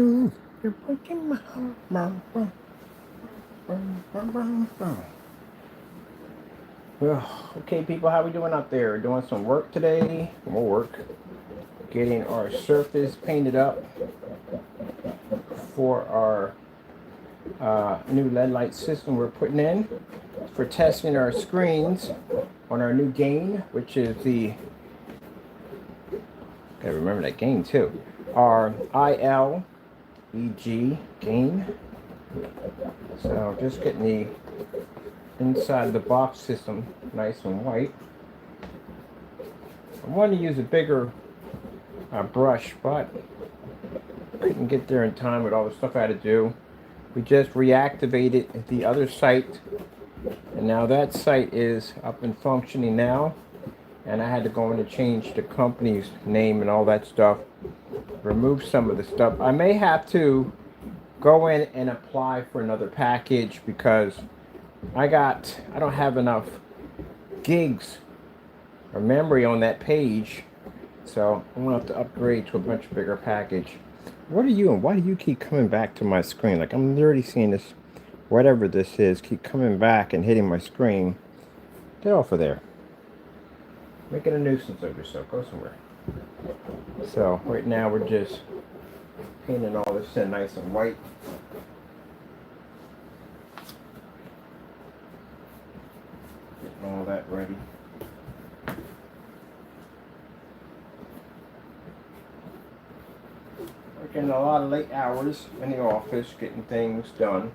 You're breaking my heart. Well, okay, people, how we doing out there? Doing some work today. More work. Getting our surface painted up for our new LED light system we're putting in for testing our screens on our new gain, which is the, gotta remember that gain too, our ILEG gain. So just getting the inside of the box system nice and white. I wanted to use a bigger brush, but couldn't get there in time with all the stuff I had to do. We just reactivated the other site, and now that site is up and functioning now, and I had to go in and change the company's name and all that stuff, remove some of the stuff. I may have to go in and apply for another package because I don't have enough gigs or memory on that page, so I'm gonna have to upgrade to a much bigger package. What are you, and why do you keep coming back to my screen? Like, I'm literally seeing this, whatever this is, keep coming back and hitting my screen. Get off of there. Make it a nuisance of yourself. Go somewhere. So right now we're just painting all this in nice and white. Getting all that ready. Working a lot of late hours in the office, getting things done.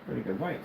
Pretty good white.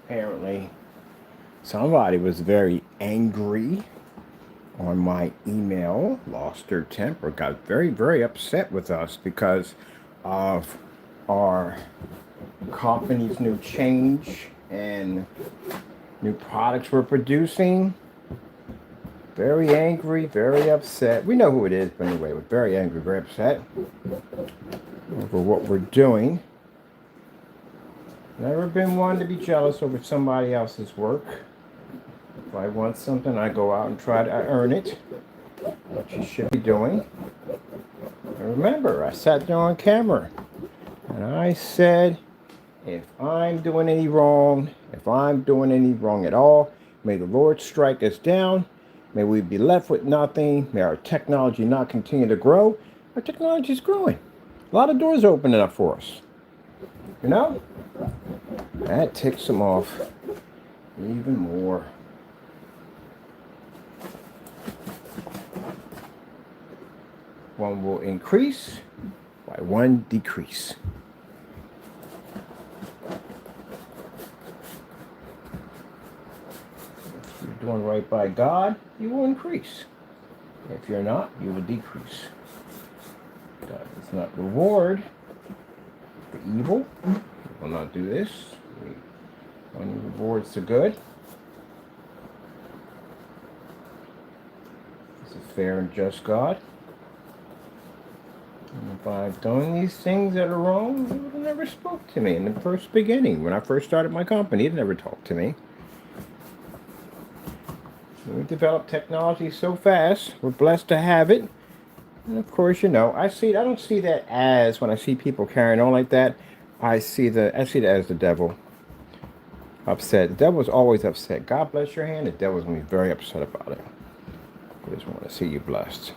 Apparently, somebody was very angry on my email, lost their temper, got very, very upset with us because of our company's new change and new products we're producing. Very angry, very upset. We know who it is, but anyway, we're very angry, very upset over what we're doing. Never been one to be jealous over somebody else's work. If I want something, I go out and try to earn it, which you should be doing. And remember, I sat there on camera and I said, if I'm doing any wrong at all, may the Lord strike us down. May we be left with nothing. May our technology not continue to grow. Our technology is growing. A lot of doors opening up for us. You know? That ticks them off even more. One will increase, why one decrease. If you're doing right by God, you will increase. If you're not, you will decrease. God does not reward for evil, will not do this. One rewards the good. It's a fair and just God. And if I've done these things that are wrong, He would have never spoke to me in the first beginning. When I first started my company, He never talked to me. We develop technology so fast. We're blessed to have it. And of course, you know, I don't see that as, when I see people carrying on like that, I see that as the devil upset. The devil's always upset. God bless your hand, the devil's going to be very upset about it. He just want to see you blessed.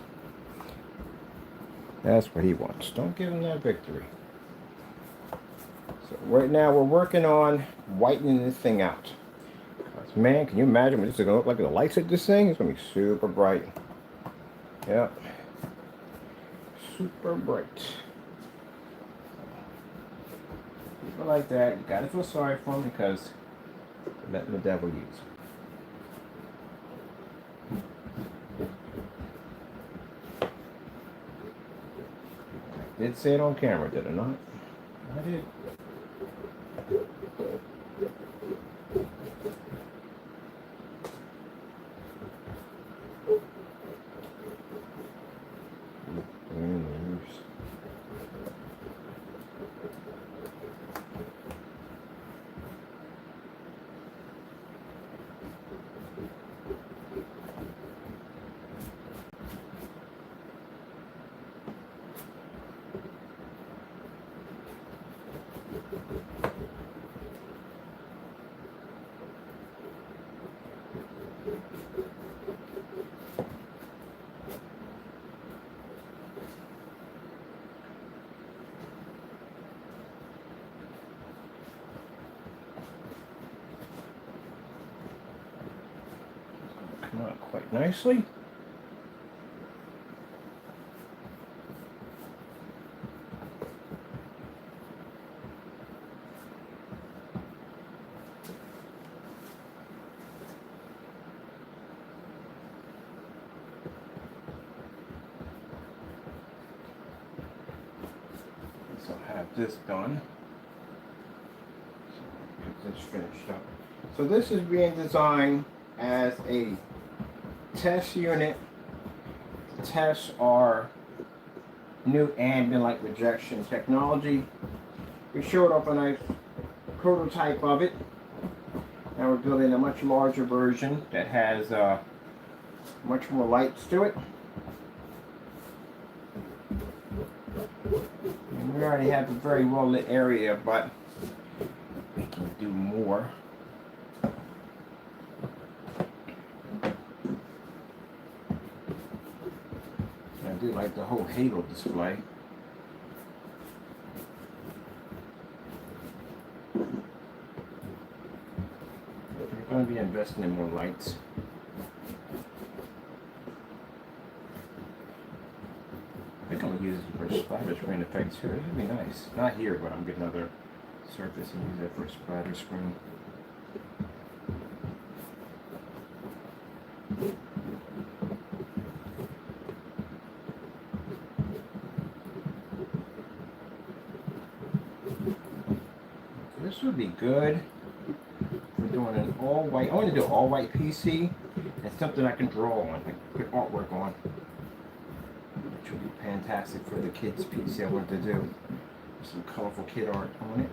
That's what he wants. Don't give him that victory. So right now we're working on whitening this thing out. Man, can you imagine what this is going to look like with the lights at this thing? It's going to be super bright. Yep. Super bright. People like that, you got to feel sorry for them because they're letting the devil use them. I did say it on camera, did I not? I did. Come out quite nicely. So I'll have this done. Get this finished up. So this is being designed as a test unit to test our new ambient light rejection technology. We showed up a nice prototype of it. Now we're building a much larger version that has much more lights to it. And we already have a very well lit area, but we can do more. I do like the whole halo display. We're going to be investing in more lights. I think I'm going to use it for splatter screen effects here. This would be nice. Not here, but I'm getting another surface and use that for a splatter screen. This would be good for doing an all white. I want to do an all white PC. It's something I can draw on, like put artwork on. Which would be fantastic for the kids' PC I want to do. Some colorful kid art on it.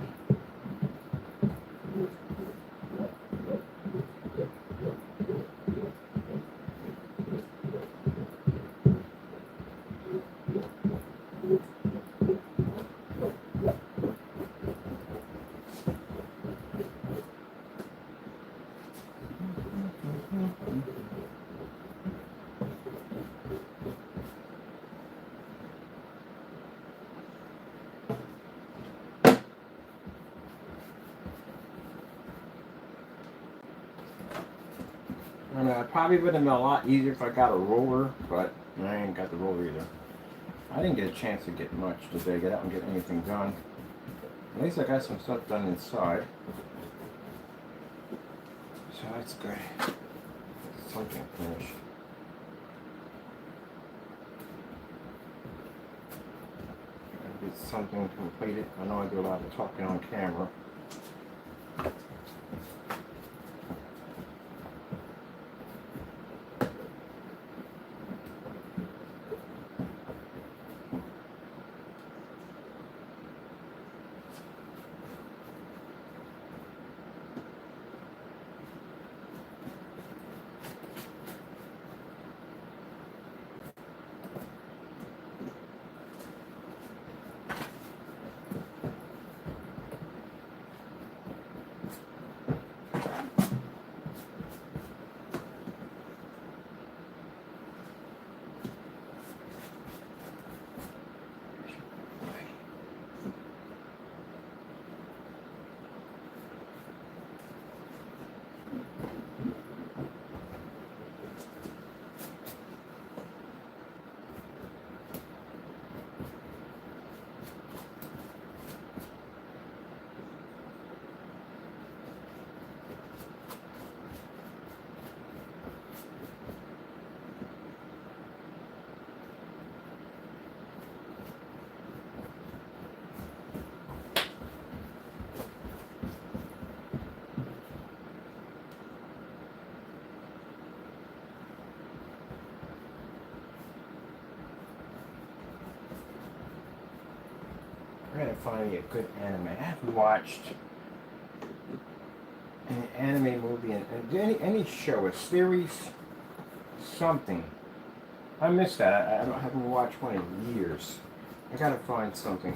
And it probably would have been a lot easier if I got a roller, but I ain't got the roller either. I didn't get a chance to get much today, get out and get anything done. At least I got some stuff done inside. So that's good. Something finished. Gotta get something completed. I know I do a lot of talking on camera. find me a good anime. I haven't watched an anime movie and any show, a series, something. I missed that. I haven't watched one in years. I gotta find something.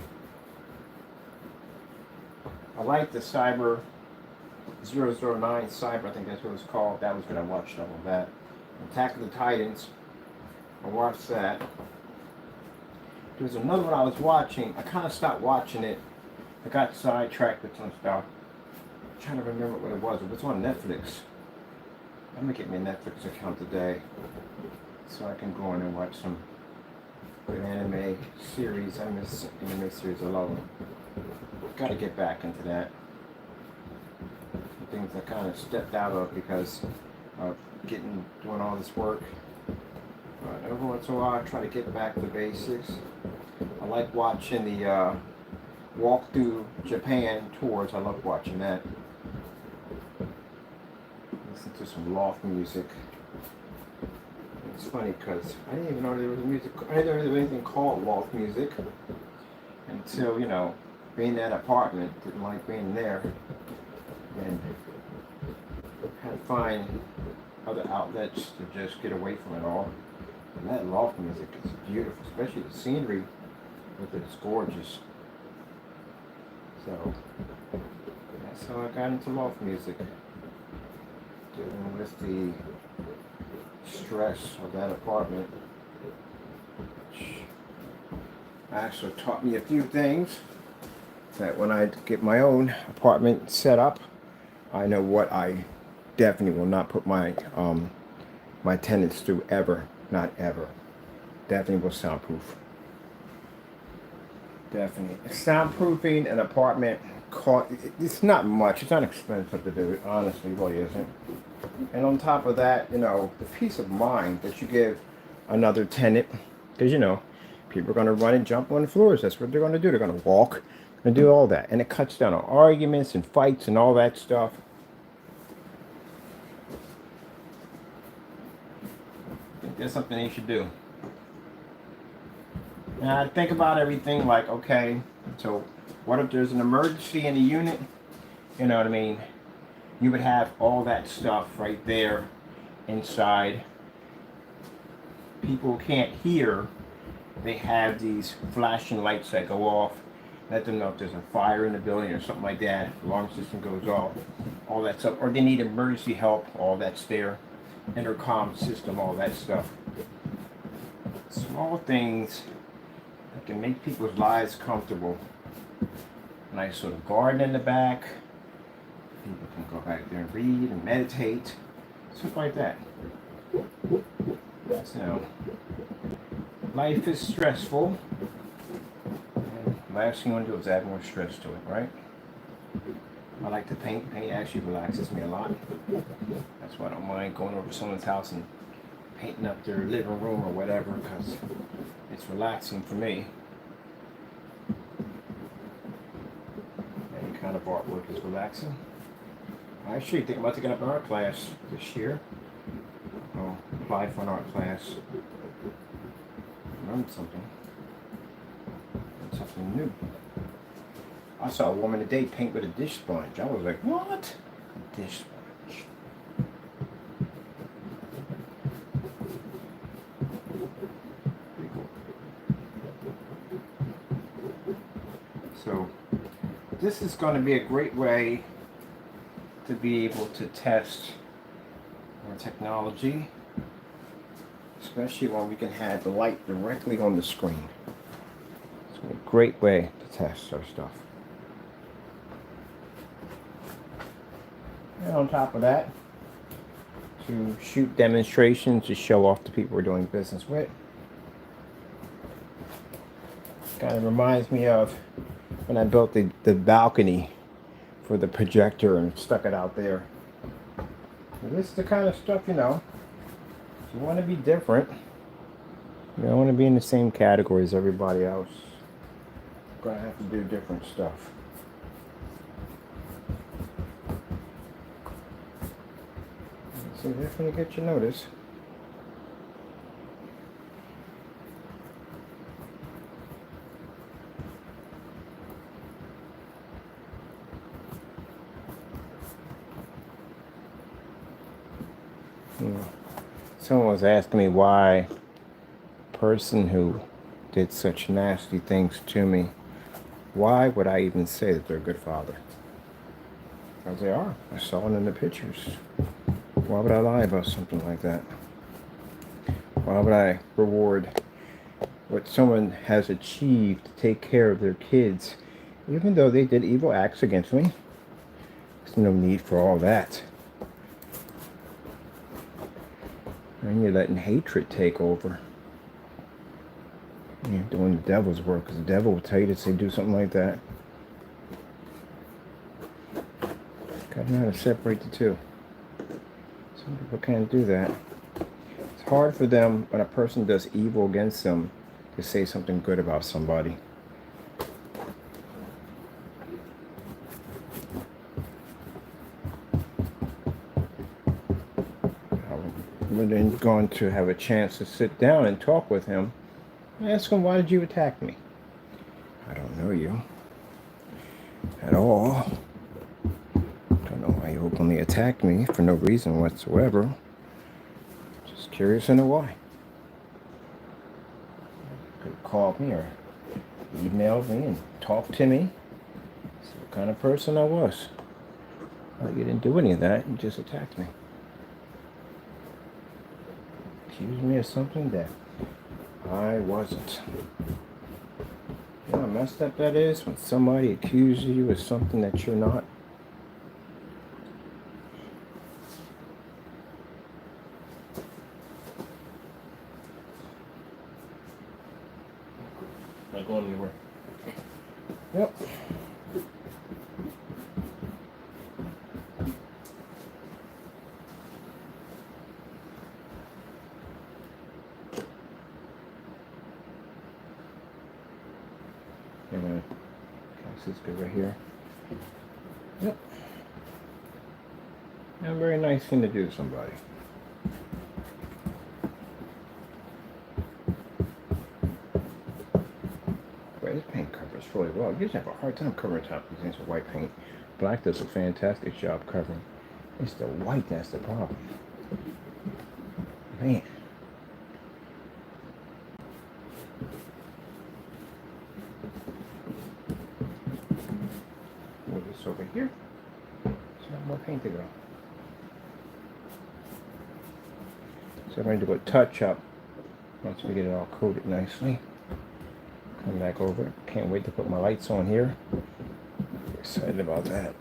I like the Cyber 009 Cyber, I think that's what it's called. That was good. I watched all of that. Attack of the Titans. I watched that. There was another one I was watching. I kind of stopped watching it. I got sidetracked with some stuff. I'm trying to remember what it was. It was on Netflix. I'm gonna get me a Netflix account today, so I can go in and watch some good anime series. I miss anime series. I love them. Gotta get back into that. Some things I kind of stepped out of because of doing all this work. But every once in a while, I try to get back to basics. I like watching the walk through Japan tours. I love watching that. Listen to some loft music. It's funny because I didn't even know there was music. I didn't know there was anything called loft music until, you know, being in that apartment, didn't like being there, and had to find other outlets to just get away from it all. And that loft music is beautiful, especially the scenery with it is gorgeous. So that's how I got into loft music, dealing with the stress of that apartment, which actually taught me a few things that when I get my own apartment set up, I know what I definitely will not put my my tenants through ever. Not ever. Definitely will soundproof. Definitely. Soundproofing an apartment, it's not much. It's not expensive to do it. Honestly, it really isn't. And on top of that, you know, the peace of mind that you give another tenant, because, you know, people are going to run and jump on the floors. That's what they're going to do. They're going to walk and do all that. And it cuts down on arguments and fights and all that stuff. I think that's something you should do. Now, I think about everything like, okay, so what if there's an emergency in the unit? You know what I mean? You would have all that stuff right there inside. People can't hear. They have these flashing lights that go off. Let them know if there's a fire in the building or something like that. Alarm system goes off. All that stuff. Or they need emergency help. All that's there. Intercom system. All that stuff. Small things that can make people's lives comfortable. Nice little garden in the back. People can go back there and read and meditate. Stuff like that. So, life is stressful. And the last thing you want to do is add more stress to it, right? I like to paint. Paint actually relaxes me a lot. That's why I don't mind going over to someone's house and painting up their living room or whatever, because it's relaxing for me. Any kind of artwork is relaxing. I actually think about taking up an art class this year. I'll apply for an art class. Learn something. Learn something new. I saw a woman today paint with a dish sponge. I was like, what? A dish sponge. Pretty cool. So, this is going to be a great way to be able to test our technology, especially when we can have the light directly on the screen. It's a great way to test our stuff. And on top of that, to shoot demonstrations to show off the people we're doing business with. Kind of reminds me of when I built the balcony for the projector and stuck it out there. And this is the kind of stuff, you know, if you want to be different, you don't want to be in the same category as everybody else. You're going to have to do different stuff. So definitely get your notice. Someone was asking me why a person who did such nasty things to me, why would I even say that they're a good father? Because they are. I saw it in the pictures. Why would I lie about something like that? Why would I reward what someone has achieved to take care of their kids, even though they did evil acts against me? There's no need for all that. And you're letting hatred take over. You're doing the devil's work, because the devil will tell you to say do something like that. Gotta know how to separate the two. Some people can't do that. It's hard for them when a person does evil against them to say something good about somebody. I'm then going to have a chance to sit down and talk with him. I ask him, why did you attack me? I don't know you at all. Don't know why you openly attacked me for no reason whatsoever. Just curious to know why. You could have called me or emailed me and talked to me. See what kind of person I was. Well, you didn't do any of that. You just attacked me. Accused me of something that I wasn't. You know how messed up that is when somebody accuses you of something that you're not? Not going anywhere. Yep. Anyway, this is good right here. Yep. A very nice thing to do to somebody. Well, this paint covers really well. You just have a hard time covering top these things with white paint. Black does a fantastic job covering. It's the white that's the problem. Man. Move this over here. There's not more paint to go. So I'm going to do a touch up once we get it all coated nicely. Come back over. Can't wait to put my lights on here. Excited about that.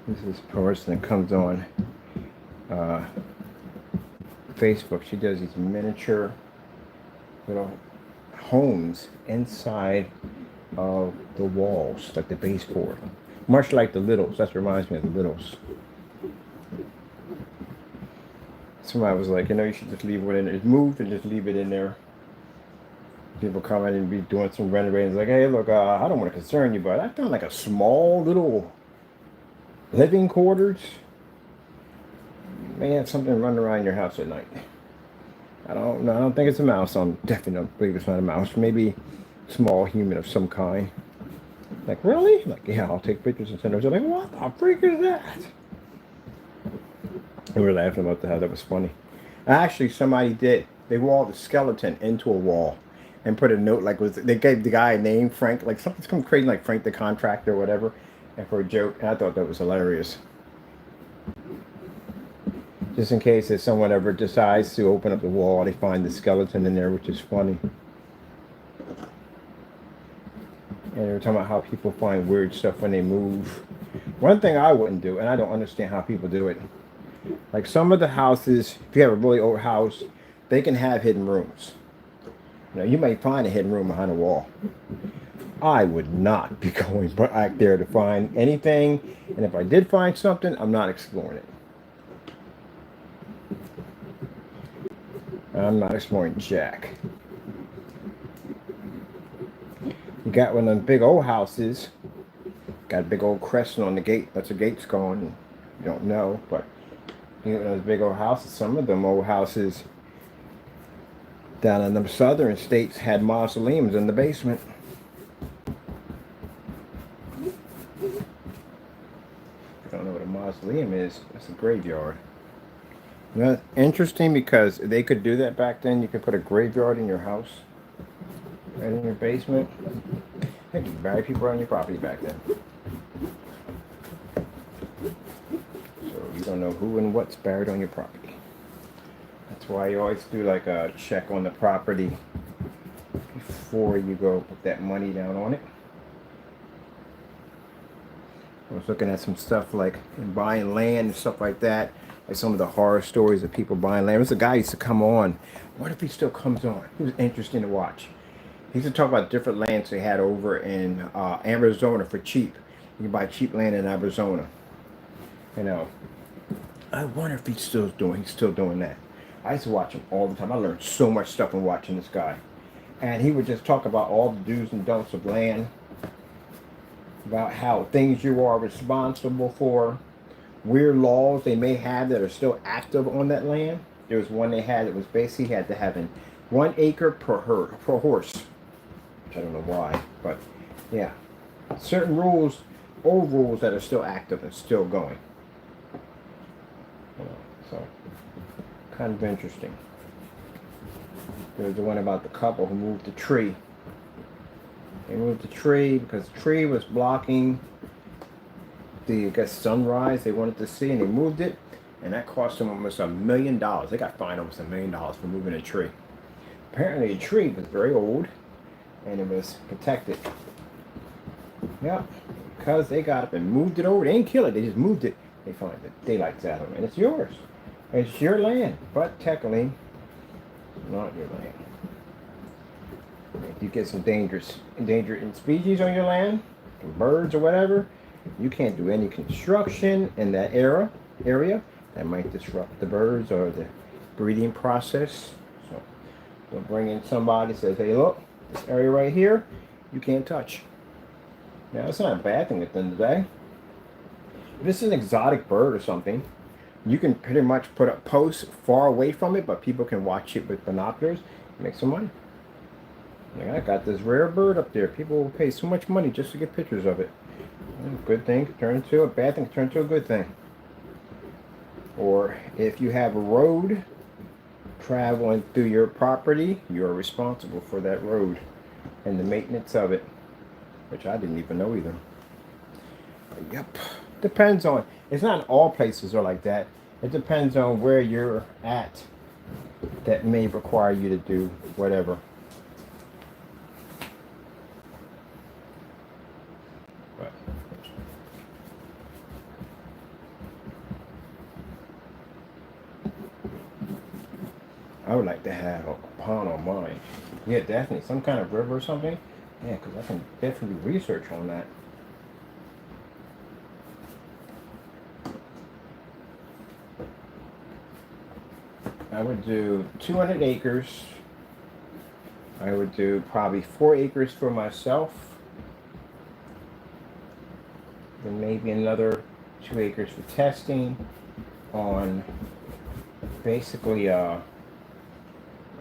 This is a person that comes on Facebook. She does these miniature little homes inside of the walls, like the baseboard. Much like the Littles. That reminds me of the Littles. Somebody was like, you know, you should just leave it in there. It's moved and just leave it in there. People come in and be doing some renovating. It's like, hey, look, I don't want to concern you, but I found like a small little living quarters. You may have something running around your house at night. I don't think it's a mouse. I'm definitely don't believe it's not a mouse. Maybe a small human of some kind. Like, really? Like, yeah, I'll take pictures and send them. They're like, what the freak is that? And we were laughing about that. That was funny. Actually, somebody did. They walled a skeleton into a wall and put a note like they gave the guy a name, Frank, like something's come crazy like Frank the Contractor or whatever, and for a joke. And I thought that was hilarious. Just in case if someone ever decides to open up the wall, they find the skeleton in there, which is funny. And they were talking about how people find weird stuff when they move. One thing I wouldn't do, and I don't understand how people do it, like some of the houses, if you have a really old house, they can have hidden rooms. You know, you may find a hidden room behind a wall. I would not be going back there to find anything, and if I did find something, I'm not exploring it. I'm not exploring jack. You got one of them big old houses, got a big old crescent on the gate. That's a gate's going. You don't know, but You know, those big old houses, some of them old houses down in the southern states had mausoleums in the basement. If you don't know what a mausoleum is, it's a graveyard. You know, it's interesting because they could do that back then. You could put a graveyard in your house, right in your basement. They could bury people on your property back then. So you don't know who and what's buried on your property. That's why you always do like a check on the property before you go put that money down on it. I was looking at some stuff like buying land and stuff like that. Like some of the horror stories of people buying land. There's a guy who used to come on. What if he still comes on? He was interesting to watch. He used to talk about different lands they had over in Arizona for cheap. You can buy cheap land in Arizona. You know, I wonder if he's still doing that. I used to watch him all the time. I learned so much stuff from watching this guy. And he would just talk about all the do's and don'ts of land, about how things you are responsible for, weird laws they may have that are still active on that land. There was one they had that was basically had to have 1 acre per horse. I don't know why, but yeah, certain rules, old rules that are still active and still going. You know, so kind of interesting. There's the one about the couple who moved the tree. They moved the tree because the tree was blocking the, I guess, sunrise they wanted to see, and they moved it, and that cost them almost $1 million. They got fined almost $1 million for moving a tree. Apparently, the tree was very old, and it was protected. Yep, because they got up and moved it over. They didn't kill it; they just moved it. They found the daylights out of it, and it's yours. It's your land, but technically, not your land. If you get some endangered species on your land, birds or whatever, you can't do any construction in that area that might disrupt the birds or the breeding process. So don't bring in somebody that says, hey, look, this area right here, you can't touch. Now, it's not a bad thing at the end of the day. If it's an exotic bird or something, you can pretty much put a post far away from it, but people can watch it with binoculars and make some money. Like, I got this rare bird up there. People will pay so much money just to get pictures of it. Good thing can turn into a bad thing, can turn into a good thing. Or if you have a road traveling through your property, you're responsible for that road and the maintenance of it, which I didn't even know either. But yep, depends on. It's not all places are like that. It depends on where you're at. That may require you to do whatever. I would like to have a pond on mine. Yeah, definitely. Some kind of river or something. Yeah, because I can definitely research on that. I would do 200 acres. I would do probably 4 acres for myself. Then maybe another 2 acres for testing on basically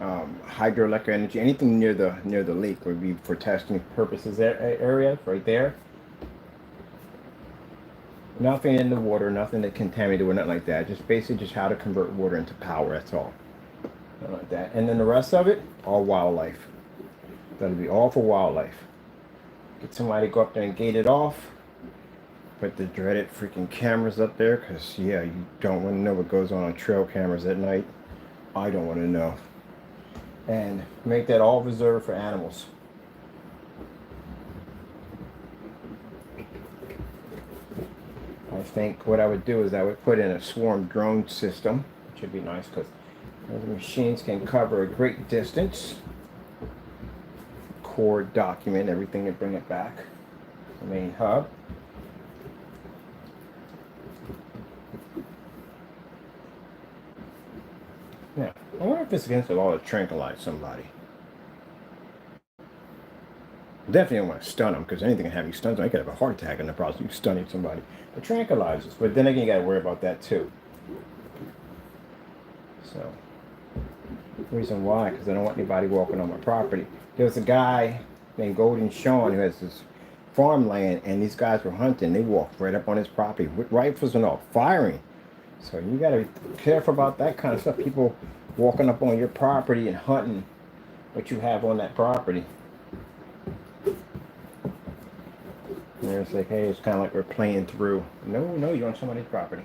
hydroelectric energy. Anything near the lake would be for testing purposes. Area right there. Nothing in the water, nothing that contaminated or nothing like that. Just basically just how to convert water into power. That's all. Nothing like that. And then the rest of it, all wildlife. That'll be all for wildlife. Get somebody to go up there and gate it off. Put the dreaded freaking cameras up there, because yeah, you don't want to know what goes on trail cameras at night. I don't want to know. And make that all reserved for animals. I think what I would do is I would put in a swarm drone system, which would be nice because those machines can cover a great distance. Record, document everything and bring it back to the main hub. Now, I wonder if it's against the law to tranquilize somebody. Definitely don't want to stun them, because anything can have you stunned. You could have a heart attack in the process of you stunning somebody. But tranquilizers. But then again, you got to worry about that too. So, the reason why, because I don't want anybody walking on my property. There was a guy named Golden Sean who has this farmland, and these guys were hunting. They walked right up on his property with rifles and all, firing. So you got to be careful about that kind of stuff. People walking up on your property and hunting what you have on that property. And it's like, hey, it's kind of like we're playing through. No, you're on somebody's property.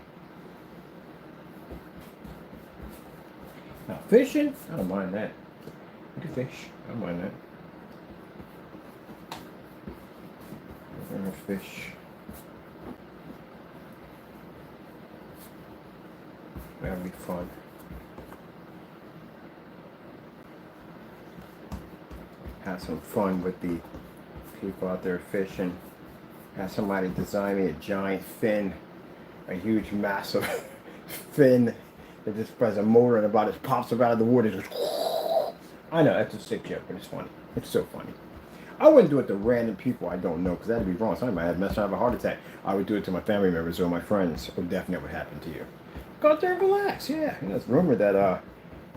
Now, fishing, I don't mind that. You can fish. I don't mind that. We're gonna fish. That'll be fun. Have some fun with the people out there fishing. Have somebody design me a giant fin, a huge, massive fin that just has a motor and about it pops up out of the water. Just, I know that's a sick joke, but it's funny. It's so funny. I wouldn't do it to random people I don't know because that'd be wrong. Somebody might have messed up, have a heart attack. I would do it to my family members or my friends. It would definitely would happen to you. Go out there and relax. Yeah, it's rumored that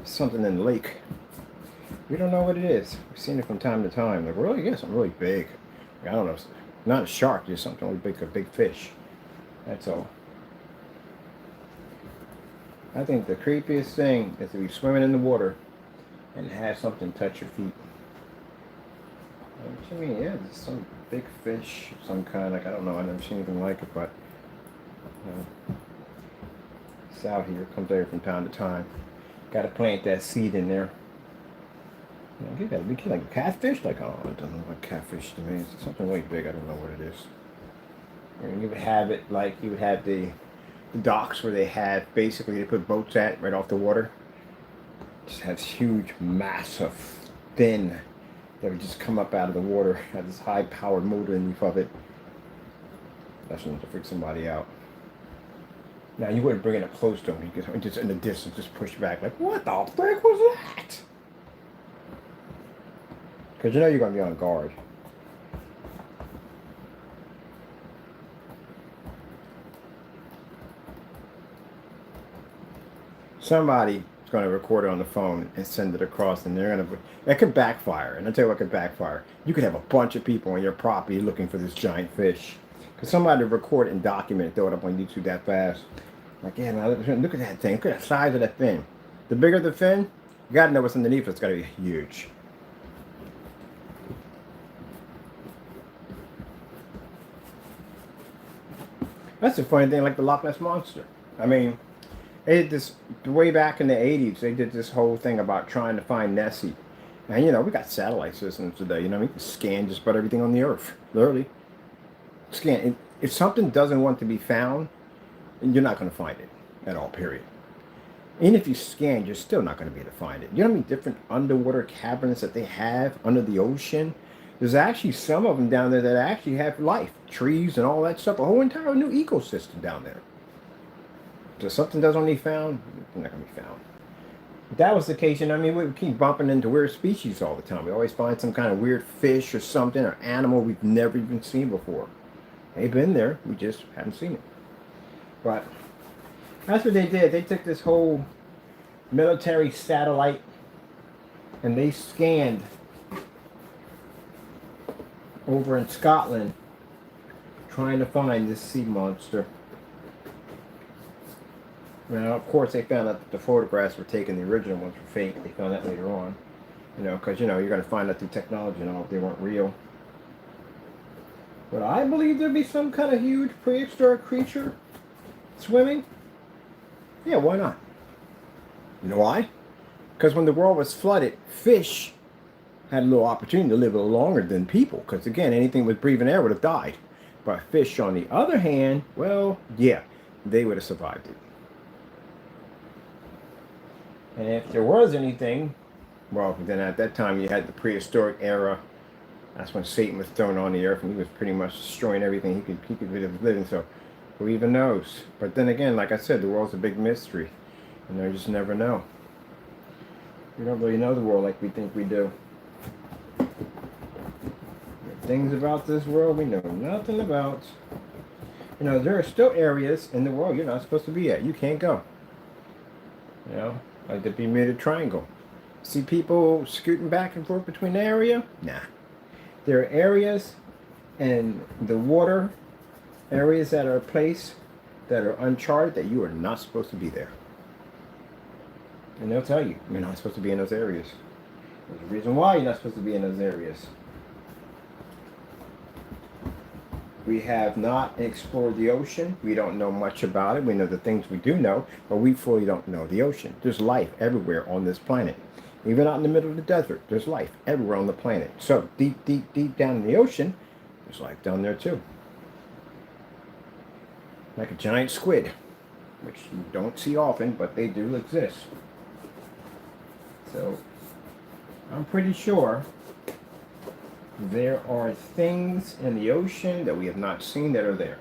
something in the lake. We don't know what it is. We've seen it from time to time. Like, really? Yeah, something really big. I don't know. Not a shark, just something really big, a big fish. That's all. I think the creepiest thing is to be swimming in the water and have something touch your feet. What you mean? Yeah, there's some big fish, some kind. Like, I don't know. I've never seen anything like it, but it's out here. It comes there from time to time. Got to plant that seed in there. You gotta be like catfish. Like, oh, it doesn't look like catfish to me. It's something really big. I don't know what it is. And you would have it like you would have the docks where they have basically they put boats at right off the water. Just has huge, massive, fin that would just come up out of the water. Have this high-powered motor underneath of it. That's enough to freak somebody out. Now you wouldn't bring it up close to them. You could just in the distance just push back like, what the frick was that? Because you know you're going to be on guard. Somebody is going to record it on the phone and send it across, and they're going to... That could backfire. And I'll tell you what could backfire. You could have a bunch of people on your property looking for this giant fish. Because somebody record it and document it, throw it up on YouTube that fast. Like, yeah, man, look at that thing. Look at the size of that fin. The bigger the fin, you got to know what's underneath it. It's got to be huge. That's the funny thing, like the Loch Ness Monster. I mean, they did this way back in the 80s. They did this whole thing about trying to find Nessie. And, you know, we got satellite systems today. You know, we can scan just about everything on the Earth. Literally. Scan. If something doesn't want to be found, you're not going to find it at all, period. Even if you scan, you're still not going to be able to find it. You know how many different underwater caverns that they have under the ocean? There's actually some of them down there that actually have life, trees and all that stuff, a whole entire new ecosystem down there. So if something doesn't need found, it's not going to be found. If that was the case, and I mean, we keep bumping into weird species all the time. We always find some kind of weird fish or something or animal we've never even seen before. They've been there, we just haven't seen it. But that's what they did. They took this whole military satellite and they scanned over in Scotland trying to find this sea monster. Now, of course, they found out that the photographs were taken, the original ones were fake. They found that later on. You know, because, you know, you're going to find out through technology and all if they weren't real. But I believe there'd be some kind of huge prehistoric creature swimming. Yeah, why not? You know why? Because when the world was flooded, fish had a little opportunity to live a little longer than people. Because, again, anything with breathing air would have died. But fish, on the other hand, well, yeah, they would have survived it. And if there was anything, well, then at that time you had the prehistoric era. That's when Satan was thrown on the earth and he was pretty much destroying everything he could live in. So who even knows? But then again, like I said, the world's a big mystery. And you just never know. We don't really know the world like we think we do. Things about this world we know nothing about. You know, there are still areas in the world you're not supposed to be at. You can't go. You know, like the Bermuda Triangle. See people scooting back and forth between the area? Nah. There are areas in the water, areas that are placed that are uncharted that you are not supposed to be there. And they'll tell you, you're not supposed to be in those areas. There's a reason why you're not supposed to be in those areas. We have not explored the ocean. We don't know much about it. We know the things we do know, but we fully don't know the ocean. There's life everywhere on this planet. Even out in the middle of the desert, there's life everywhere on the planet. So deep, deep, deep down in the ocean, there's life down there too. Like a giant squid, which you don't see often, but they do exist. So I'm pretty sure there are things in the ocean that we have not seen that are there.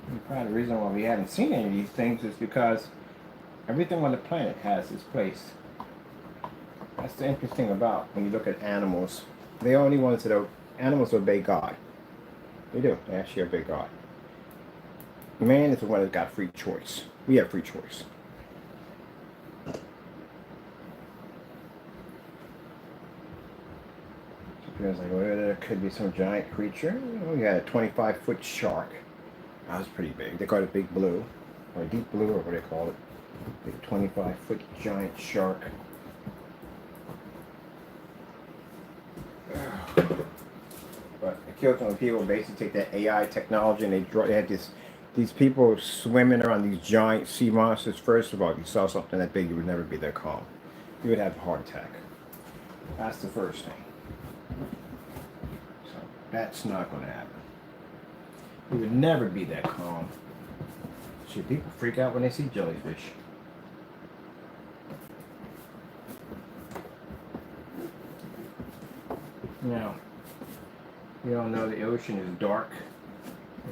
And probably the reason why we haven't seen any of these things is because everything on the planet has its place. That's the interesting thing about when you look at animals. The only ones that animals obey God. They do. They actually obey God. Man is the one that's got free choice. We have free choice. Feels like, well, there could be some giant creature. We got a 25-foot shark. That was pretty big. They call it Big Blue, or Deep Blue, or what do they call it? Big 25-foot giant shark. But it kills when people basically take that AI technology and they had these people swimming around these giant sea monsters. First of all, if you saw something that big, you would never be that calm. You would have a heart attack. That's the first thing. So that's not going to happen. You would never be that calm. See, people freak out when they see jellyfish. Now, you don't know the ocean is dark.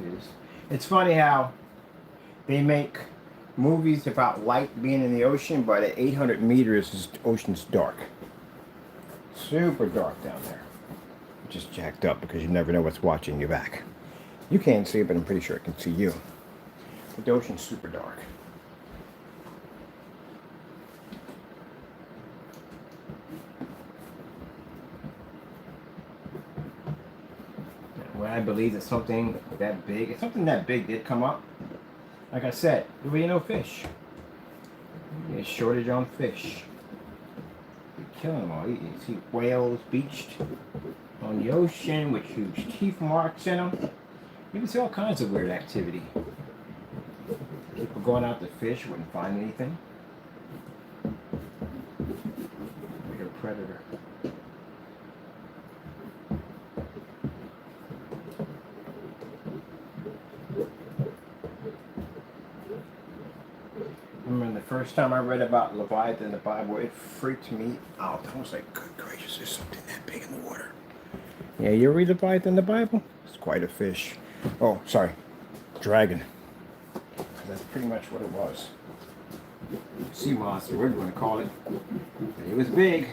It is. It's funny how they make movies about light being in the ocean, but at 800 meters, the ocean's dark. Super dark down there. Just jacked up because you never know what's watching your back. You can't see it, but I'm pretty sure it can see you. But the ocean's super dark. When I believe that something that big, if something that big did come up, like I said, there would be no fish. There's a shortage on fish. You're killing them all. You see whales beached on the ocean with huge teeth marks in them. You can see all kinds of weird activity. People going out to fish wouldn't find anything. Like a predator. I remember the first time I read about Leviathan in the Bible, it freaked me out. I was like, good gracious, there's something that big in the water. Yeah, you read Leviathan in the Bible? It's quite a fish. Oh, sorry, dragon. That's pretty much what it was. Sea monster, whatever you want to call it. It was big.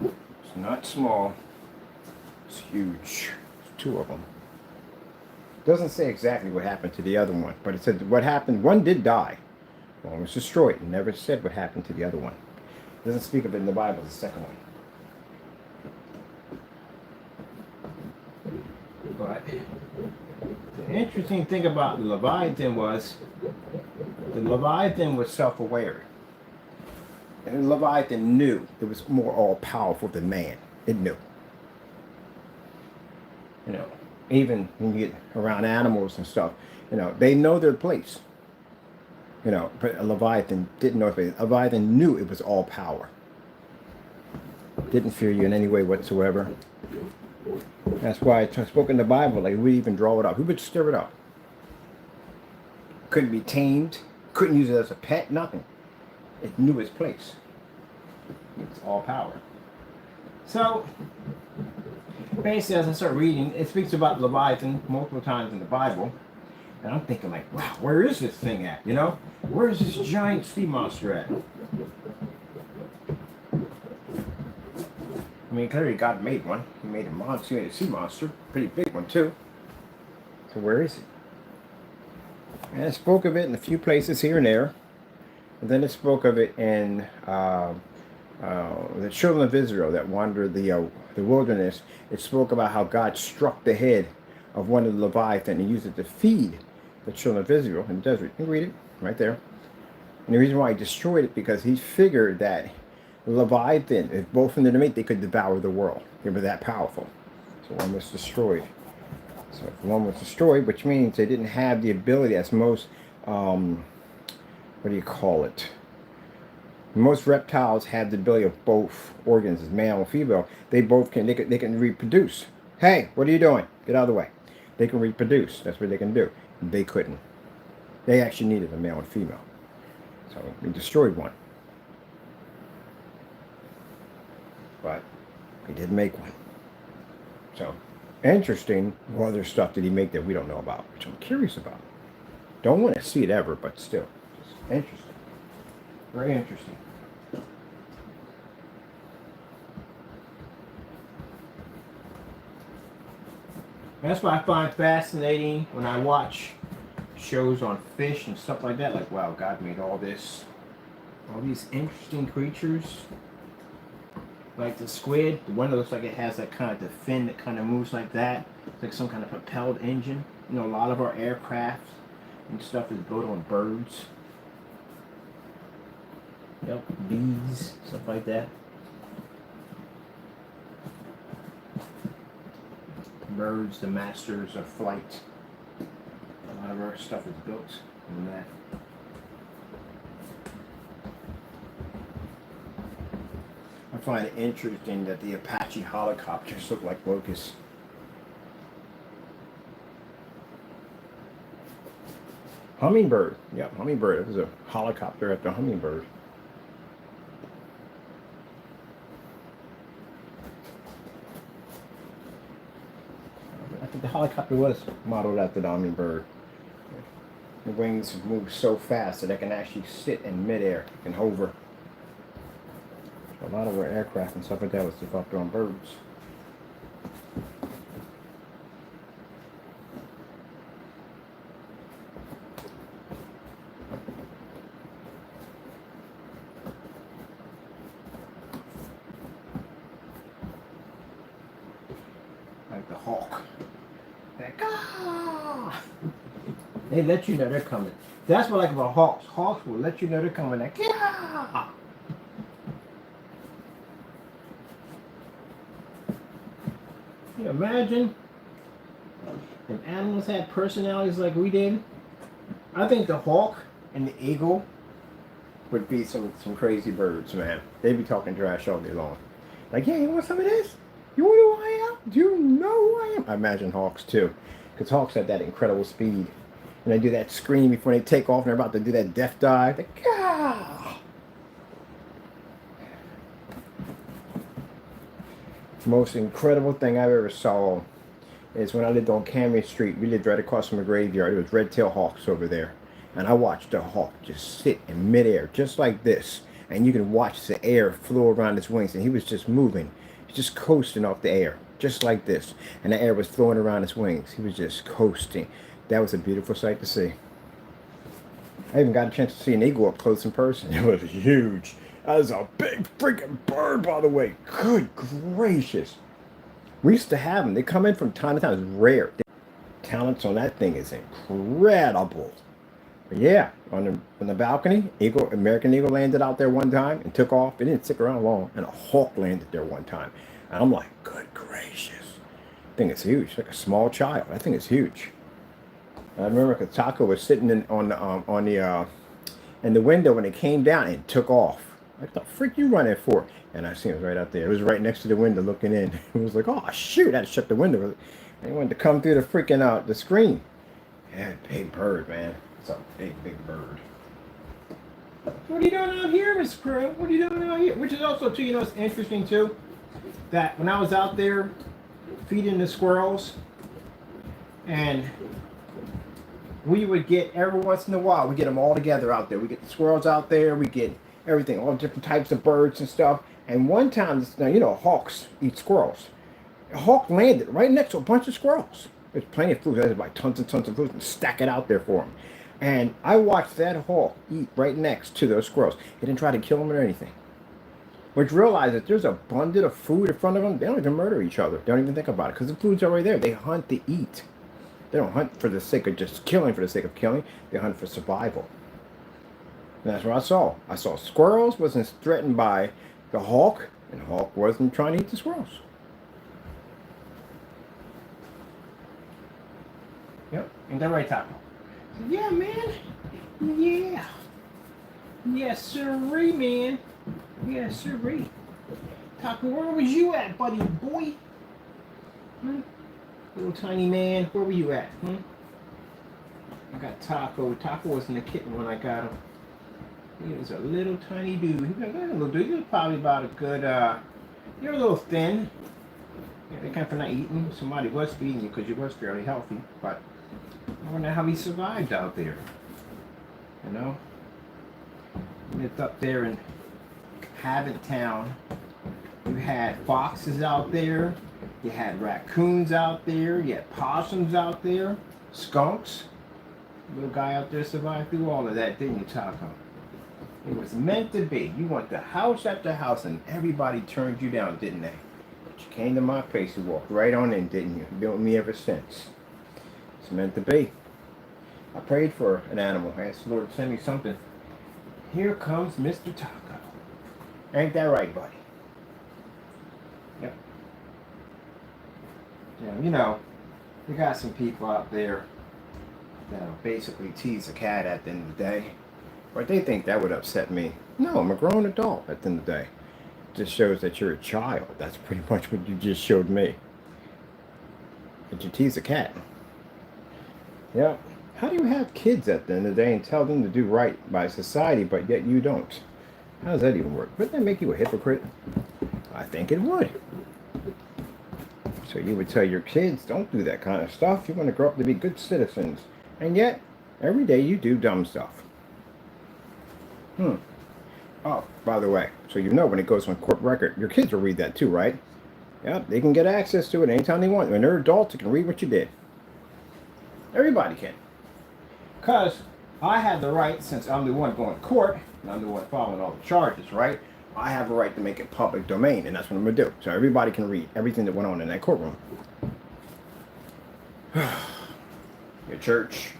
It's not small. It's huge. There's two of them. Doesn't say exactly what happened to the other one, but it said what happened. One did die. One was destroyed. It never said what happened to the other one. It doesn't speak of it in the Bible, the second one. But the interesting thing about the Leviathan was the Leviathan was self-aware. And the Leviathan knew it was more all-powerful than man. It knew. You know, even when you get around animals and stuff, you know, they know their place. You know, but a Leviathan didn't know it. Leviathan knew it was all power. Didn't fear you in any way whatsoever. That's why I spoke in the Bible, like we even draw it up. We would stir it up. Couldn't be tamed. Couldn't use it as a pet. Nothing. It knew its place. It's all power. So, basically, as I start reading, it speaks about Leviathan multiple times in the Bible. And I'm thinking like, wow, where is this thing at? You know? Where is this giant sea monster at? mean, clearly God made one. He made a monster. He made a sea monster. Pretty big one, too. So where is it? And it spoke of it in a few places here and there. And then it spoke of it in the children of Israel that wandered the wilderness. It spoke about how God struck the head of one of the Leviathan and used it to feed the children of Israel in the desert. You can read it right there. And the reason why he destroyed it, because he figured that Leviathan, if both of them meet, they could devour the world. They were that powerful. So one was destroyed. So if one was destroyed, which means they didn't have the ability, as most, what do you call it? Most reptiles have the ability of both organs, as male and female. They both can, they can reproduce. Hey, what are you doing? Get out of the way. They can reproduce. That's what they can do. They couldn't. They actually needed a male and female. So we destroyed one. But he did make one. So interesting. What other stuff did he make that we don't know about, which I'm curious about. Don't want to see it ever, but still, just interesting. Very interesting. That's what I find fascinating when I watch shows on fish and stuff like that. Like, wow, God made all this, all these interesting creatures. Like the squid, the one that looks like it has that kind of the fin that kind of moves like that. It's like some kind of propelled engine. You know, a lot of our aircraft and stuff is built on birds. Yep, bees, stuff like that. Birds, the masters of flight. A lot of our stuff is built on that. I find it interesting that the Apache helicopters look like locusts. Hummingbird. Yeah, hummingbird. It was a helicopter after a hummingbird. I think the helicopter was modeled after the hummingbird. The wings move so fast that they can actually sit in midair and hover. A lot of our aircraft and stuff like that was developed on birds. Like the hawk. Like, ah! They let you know they're coming. That's what I like about hawks. Hawks will let you know they're coming. Like, ah! Can you imagine if animals had personalities like we did? I think the hawk and the eagle would be some crazy birds, man. They'd be talking trash all day long. Like, yeah, you want some of this? You want to know who I am? Do you know who I am? I imagine hawks too. Because hawks have that incredible speed. And they do that scream before they take off and they're about to do that death dive. Like, ah! Most incredible thing I've ever saw is when I lived on Camry Street. We lived right across from a graveyard. It was red-tailed hawks over there. And I watched a hawk just sit in midair, just like this. And you can watch the air flow around his wings. And he was just moving. He's just coasting off the air, just like this. And the air was flowing around his wings. He was just coasting. That was a beautiful sight to see. I even got a chance to see an eagle up close in person. It was huge. That was a big freaking bird, by the way. Good gracious. We used to have them. They come in from time to time. It's rare. The talents on that thing is incredible. But yeah, on the balcony, American eagle landed out there one time and took off. It didn't stick around long. And a hawk landed there one time. And I'm like, good gracious. That thing is huge. Like a small child. That thing is huge. I remember Katako was sitting in the window when it came down and took off. What the freak you running for? And I seen it right out there. It was right next to the window looking in. It was like, oh shoot, I had to shut the window. They wanted to come through the freaking the screen. Yeah, big bird, man. It's a big bird. What are you doing out here, Miss Crew? What are you doing out here? Which is also too, it's interesting too, that when I was out there feeding the squirrels, and we would get every once in a while, we get them all together out there. We get the squirrels out there, we get everything, all different types of birds and stuff. And one time, now you know hawks eat squirrels. A hawk landed right next to a bunch of squirrels. There's plenty of food. There's like tons and tons of food and stack it out there for them. And I watched that hawk eat right next to those squirrels. He didn't try to kill them or anything. Which realize that there's abundant of food in front of them. They don't even murder each other. They don't even think about it because the food's already there. They hunt to eat. They don't hunt for the sake of just killing for the sake of killing. They hunt for survival. And that's what I saw. I saw squirrels wasn't threatened by the hawk, and the hawk wasn't trying to eat the squirrels. Yep, ain't that right, Taco? Yeah, man. Yeah. Yes, sirree, man. Yes, sirree. Taco, where was you at, buddy boy? Hmm? Little tiny man, where were you at? Hmm? I got Taco. Taco wasn't a kitten when I got him. He was a little tiny dude. He was a little dude. He was probably about a good, you're a little thin. Yeah, they kind of for not eating. Somebody was feeding you because you was fairly healthy. But I wonder how he survived out there. You know? He lived up there in Habit Town. You had foxes out there. You had raccoons out there. You had possums out there. Skunks. Little guy out there survived through all of that, didn't you, Taco? It was meant to be. You went to house after house and everybody turned you down, didn't they? But you came to my place and walked right on in, didn't you? You've been with me ever since. It's meant to be. I prayed for an animal. I asked the Lord to send me something. Here comes Mr. Taco. Ain't that right, buddy? Yep. Yeah, you know, you got some people out there that'll basically tease a cat at the end of the day. Or they think that would upset me. No, I'm a grown adult at the end of the day. It just shows that you're a child. That's pretty much what you just showed me. That you tease a cat. Yeah. How do you have kids at the end of the day and tell them to do right by society, but yet you don't? How does that even work? Wouldn't that make you a hypocrite? I think it would. So you would tell your kids, don't do that kind of stuff. You want to grow up to be good citizens. And yet, every day you do dumb stuff. Oh, by the way, so you know when it goes on court record, your kids will read that too, right? Yep, they can get access to it anytime they want. When they're adults, they can read what you did. Everybody can. Because I have the right, since I'm the one going to court, and I'm the one following all the charges, right? I have a right to make it public domain, and that's what I'm going to do. So everybody can read everything that went on in that courtroom. Your church,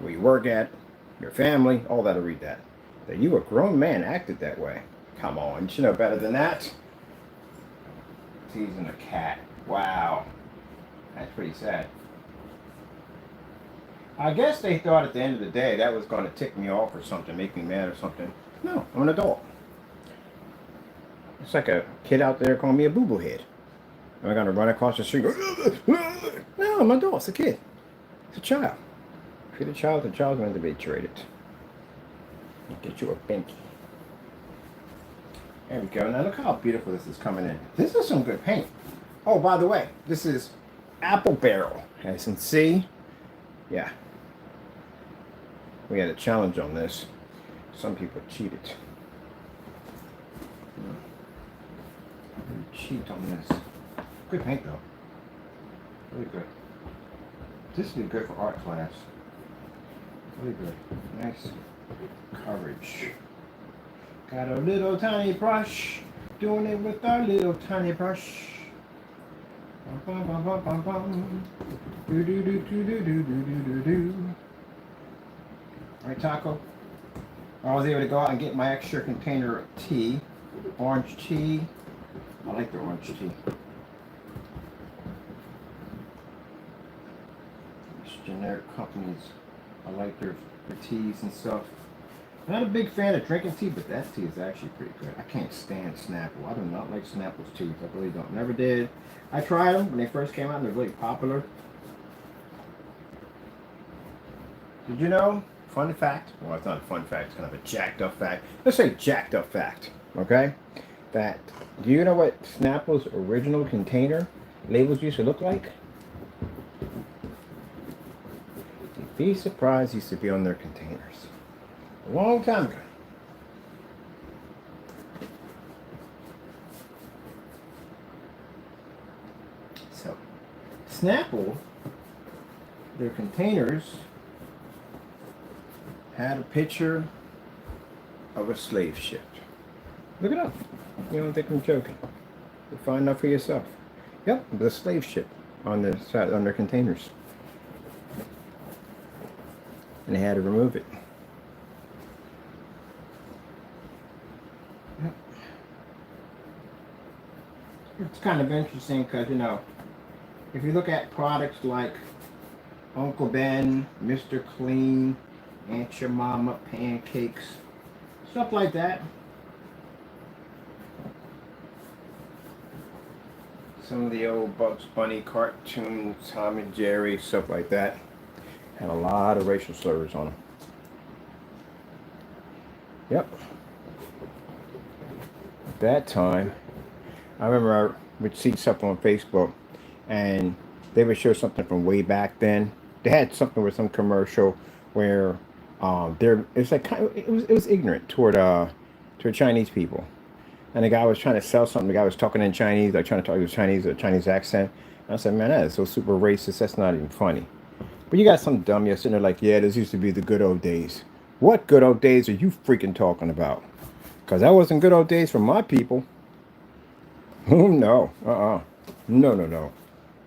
where you work at, your family, all that'll read that. That you, a grown man, acted that way. Come on, you should know better than that. Teasing a cat. Wow. That's pretty sad. I guess they thought at the end of the day that was going to tick me off or something, make me mad or something. No, I'm an adult. It's like a kid out there calling me a boo-boo head. Am I going to run across the street? No, I'm an adult. It's a kid. It's a child. Treat a child. The child's meant to be treated. Get you a pinky. There we go. Now look how beautiful this is coming in. This is some good paint. Oh, by the way, this is apple barrel. As you can see, yeah. We had a challenge on this. Some people cheated. Cheat on this. Good paint though. Really good. This would be good for art class. Really good. Nice coverage. Got a little tiny brush. Doing it with our little tiny brush. Bum, bum, bum, bum, bum. Do do do do do do do do do. Alright, Taco. I was able to go out and get my extra container of tea. Orange tea. I like the orange tea. These generic companies, I like their teas and stuff. I'm not a big fan of drinking tea, but that tea is actually pretty good. I can't stand Snapple. I do not like Snapple's teas. I really don't. Never did. I tried them when they first came out and they're really popular. Did you know? Fun fact. Well, it's not a fun fact. It's kind of a jacked up fact. Let's say jacked up fact. Okay? That, do you know what Snapple's original container labels used to look like? You'd be surprised used to be on their containers. A long time ago. Snapple, their containers had a picture of a slave ship. Look it up. You don't think I'm joking. You'll find out for yourself. Yep, the slave ship on their side, on their containers. And they had to remove it. Yep. It's kind of interesting because, you know, if you look at products like Uncle Ben, Mr. Clean, Aunt Your Mama, pancakes, stuff like that. Some of the old Bugs Bunny cartoons, Tom and Jerry, stuff like that, had a lot of racial slurs on them. Yep. At that time, I remember I would see something on Facebook, and they would show something from way back then. They had something with some commercial where it's like it was ignorant toward Chinese people, and the guy was trying to sell something. The guy was talking in Chinese, like trying to talk to Chinese, a Chinese accent. And I said, man, that is so super racist. That's not even funny. But you got some dumb you're sitting there like, yeah, this used to be the good old days. What good old days are you freaking talking about? Because that wasn't good old days for my people. Oh no, no, no, no, no,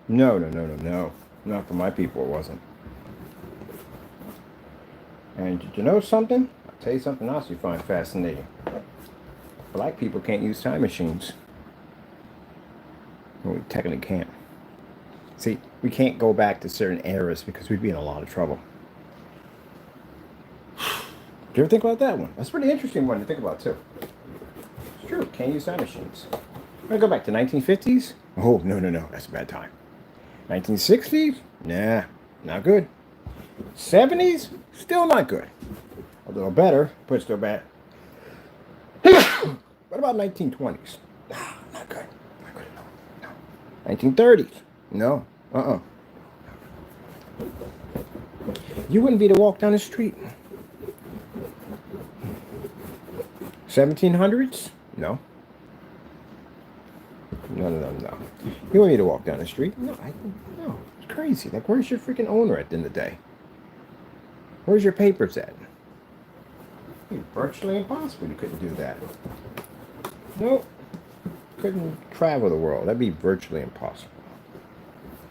no, no, no, no, not for my people. It wasn't. And did you know something? I'll tell you something else you find fascinating. Black people can't use time machines. Well, we technically can't. See, we can't go back to certain eras because we'd be in a lot of trouble. Do you ever think about that one? That's a pretty interesting one to think about too. It's true, can't use time machines. I'm gonna go back to 1950s. Oh, no, no, no, that's a bad time. 1960s? Nah, not good. 70s? Still not good. A little better, but still bad. What about 1920s? Nah, not good. Not good at all. No. 1930s? No. You wouldn't be able to walk down the street. 1700s? No. No, no, no, no. You wouldn't need to walk down the street. No, no. It's crazy. Like, where's your freaking owner at the end of the day? Where's your papers at? It's virtually impossible. You couldn't do that. Nope. Couldn't travel the world. That'd be virtually impossible.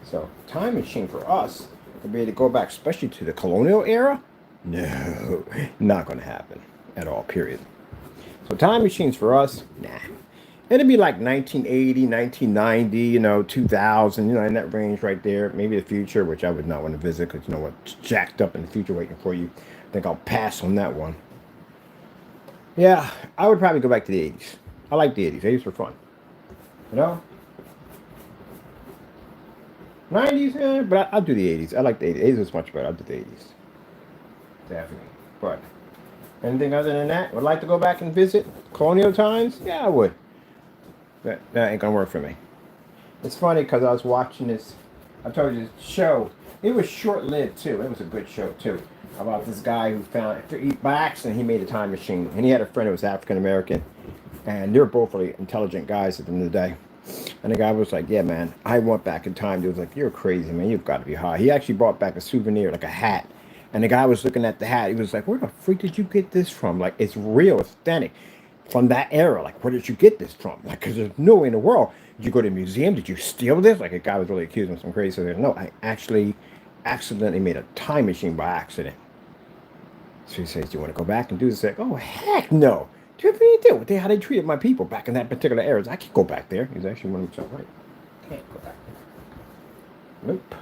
So, time machine for us would be to go back, especially to the colonial era. No, not going to happen at all. Period. So, time machines for us, nah. It'd be like 1980, 1990, you know, 2000, you know, in that range right there. Maybe the future, which I would not want to visit because you know what's jacked up in the future waiting for you. I think I'll pass on that one. Yeah, I would probably go back to the 80s. I like the 80s. 80s were fun. You know? 90s, yeah, but I'll do the 80s. I like the 80s. 80s was much better. I'll do the 80s. Definitely. But anything other than that? Would like to go back and visit colonial times? Yeah, I would. That ain't gonna work for me. It's funny because I was watching this, I told you this show. It was short-lived too. It was a good show too. About this guy who found, by accident, he made a time machine. And he had a friend who was African-American. And they were both really intelligent guys at the end of the day. And the guy was like, yeah, man, I went back in time. He was like, you're crazy, man. You've got to be high. He actually brought back a souvenir, like a hat. And the guy was looking at the hat. He was like, where the freak did you get this from? Like, it's real, authentic. From that era, like, where did you get this from? Like, because there's no way in the world. Did you go to a museum? Did you steal this? Like, a guy was really accusing him of some crazy stuff. No, I actually accidentally made a time machine by accident. So he says, do you want to go back and do this? Like, oh, heck no. Do you have any idea what how they treated my people back in that particular era? I can't go back there. He's actually one of himself, right? Can't go back there. Nope.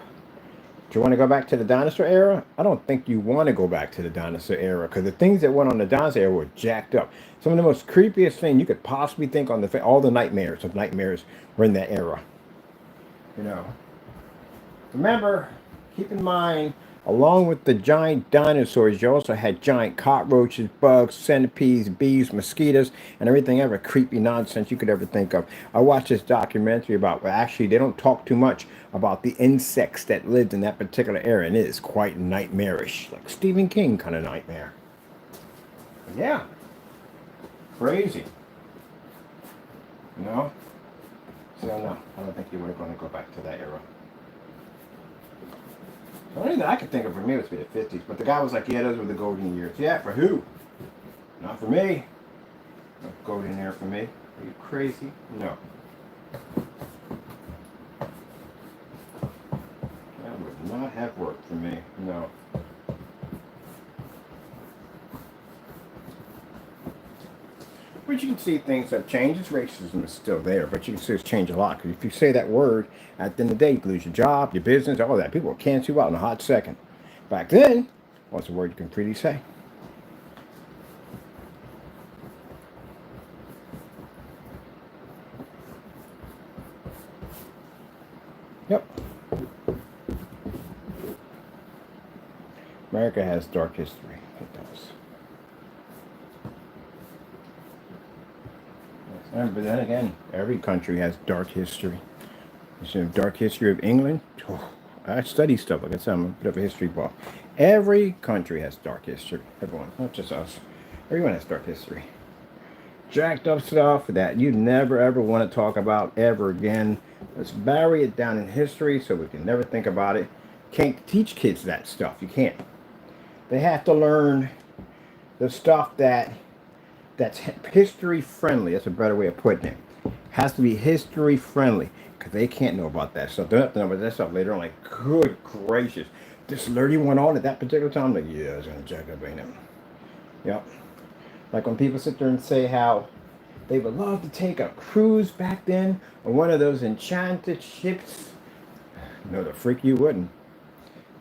Do you want to go back to the dinosaur era? I don't think you want to go back to the dinosaur era because the things that went on the dinosaur era were jacked up. Some of the most creepiest things you could possibly think on all the nightmares of nightmares were in that era. You know. Remember, keep in mind, along with the giant dinosaurs, you also had giant cockroaches, bugs, centipedes, bees, mosquitoes, and everything ever creepy nonsense you could ever think of. I watched this documentary about, well, actually, they don't talk too much about the insects that lived in that particular era, and it is quite nightmarish, like Stephen King kind of nightmare. Yeah. Crazy. You know? So, no, I don't think you were going to go back to that era. The only thing I could think of for me was the 50s, but the guy was like, yeah, those were the golden years. Yeah, for who? Not for me. No golden era for me. Are you crazy? No. That would not have worked for me. No. But you can see things have changed. Racism is still there, but you can see it's changed a lot. Because if you say that word, at the end of the day, you can lose your job, your business, all that. People will cancel you out in a hot second. Back then, what's a word you can freely say? Yep. America has dark history. It does. But then again, every country has dark history. You see the dark history of England? Oh, I study stuff. Like I said, I'm a bit of a history buff. Every country has dark history. Everyone, not just us. Everyone has dark history. Jacked up stuff that you never ever want to talk about ever again. Let's bury it down in history so we can never think about it. Can't teach kids that stuff. You can't. They have to learn the stuff that's history friendly. That's a better way of putting it. Has to be history friendly because they can't know about that stuff. They don't have to know about that stuff later on. Like, good gracious, this lurdy went on at that particular time. Like, yeah, I was gonna jack up, ain't it? Yep. Like when people sit there and say how they would love to take a cruise back then on one of those enchanted ships. No, the freak you wouldn't.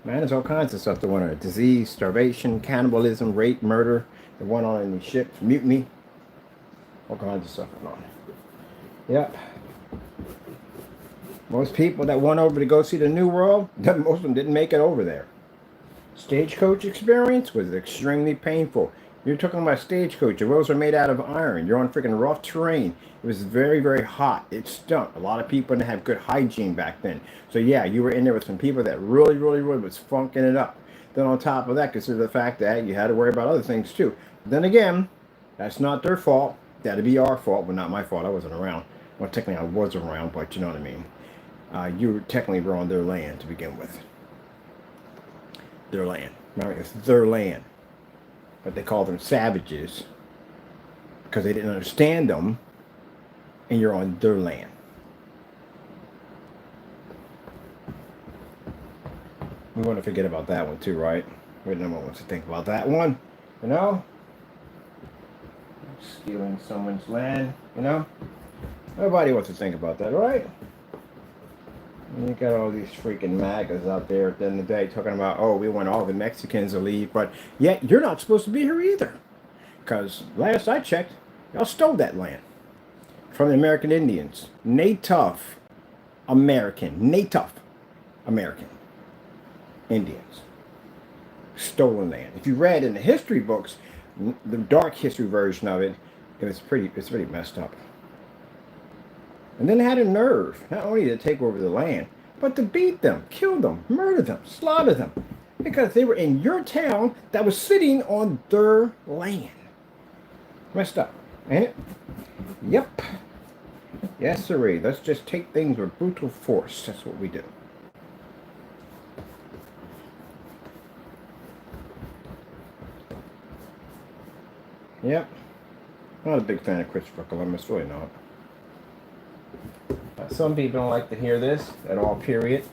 Man, there's all kinds of stuff that went on. Disease, starvation, cannibalism, rape, murder that went on in these ships, mutiny. All kinds of stuff went on. Yep. Most people that went over to go see the New World, most of them didn't make it over there. Stagecoach experience was extremely painful. You're talking about stagecoach. The roads are made out of iron. You're on freaking rough terrain. It was very, very hot. It stunk. A lot of people didn't have good hygiene back then. So yeah, you were in there with some people that really, really, really was funking it up. Then on top of that, consider the fact that you had to worry about other things too. Then again, that's not their fault. That'd be our fault, but not my fault. I wasn't around. Well, technically I was around, but you know what I mean. You technically were on their land to begin with. Their land. Remember, it's their land. But they call them savages because they didn't understand them, and you're on their land. We want to forget about that one too, right? We don't want to think about that one, you know? Stealing someone's land, you know? Nobody wants to think about that, right? And you got all these freaking MAGAs out there at the end of the day talking about, oh, we want all the Mexicans to leave, but yet you're not supposed to be here either. Because last I checked, y'all stole that land from the American Indians. Native American Indians. Stolen land. If you read in the history books, the dark history version of it, it's pretty messed up. And then they had a nerve, not only to take over the land, but to beat them, kill them, murder them, slaughter them. Because they were in your town that was sitting on their land. Messed up, ain't it? Yep. Yes, sirree. Let's just take things with brutal force. That's what we do. Yep. I'm not a big fan of Christopher Columbus, really not. Some people don't like to hear this at all, period.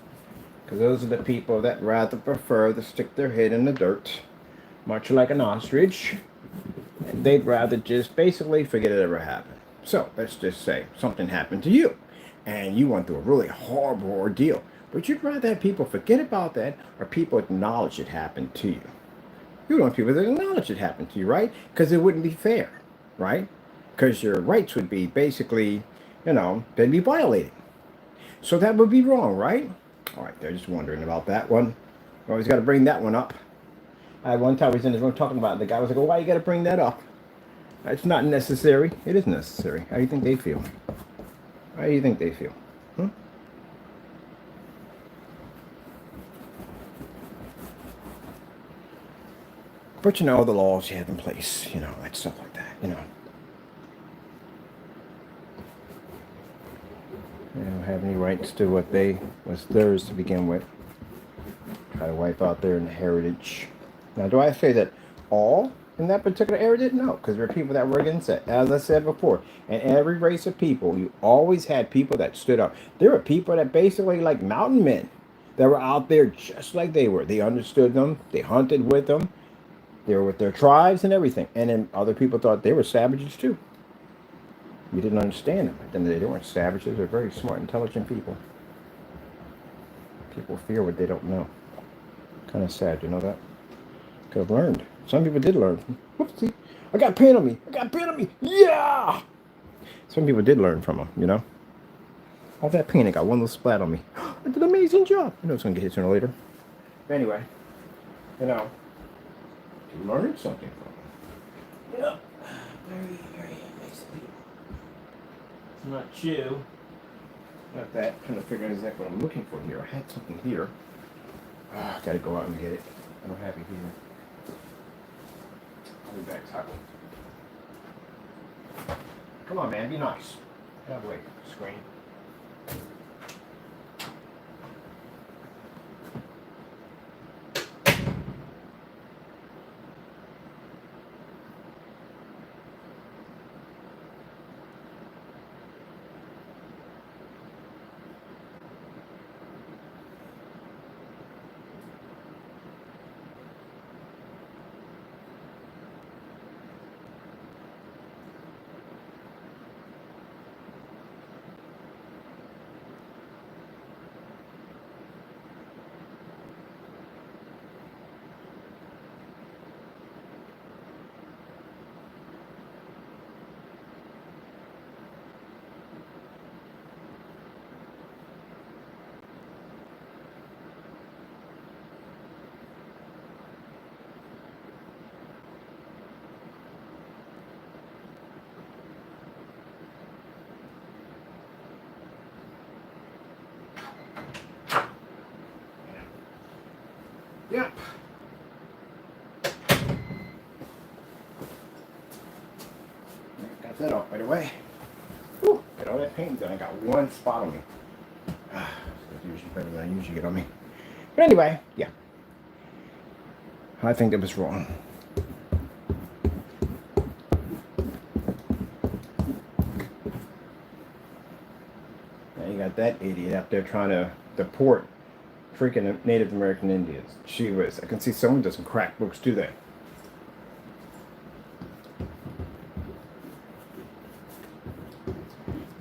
Because those are the people that rather prefer to stick their head in the dirt, much like an ostrich. And they'd rather just basically forget it ever happened. So, let's just say something happened to you. And you went through a really horrible ordeal. But you'd rather have people forget about that or people acknowledge it happened to you. You want people to acknowledge it happened to you, right? Because it wouldn't be fair, right? Because your rights would be basically, you know, they'd be violated. So that would be wrong, right? All right, they're just wondering about that one. Always got to bring that one up. One time I was in this room talking about it. The guy was like, oh, why you got to bring that up? It's not necessary. It is necessary. How do you think they feel? How do you think they feel? But you know, the laws you have in place, you know, like stuff like that, you know. They don't have any rights to what was theirs to begin with. Had a wife out there in the heritage. Now, do I say that all in that particular area did? No, because there are people that were against it. As I said before, in every race of people, you always had people that stood up. There were people that basically like mountain men that were out there just like they were. They understood them. They hunted with them. They were with their tribes and everything. And then other people thought they were savages too. We didn't understand them. At the end of the day, they weren't savages. They're very smart, intelligent people. People fear what they don't know. Kind of sad, you know that? Could have learned. Some people did learn. Whoopsie. I got paint on me. I got paint on me. Yeah! Some people did learn from them, you know? All that paint, I got one little splat on me. I did an amazing job. I know it's going to get hit sooner or later. But anyway, you know, you learned something from them. Yeah. Very, very nice people. It's not you. Not that. I'm trying to figure out exactly what I'm looking for here. I had something here. I gotta go out and get it. I don't have it here. I'll be back, Taco. Come on, man. Be nice. Get out of the way, screen. Yep. Got that off right away. Whew, got all that paint done. I got one spot on me. That's usually better than I usually get on me. But anyway, yeah. I think that was wrong. Now you got that idiot out there trying to deport freaking Native American Indians. Gee whiz. I can see someone doesn't crack books, do they?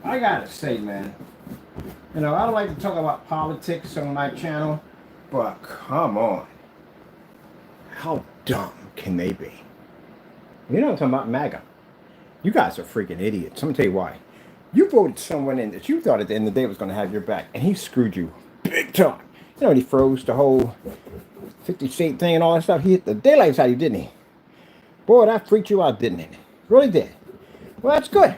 I gotta say, man, you know, I don't like to talk about politics on my channel, but come on. How dumb can they be? You know what I'm talking about? MAGA. You guys are freaking idiots. Let me tell you why. You voted someone in that you thought at the end of the day was going to have your back, and he screwed you big time. You know, he froze the whole 50 state thing and all that stuff. He hit the daylights out of you, didn't he? Boy, that freaked you out, didn't it? Really did. Well, that's good.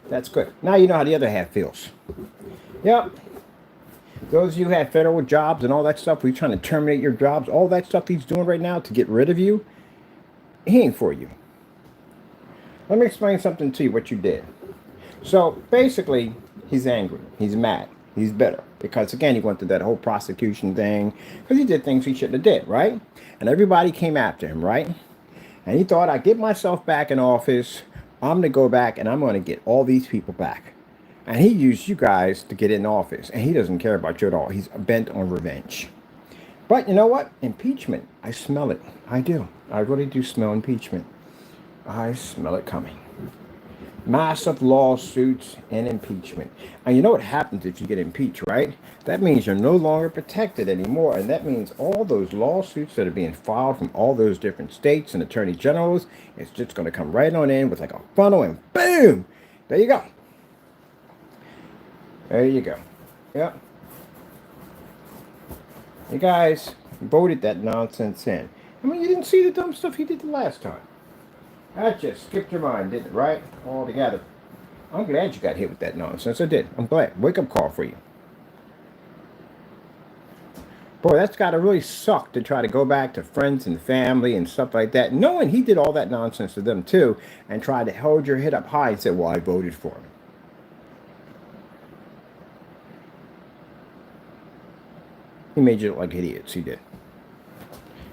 That's good. Now you know how the other half feels. Yep. Those of you who have federal jobs and all that stuff, we're trying to terminate your jobs, all that stuff he's doing right now to get rid of you, he ain't for you. Let me explain something to you, what you did. So, basically, he's angry. He's mad. He's bitter. Because, again, he went through that whole prosecution thing. Because he did things he shouldn't have did, right? And everybody came after him, right? And he thought, I get myself back in office. I'm going to go back and I'm going to get all these people back. And he used you guys to get in office. And he doesn't care about you at all. He's bent on revenge. But you know what? Impeachment. I smell it. I do. I really do smell impeachment. I smell it coming. Massive lawsuits and impeachment. And you know what happens if you get impeached, right? That means you're no longer protected anymore. And that means all those lawsuits that are being filed from all those different states and attorney generals, it's just going to come right on in with like a funnel and boom! There you go. There you go. Yep. You guys voted that nonsense in. I mean, you didn't see the dumb stuff he did the last time. That just skipped your mind, didn't it, right? All together. I'm glad you got hit with that nonsense. I did. I'm glad. Wake up call for you. Boy, that's got to really suck to try to go back to friends and family and stuff like that, knowing he did all that nonsense to them too, and tried to hold your head up high and say, well, I voted for him. He made you look like idiots. He did.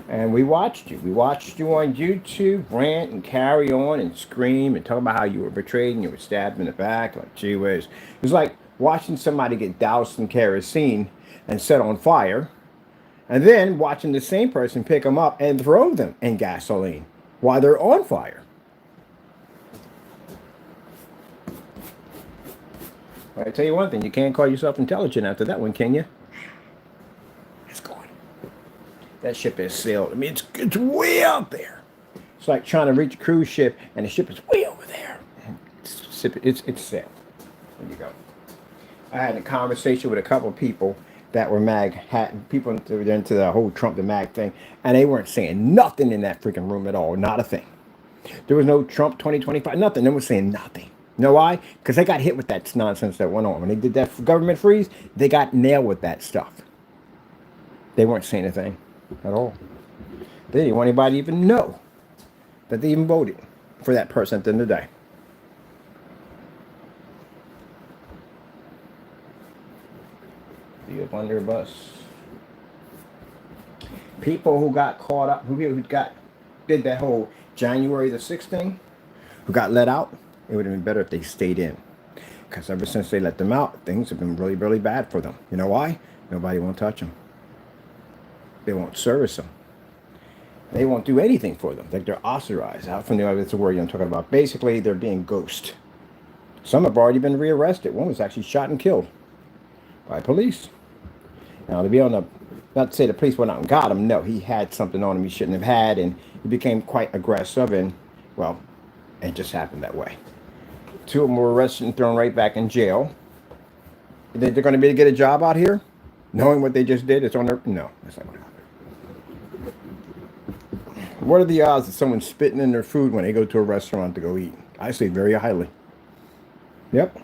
And we watched you. We watched you on YouTube rant and carry on and scream and talk about how you were betrayed and you were stabbed in the back. Like, gee whiz. It was like watching somebody get doused in kerosene and set on fire, and then watching the same person pick them up and throw them in gasoline while they're on fire. I tell you one thing, you can't call yourself intelligent after that one, can you? It's going. That ship has sailed. I mean, it's way out there. It's like trying to reach a cruise ship, and the ship is way over there. It's sailed. There you go. I had a conversation with a couple of people that were people into the whole Trump the MAG thing, and they weren't saying nothing in that freaking room at all. Not a thing. There was no Trump 2025, nothing. They were saying nothing. You know why? Because they got hit with that nonsense that went on. When they did that government freeze, they got nailed with that stuff. They weren't saying anything at all. They didn't want anybody to even know that they even voted for that person at the end of the day. Be up on their bus. People who got caught up, did that whole January the 6th thing, who got let out, it would have been better if they stayed in. Because ever since they let them out, things have been really, really bad for them. You know why? Nobody won't touch them. They won't service them. They won't do anything for them. Like they're ostracized. Out from that's the word I'm talking about. Basically, they're being ghosted. Some have already been rearrested. One was actually shot and killed by police. Now, to be on the, not to say the police went out and got him. No, he had something on him he shouldn't have had, and he became quite aggressive, and, well, it just happened that way. 2 of them were arrested and thrown right back in jail. You think they're going to be able to get a job out here? Knowing what they just did, it's on their... No, that's not what happened. What are the odds of someone spitting in their food when they go to a restaurant to go eat? I say very highly. Yep.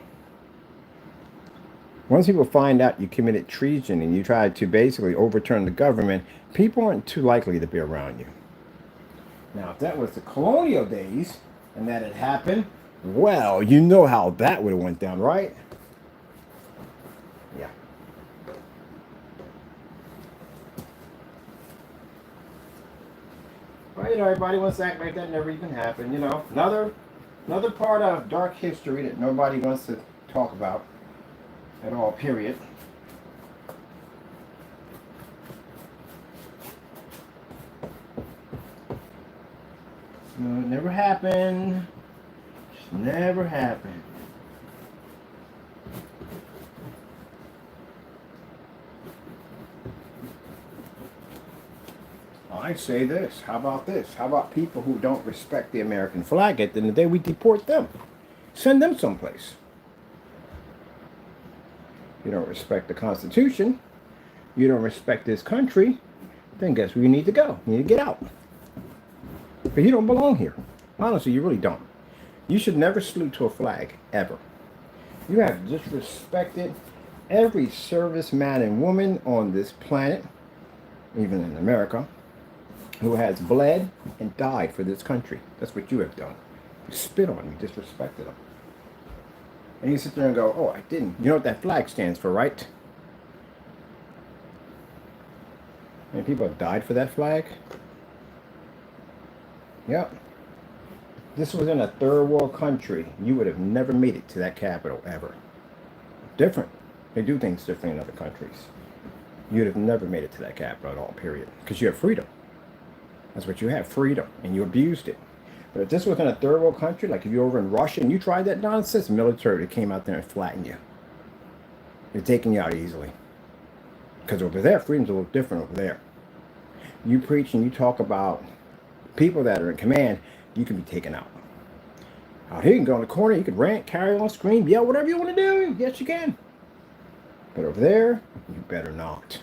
Once people find out you committed treason and you tried to basically overturn the government, people aren't too likely to be around you. Now, if that was the colonial days and that had happened, well, you know how that would have went down, right? Yeah. Well, everybody wants to act like that never even happened, Another part of dark history that nobody wants to talk about at all, period. No, it never happened. Just never happened. I say this. How about this? How about people who don't respect the American flag? At the end of the day, we deport them. Send them someplace. You don't respect the Constitution. You don't respect this country. Then guess where you need to go? You need to get out. But you don't belong here. Honestly, you really don't. You should never salute to a flag, ever. You have disrespected every serviceman and woman on this planet, even in America, who has bled and died for this country. That's what you have done. You spit on them, you disrespected them. And you sit there and go, oh, I didn't. You know what that flag stands for, right? And people have died for that flag? Yep. This was in a third world country. You would have never made it to that capital, ever. Different. They do things different in other countries. You'd have never made it to that capital at all, period. Because you have freedom. That's what you have, freedom. And you abused it. But if this was in a third world country, like if you're over in Russia and you tried that nonsense, the military came out there and flattened you. They're taking you out easily. Because over there, freedom's a little different over there. You preach and you talk about people that are in command, you can be taken out. Out here, you can go in the corner, you can rant, carry on, scream, yell, whatever you want to do. Yes, you can. But over there, you better not.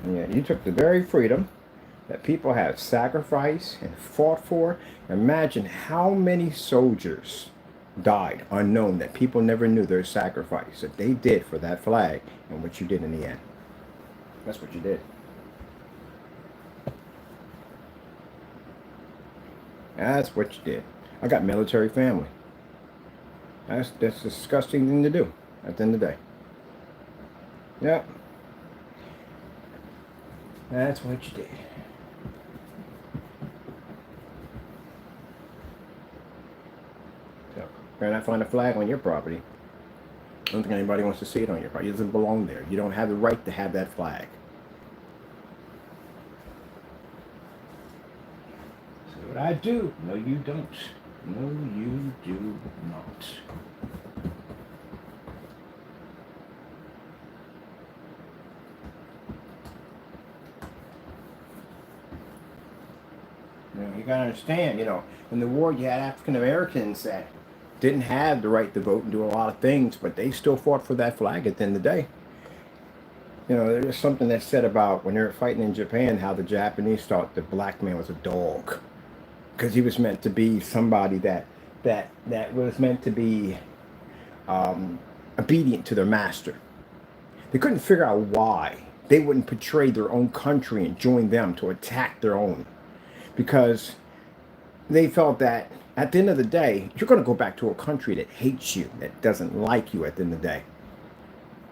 Yeah, you took the very freedom that people have sacrificed and fought for. Imagine how many soldiers died unknown that people never knew their sacrifice that they did for that flag and what you did in the end. That's what you did. That's what you did. I got military family. That's a disgusting thing to do at the end of the day. Yep. That's what you did. So, better not find a flag on your property. I don't think anybody wants to see it on your property. It doesn't belong there. You don't have the right to have that flag. So what I do? No, you don't. No, you do not. You gotta understand, in the war you had African Americans that didn't have the right to vote and do a lot of things, but they still fought for that flag at the end of the day. There's something that's said about when they were fighting in Japan, how the Japanese thought the black man was a dog. Because he was meant to be somebody that was meant to be obedient to their master. They couldn't figure out why they wouldn't betray their own country and join them to attack their own. Because they felt that at the end of the day, you're going to go back to a country that hates you, that doesn't like you at the end of the day.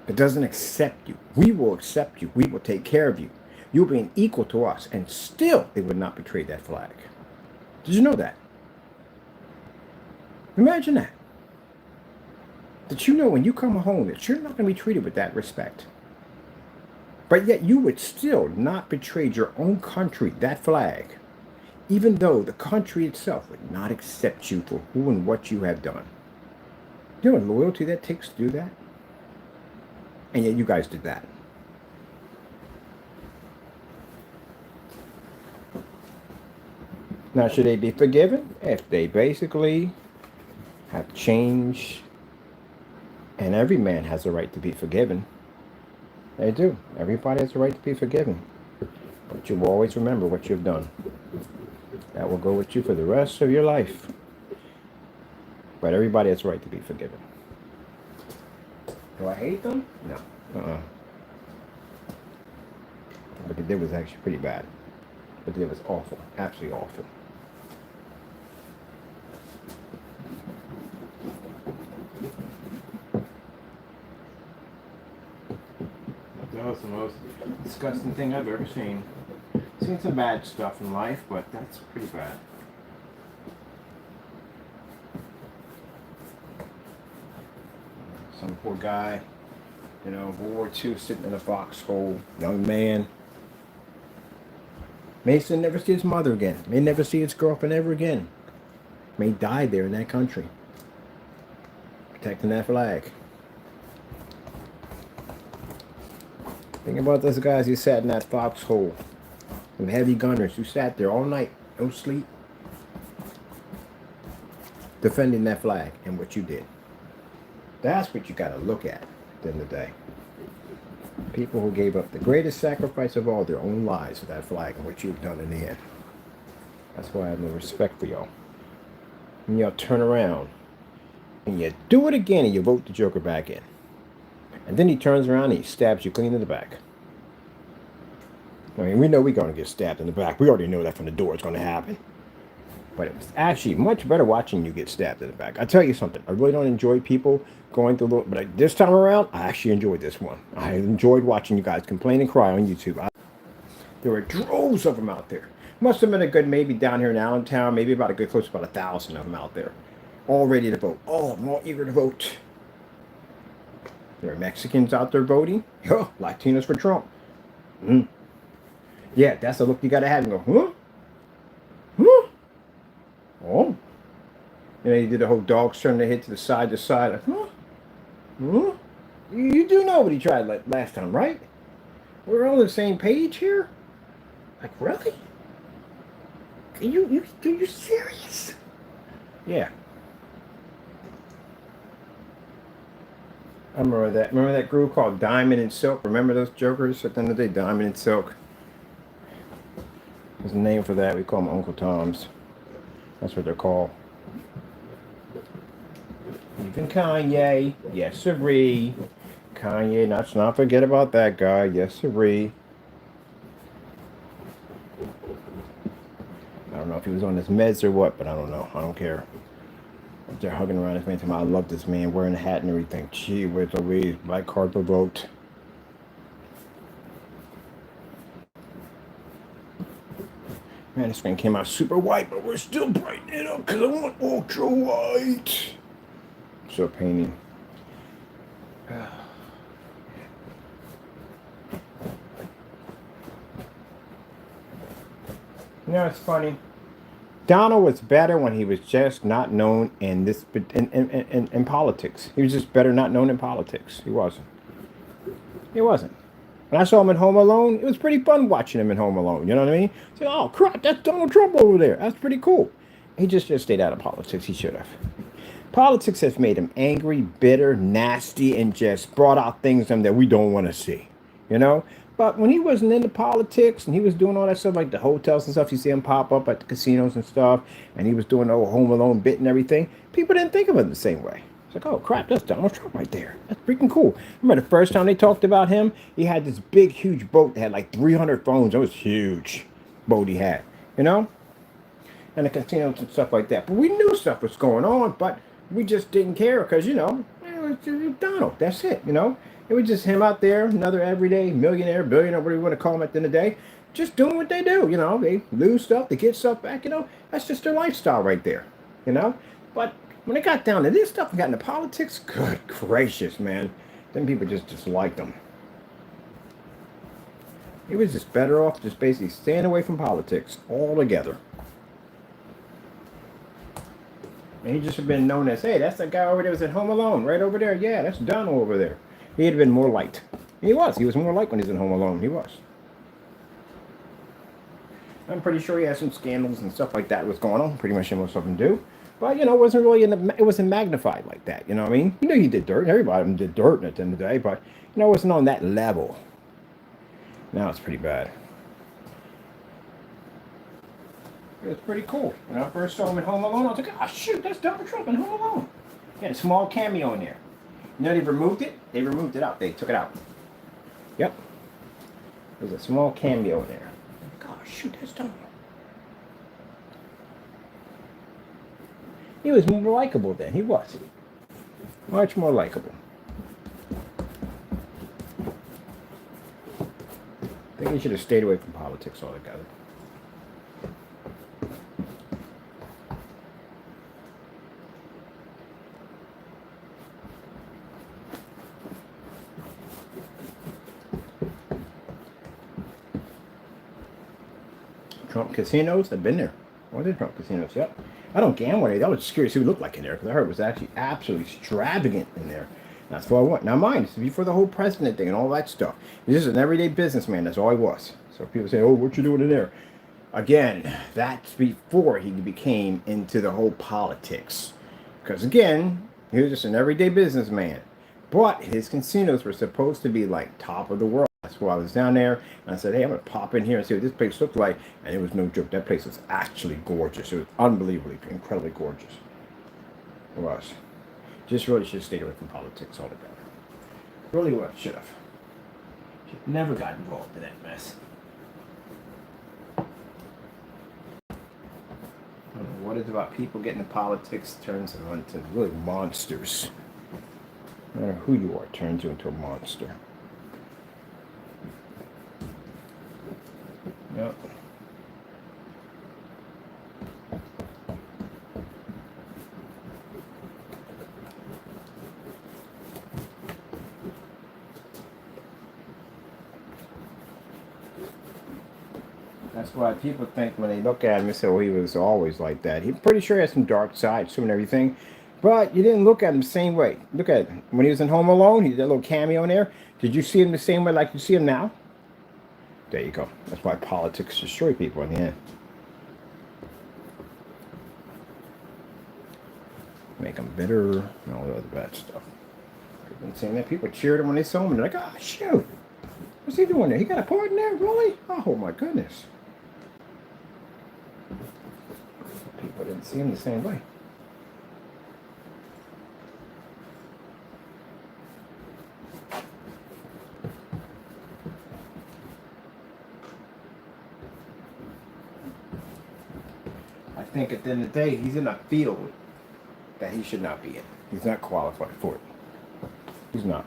It doesn't accept you. We will accept you. We will take care of you. You'll be an equal to us. And still, they would not betray that flag. Did you know that? Imagine that. That you know when you come home that you're not going to be treated with that respect. But yet you would still not betray your own country, that flag, even though the country itself would not accept you for who and what you have done. You know what loyalty that takes to do that? And yet you guys did that. Now, should they be forgiven? If they basically have changed, and every man has a right to be forgiven. They do. Everybody has a right to be forgiven. But you will always remember what you've done. That will go with you for the rest of your life. But everybody has a right to be forgiven. Do I hate them? No. What they did was actually pretty bad. What they did was awful. Absolutely awful. That was the most disgusting thing I've ever seen. Seen some bad stuff in life, but that's pretty bad. Some poor guy, World War II, sitting in a foxhole, young man. May never see his mother again. May never see his girlfriend ever again. May die there in that country, protecting that flag. Think about those guys who sat in that foxhole. Some heavy gunners who sat there all night, no sleep, defending that flag and what you did. That's what you got to look at the end of the day. People who gave up the greatest sacrifice of all, their own lives for that flag and what you've done in the end. That's why I have no respect for y'all. And y'all turn around and you do it again and you vote the Joker back in. And then he turns around and he stabs you clean in the back. I mean, we know we're going to get stabbed in the back. We already know that from the door it's going to happen. But it's actually much better watching you get stabbed in the back. I tell you something. I really don't enjoy people going through, but this time around, I actually enjoyed this one. I enjoyed watching you guys complain and cry on YouTube. There were droves of them out there. Must have been a good, maybe down here in Allentown, maybe about a good close to about 1,000 of them out there. All ready to vote. All eager to vote. There are Mexicans out there voting. Oh, Latinos for Trump. Yeah, that's the look you got to have and go, huh? Oh. And then he did the whole dog turn their head to the side to side. Like, huh? You do know what he tried last time, right? We're on the same page here? Like, really? Are you serious? Yeah. I remember that. Remember that group called Diamond and Silk? Remember those jokers at the end of the day? Diamond and Silk. There's a name for that. We call them Uncle Toms. That's what they're called. Even Kanye. Yes, sirree. Kanye, let's not forget about that guy. Yes, sirree. I don't know if he was on his meds or what, but I don't know. I don't care. They're hugging around this man. I love this man wearing a hat and everything. Gee, where's the way? Black card for vote. Man, this screen came out super white, but we're still brightening it up because I want ultra white. So painting. You know, it's funny. Donald was better when he was just not known in in politics. He was just better not known in politics. He wasn't. He wasn't. When I saw him in Home Alone, it was pretty fun watching him in Home Alone. You know what I mean? So, oh crap, that's Donald Trump over there. That's pretty cool. He just stayed out of politics. He should have. Politics has made him angry, bitter, nasty, and just brought out things in him that we don't want to see. You know? But when he wasn't into politics and he was doing all that stuff like the hotels and stuff, you see him pop up at the casinos and stuff, and he was doing the whole Home Alone bit and everything, people didn't think of him the same way. It's like, oh crap, that's Donald Trump right there. That's freaking cool. Remember the first time they talked about him? He had this big, huge boat that had like 300 phones. It was huge boat he had, you know? And the casinos and stuff like that. But we knew stuff was going on, but we just didn't care because, you know, it was just Donald. That's it, you know? It was just him out there, another everyday millionaire, billionaire, whatever you want to call him at the end of the day, just doing what they do, you know? They lose stuff, they get stuff back, you know? That's just their lifestyle right there, you know? But when it got down to this stuff and got into politics, good gracious, man. Then people just disliked him. He was just better off just basically staying away from politics altogether. And he just have been known as, hey, that's that guy over there was at Home Alone, right over there. Yeah, that's Donald over there. He'd have been more liked. He was. He was more liked when he was in Home Alone. He was. I'm pretty sure he had some scandals and stuff like that was going on. Pretty much most of them do. But, you know, it wasn't really, it wasn't magnified like that. You know what I mean? You know he did dirt. Everybody of them did dirt at the end of the day. But, you know, it wasn't on that level. Now it's pretty bad. It was pretty cool. When I first saw him in Home Alone, I was like, oh, shoot, that's Donald Trump in Home Alone. He had a small cameo in there. You know they removed it? They removed it out. They took it out. Yep. There's a small cameo in there. Oh, shoot, that's Donald. He was more likable then. He was. Much more likable. I think he should have stayed away from politics altogether. Trump casinos, I've been there. What are Trump casinos? Yep. I don't gamble in there. I was just curious who it looked like in there because I heard it was actually absolutely extravagant in there. That's what I want. Now, mind, this is before the whole president thing and all that stuff. This is an everyday businessman. That's all I was. So people say, oh, what you doing in there? Again, that's before he became into the whole politics. Because again, he was just an everyday businessman. But his casinos were supposed to be like top of the world. That's why I was down there, and I said, hey, I'm going to pop in here and see what this place looked like. And it was no joke. That place was actually gorgeous. It was unbelievably, incredibly gorgeous. It was. Just really should have stayed away from politics altogether. Really would. Should have. Should have never got involved in that mess. I don't know what it's about people getting into politics turns them into really monsters. No matter who you are, it turns you into a monster. Yep. That's why people think when they look at him and say, well, he was always like that. He's pretty sure he has some dark sides to him and everything. But you didn't look at him the same way. Look at him. When he was in Home Alone, he did that little cameo in there. Did you see him the same way like you see him now? There you go. That's why politics destroy people in the end. Make them bitter and all the other bad stuff. I've been saying that. People cheered him when they saw him. And they're like, oh, shoot. What's he doing there? He got a part in there? Really? Oh, my goodness. People didn't see him the same way. I think at the end of the day, he's in a field that he should not be in. He's not qualified for it. He's not.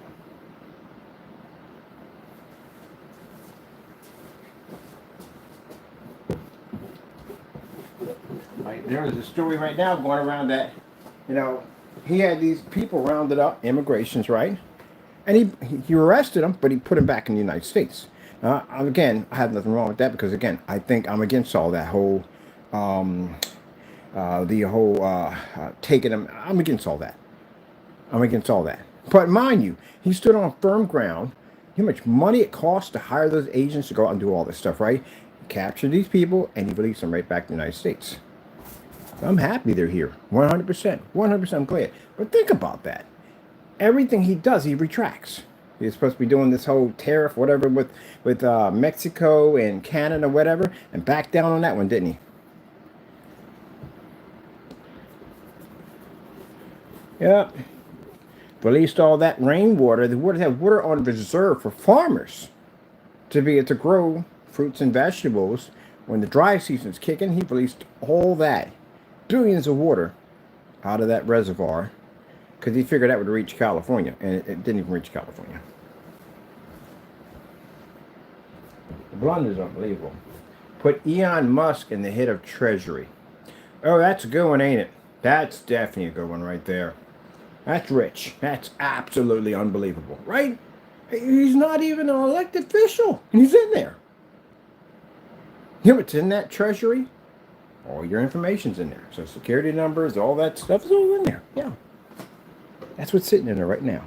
Like there is a story right now going around that, you know, he had these people rounded up, immigrations, right? And he arrested them, but he put them back in the United States. Again, I have nothing wrong with that because again, I think I'm against all that whole, um, the whole taking them. I'm against all that. I'm against all that. But mind you, he stood on firm ground. How much money it costs to hire those agents to go out and do all this stuff, right? He captured these people and he released them right back to the United States. I'm happy they're here. 100%. 100% I'm glad. But think about that. Everything he does, he retracts. He's supposed to be doing this whole tariff, whatever, with Mexico and Canada, whatever, and back down on that one, didn't he? Yep. Released all that rainwater. The water had water on reserve for farmers to be able to grow fruits and vegetables. When the dry season's kicking, he released all that, billions of water out of that reservoir because he figured that would reach California, and it didn't even reach California. The blunder is unbelievable. Put Elon Musk in the head of Treasury. Oh, that's a good one, ain't it? That's definitely a good one right there. That's rich. That's absolutely unbelievable, right? He's not even an elected official, and he's in there. You know what's in that treasury? All your information's in there. So security numbers, all that stuff is all in there. Yeah. That's what's sitting in there right now.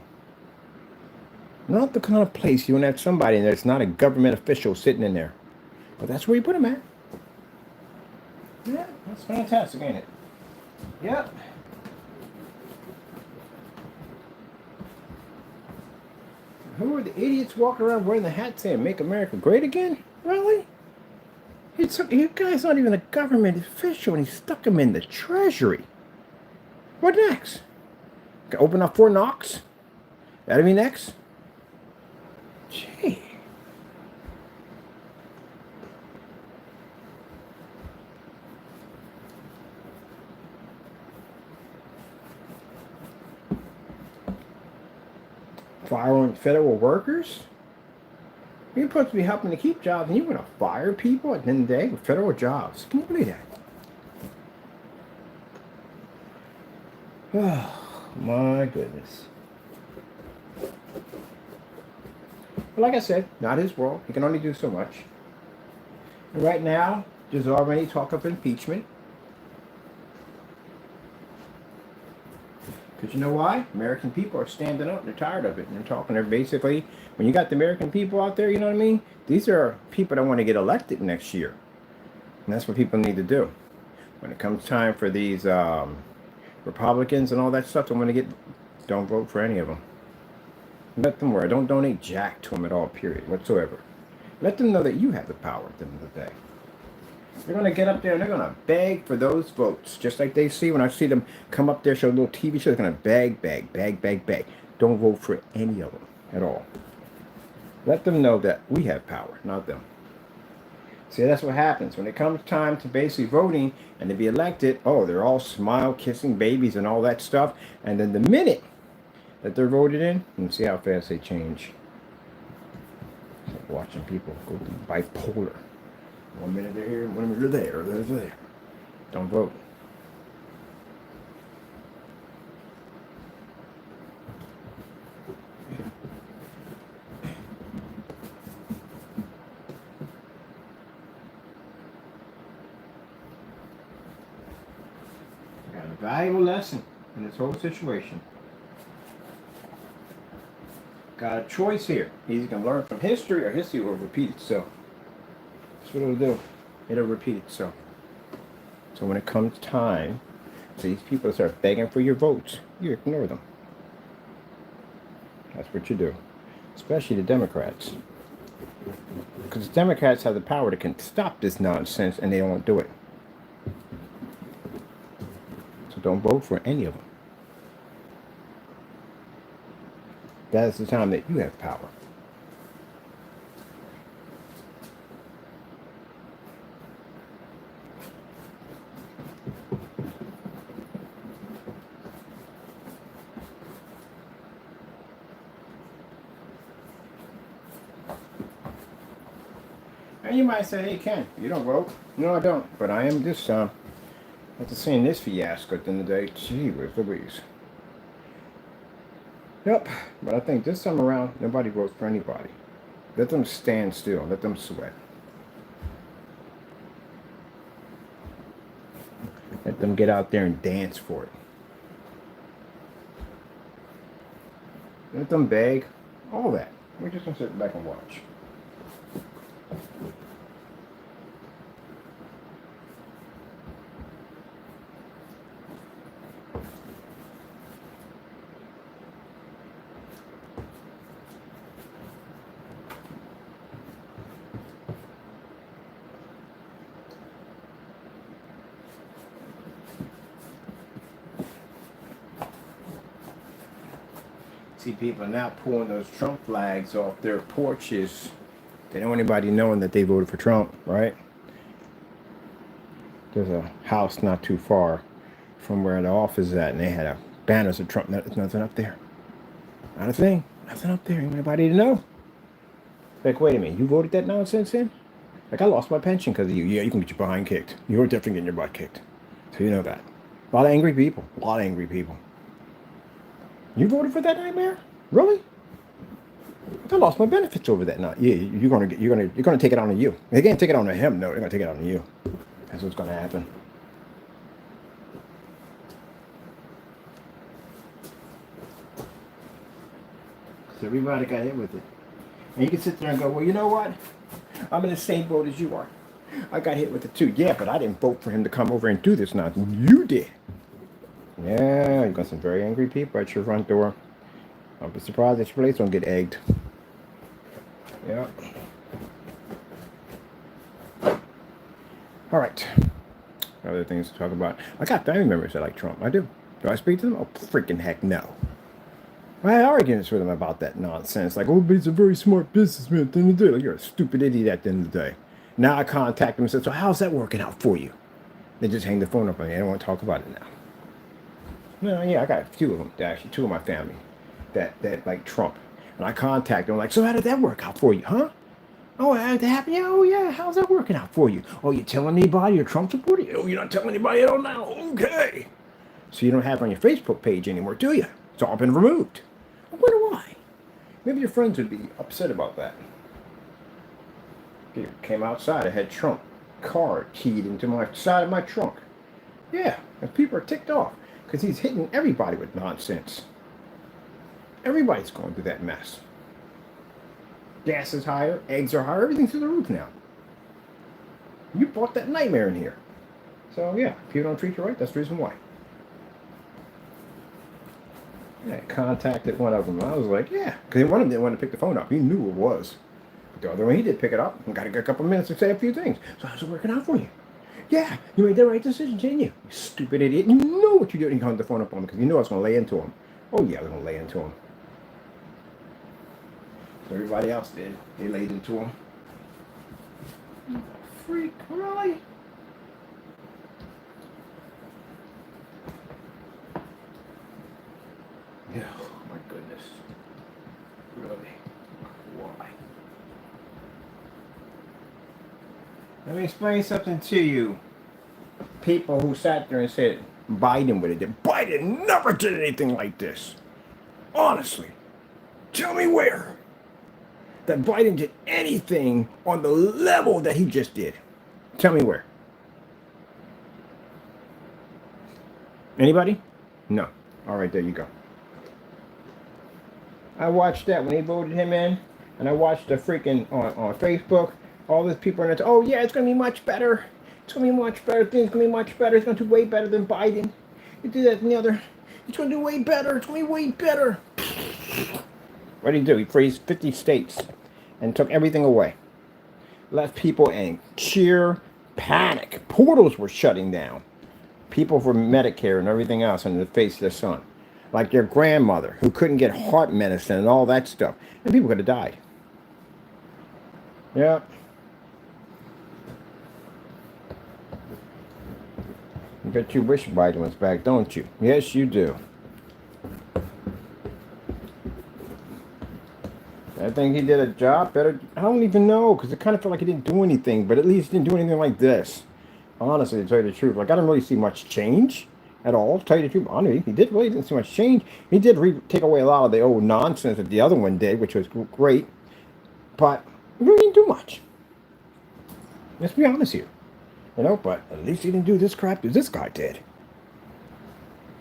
Not the kind of place you want to have somebody in there that's not a government official sitting in there. But that's where you put him at. Yeah, that's fantastic, ain't it? Yep. Who are the idiots walking around wearing the hat saying "Make America Great Again"? Really? You guy's not even a government official, and he stuck him in the treasury. What next? Open up Fort Knox? That'll be next? Gee. Firing federal workers? You're supposed to be helping to keep jobs, and you want to fire people at the end of the day with federal jobs. Can you believe that? Oh, my goodness. But like I said, not his world. He can only do so much. And right now, there's already talk of impeachment. Because you know why? American people are standing up. They're tired of it. And they're talking. They're basically, when you got the American people out there, you know what I mean? These are people that want to get elected next year. And that's what people need to do. When it comes time for these Republicans and all that stuff, don't vote for any of them. Let them worry. Don't donate jack to them at all, period, whatsoever. Let them know that you have the power at the end of the day. They're going to get up there and they're going to beg for those votes. Just like they see when I see them come up there, show a little TV show, they're going to beg. Don't vote for any of them at all. Let them know that we have power, not them. See, that's what happens. When it comes time to basically voting and to be elected, oh, they're all smile, kissing babies and all that stuff. And then the minute that they're voted in, and see how fast they change. It's like watching people go bipolar. 1 minute they're here, 1 minute they're there. Don't vote. Got a valuable lesson in this whole situation. Got a choice here. He's going to learn from history, or history will repeat itself. That's what it'll do. It'll repeat itself. So when it comes time, so these people start begging for your votes, you ignore them. That's what you do. Especially the Democrats. Because the Democrats have the power to stop this nonsense, and they don't do it. So don't vote for any of them. That is the time that you have power. And you might say, hey, Ken, you don't vote. No, I don't. But I am this After seeing this fiasco at the end of the day, gee whiz Louise. Yep, but I think this time around, nobody votes for anybody. Let them stand still. Let them sweat. Let them get out there and dance for it. Let them beg. All that. We're just going to sit back and watch. See, people are now pulling those Trump flags off their porches. They don't want anybody knowing that they voted for Trump, right? There's a house not too far from where the office is at, and they had a banners of Trump. There's nothing up there. Not a thing. Nothing up there. Ain't nobody to know. Like, wait a minute. You voted that nonsense in? Like, I lost my pension because of you. Yeah, you can get your behind kicked. You're definitely getting your butt kicked. So you know that. A lot of angry people. A lot of angry people. You voted for that nightmare? Really? I lost my benefits over that night. Yeah, you're gonna take it on to you. They can't take it on to him. No, they're gonna take it on to you. That's what's gonna happen. So everybody got hit with it, and you can sit there and go, well, you know what? I'm in the same boat as you are. I got hit with it too. Yeah, but I didn't vote for him to come over and do this nonsense. You did. Yeah, you got some very angry people at your front door. I'll be surprised that your place won't get egged. Yeah. All right. Other things to talk about. I got family members that like Trump. I do. Do I speak to them? Oh, freaking heck no. I had arguments with them about that nonsense. Like, oh, but he's a very smart businessman at the end of the day. Like, you're a stupid idiot at the end of the day. Now I contact them and say, so how's that working out for you? They just hang the phone up on me. They don't want to talk about it now. No, yeah, I got a few of them, actually, two of my family that like Trump. And I contact them, like, so how did that work out for you, huh? Oh, that happened? Yeah, oh, yeah, how's that working out for you? Oh, you telling anybody you're a Trump supporter? Oh, you're not telling anybody at all now? Okay. So you don't have it on your Facebook page anymore, do you? It's all been removed. I wonder why. Maybe your friends would be upset about that. People came outside, I had Trump card keyed into my side of my trunk. Yeah, and people are ticked off because he's hitting everybody with nonsense. Everybody's going through that mess. Gas is higher, eggs are higher, everything's through the roof now. You brought that nightmare in here. So yeah, if people don't treat you right, that's the reason why. I contacted one of them. I was like, yeah, because one of them didn't want to pick the phone up. He knew it was. But the other one, he did pick it up and got a couple of minutes to say a few things. So how's it working out for you? Yeah, you made the right decision, didn't you? You stupid idiot. You know what you did when you hung the phone up on him because you knew I was going to lay into him. Oh yeah, I was going to lay into him. So everybody else did. They laid into him. Freak, really? Yeah, oh my goodness. Really? Why? Let me explain something to you. People who sat there and said Biden would have did. Biden never did anything like this. Honestly. Tell me where that Biden did anything on the level that he just did. Tell me where. Anybody? No. All right, there you go. I watched that when they voted him in, and I watched the freaking on Facebook. All these people are oh yeah, it's gonna be much better. It's gonna be much better. Things gonna be much better. It's gonna do way better than Biden. You do that and the other. It's gonna do way better. It's gonna be way better. What did he do? He freezed 50 states and took everything away. Left people in sheer panic. Portals were shutting down. People for Medicare and everything else in the face of the sun. Like their grandmother who couldn't get heart medicine and all that stuff. And people could have died. Yeah. I bet you wish Biden was back, don't you? Yes, you do. I think he did a job better. I don't even know, because it kind of felt like he didn't do anything, but at least he didn't do anything like this. Honestly, to tell you the truth, like I didn't really see much change at all. To tell you the truth, honestly, he didn't see much change. He did take away a lot of the old nonsense that the other one did, which was great, but he really didn't do much. Let's be honest here, you know. But at least he didn't do this crap that this guy did.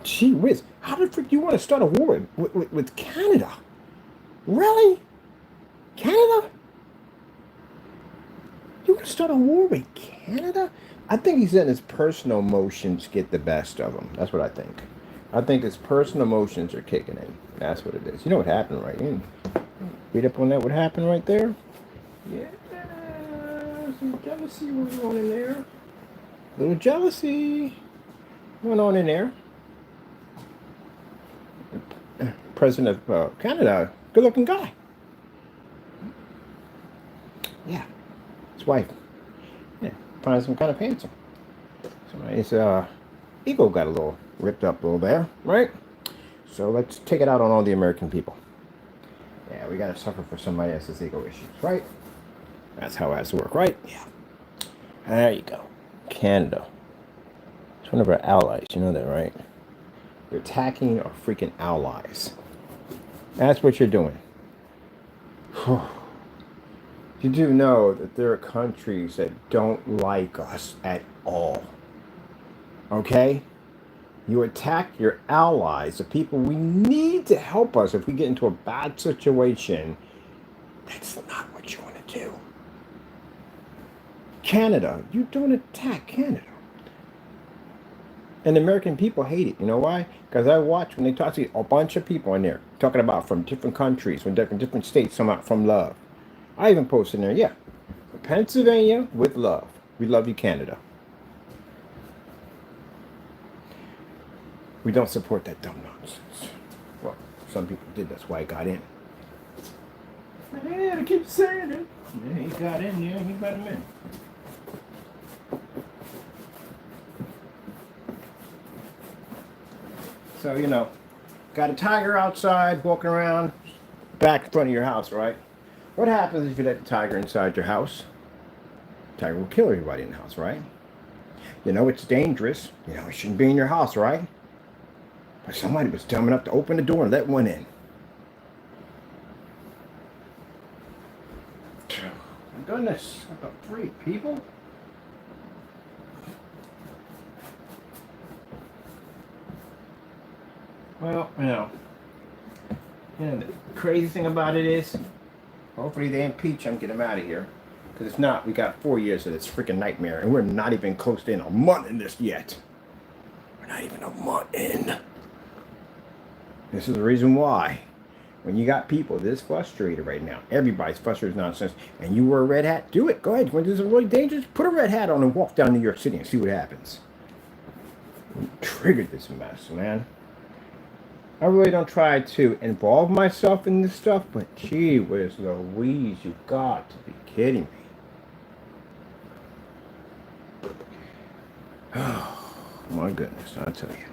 Gee whiz, how the frick do you want to start a war with Canada? Really? Canada? You want to start a war with Canada? I think he's letting his personal emotions get the best of him. That's what I think. I think his personal emotions are kicking in. That's what it is. You know what happened, right? You read up on that, what happened right there? Yeah, some jealousy went on in there. A little jealousy went on in there. President of Canada, good-looking guy. Yeah, his wife. Yeah, finds him kind of handsome. So his ego got a little ripped up a little there, right? So let's take it out on all the American people. Yeah, we gotta suffer for somebody else's ego issues, right? That's how it has to work, right? Yeah. There you go. Canada. It's one of our allies, you know that, right? You're attacking our freaking allies. That's what you're doing. You do know that there are countries that don't like us at all. Okay? You attack your allies, the people we need to help us if we get into a bad situation. That's not what you want to do. Canada, you don't attack Canada. And the American people hate it. You know why? Because I watch when they talk to a bunch of people in there talking about from different countries, from different states, some out from love. I even posted in there, yeah. Pennsylvania with love. We love you, Canada. We don't support that dumb nonsense. Well, some people did. That's why I got in. Yeah, I keep saying it. Yeah, he got in. Yeah, he got him in. So, you know, got a tiger outside walking around back in front of your house, right? What happens if you let the tiger inside your house? The tiger will kill everybody in the house, right? You know it's dangerous. You know it shouldn't be in your house, right? But somebody was dumb enough to open the door and let one in. My goodness, I've got 3 people. Well, you know, the crazy thing about it is, hopefully they impeach him, get him out of here. Because if not, we got 4 years of this freaking nightmare, and we're not even close to a month in this yet. We're not even a month in. This is the reason why. When you got people this frustrated right now, everybody's frustrated with nonsense, and you wear a red hat, do it. Go ahead. When this is really dangerous, put a red hat on and walk down New York City and see what happens. We triggered this mess, man. I really don't try to involve myself in this stuff, but gee whiz Louise, you got to be kidding me. Oh, my goodness, I'll tell you.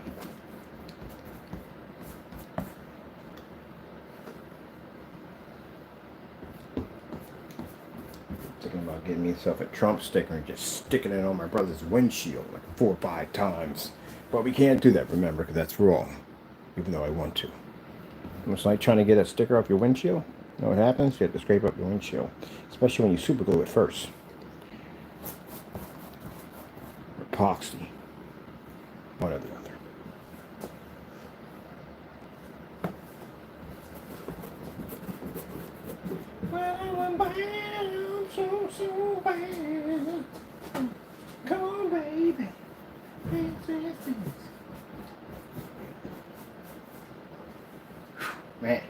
Thinking about getting myself a Trump sticker and just sticking it on my brother's windshield like 4 or 5 times. But we can't do that, remember, because that's wrong. Even though I want to. It's like trying to get a sticker off your windshield. You know what happens? You have to scrape up your windshield. Especially when you super glue it first. Or epoxy. One or the other. Well, I'm bad, so bad. Come on, baby. Man,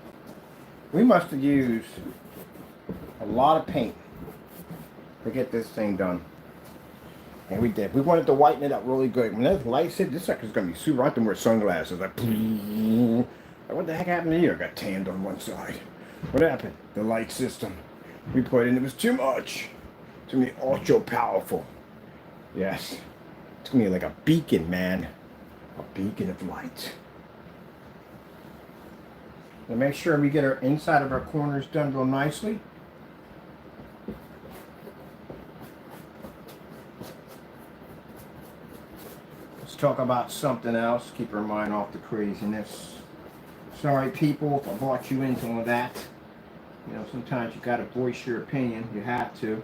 we must have used a lot of paint to get this thing done. And we did. We wanted to whiten it up really good. When those lights hit, this sucker's going to be super. I have to wear sunglasses. Like, what the heck happened to you? I got tanned on one side. What happened? The light system. We put in, it was too much. It's going to be ultra powerful. Yes. It's going to be like a beacon, man. A beacon of light. Now make sure we get our inside of our corners done real nicely. talk about something else. Keep your mind off the craziness. Sorry, people, if I brought you into all that. You know, sometimes you gotta voice your opinion. You have to.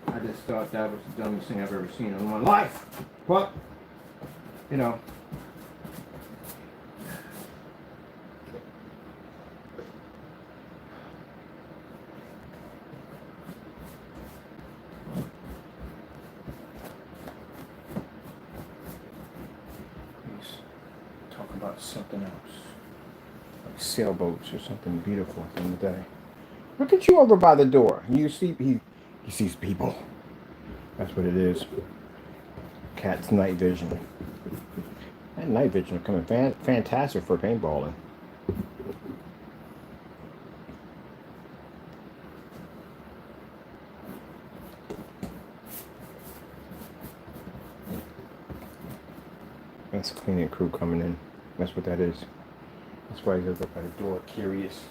I just thought that was the dumbest thing I've ever seen in my life. But, you know. Let's talk about something else. Like sailboats or something beautiful at the end of the day. Look at you over by the door. You see, he sees people. That's what it is. Cat's night vision. That night vision is coming fantastic for paintballing. That's the cleaning crew coming in. That's what that is. That's why he's up by the door, curious.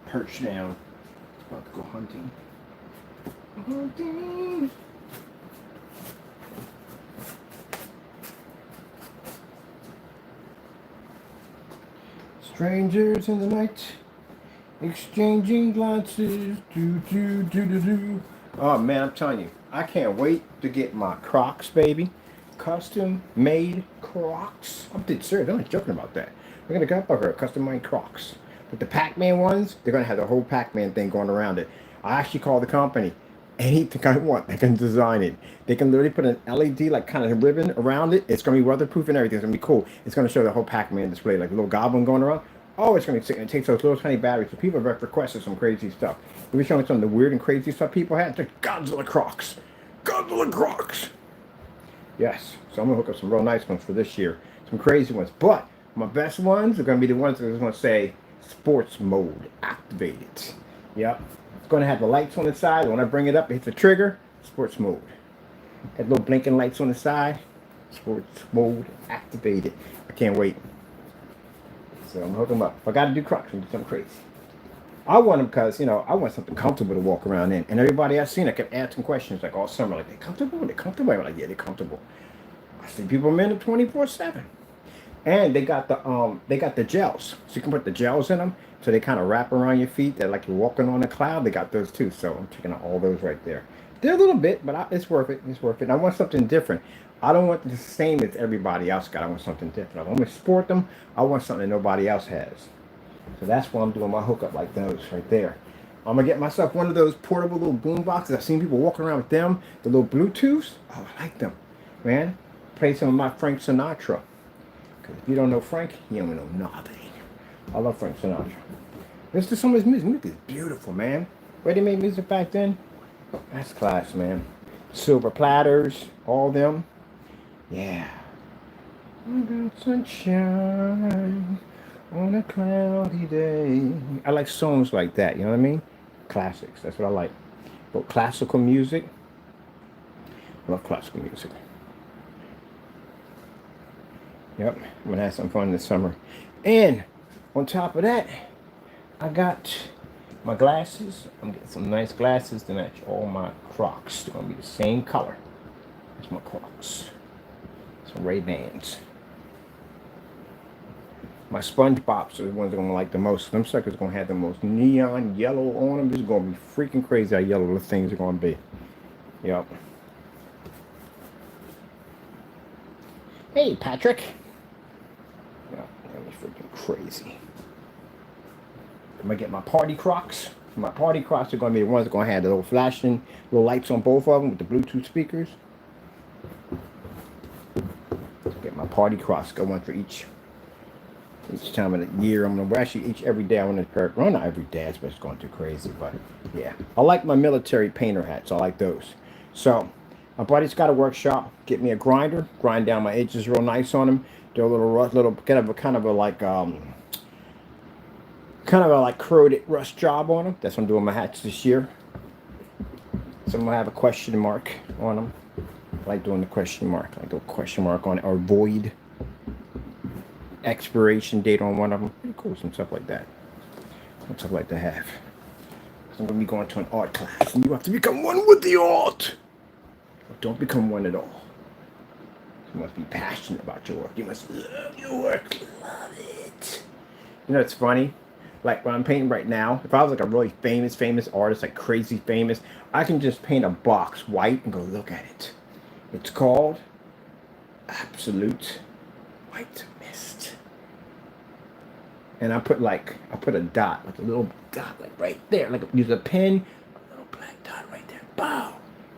Perched down. About to go hunting. Hunting. Strangers in the night, exchanging glances. Do. Oh man, I'm telling you, I can't wait to get my Crocs, baby. Custom made Crocs. I'm dead serious. I'm not joking about that. We're gonna get up her custom made Crocs. But the Pac-Man ones, they're gonna have the whole Pac-Man thing going around it. I actually called the company. Anything I want, they can design it. They can literally put an LED like kind of ribbon around it. It's gonna be weatherproof and everything. It's gonna be cool. It's gonna show the whole Pac-Man display, like a little goblin going around. Oh, it's gonna be sick. And it takes those little tiny batteries. So people have requested some crazy stuff. We'll be showing some of the weird and crazy stuff people had. It's like Godzilla Crocs. Godzilla Crocs. Yes. So I'm gonna hook up some real nice ones for this year. Some crazy ones. But my best ones are gonna be the ones that are gonna say sports mode activated. Yep. It's gonna have the lights on the side. When I bring it up, it hits the trigger. Sports mode. Got little blinking lights on the side. Sports mode activated. I can't wait. So I'm hooking them up. If I gotta do Crocs, I'm gonna do something crazy. I want them because, you know, I want something comfortable to walk around in. And everybody I've seen, I kept asking questions like all summer, like, they comfortable? They're comfortable? I'm like, yeah, they're comfortable. I see people in them 24/7. And they got the gels. So you can put the gels in them. So they kind of wrap around your feet. They're like you're walking on a cloud. They got those too. So I'm checking out all those right there. They're a little bit, but it's worth it. It's worth it. And I want something different. I don't want the same as everybody else got. I want something different. I want to sport them. I want something that nobody else has. So that's why I'm doing my hookup like those right there. I'm going to get myself one of those portable little boom boxes. I've seen people walking around with them. The little Bluetooths. Oh, I like them. Man, play some of my Frank Sinatra. Because if you don't know Frank, you don't know nothing. I love Frank Sinatra. Listen to some of his music. Music is beautiful, man. Where they made music back then? That's class, man. Silver platters, all them. Yeah. I got sunshine on a cloudy day. I like songs like that, you know what I mean? Classics, that's what I like. But classical music, I love classical music. Yep, I'm gonna have some fun this summer. And on top of that, I got my glasses. I'm getting some nice glasses to match all my Crocs. They're gonna be the same color as my Crocs. Some Ray-Bans. My SpongeBobs are the ones I'm gonna like the most. Them suckers are gonna have the most neon yellow on them. This is gonna be freaking crazy how yellow the things are gonna be. Yep. Hey, Patrick. Yeah, that was freaking crazy. I'm gonna get my party Crocs. My party Crocs are gonna be the ones that are gonna have the little flashing little lights on both of them with the Bluetooth speakers. Get my party Crocs. Got one for each time of the year. I'm gonna wear actually every day. I want to pair. Well, not every day. It's going too crazy, but yeah. I like my military painter hats. I like those. So my buddy's got a workshop. Get me a grinder. Grind down my edges real nice on them. Do a little kind of a like corroded rust job on them. That's what I'm doing my hats this year. So I'm gonna have a question mark on them. I like doing the question mark. I like the question mark on it, or void expiration date on one of them. Pretty cool, some stuff like that. Some stuff like to have. So I'm gonna be going to an art class, and you have to become one with the art. Or don't become one at all. You must be passionate about your work. You must love your work. Love it. You know, it's funny. Like when I'm painting right now, if I was like a really famous artist, like crazy famous, I can just paint a box white and go look at it. It's called Absolute White Mist. And I put a dot, like a little dot, like right there, like use a pen, a little black dot right there. Bow.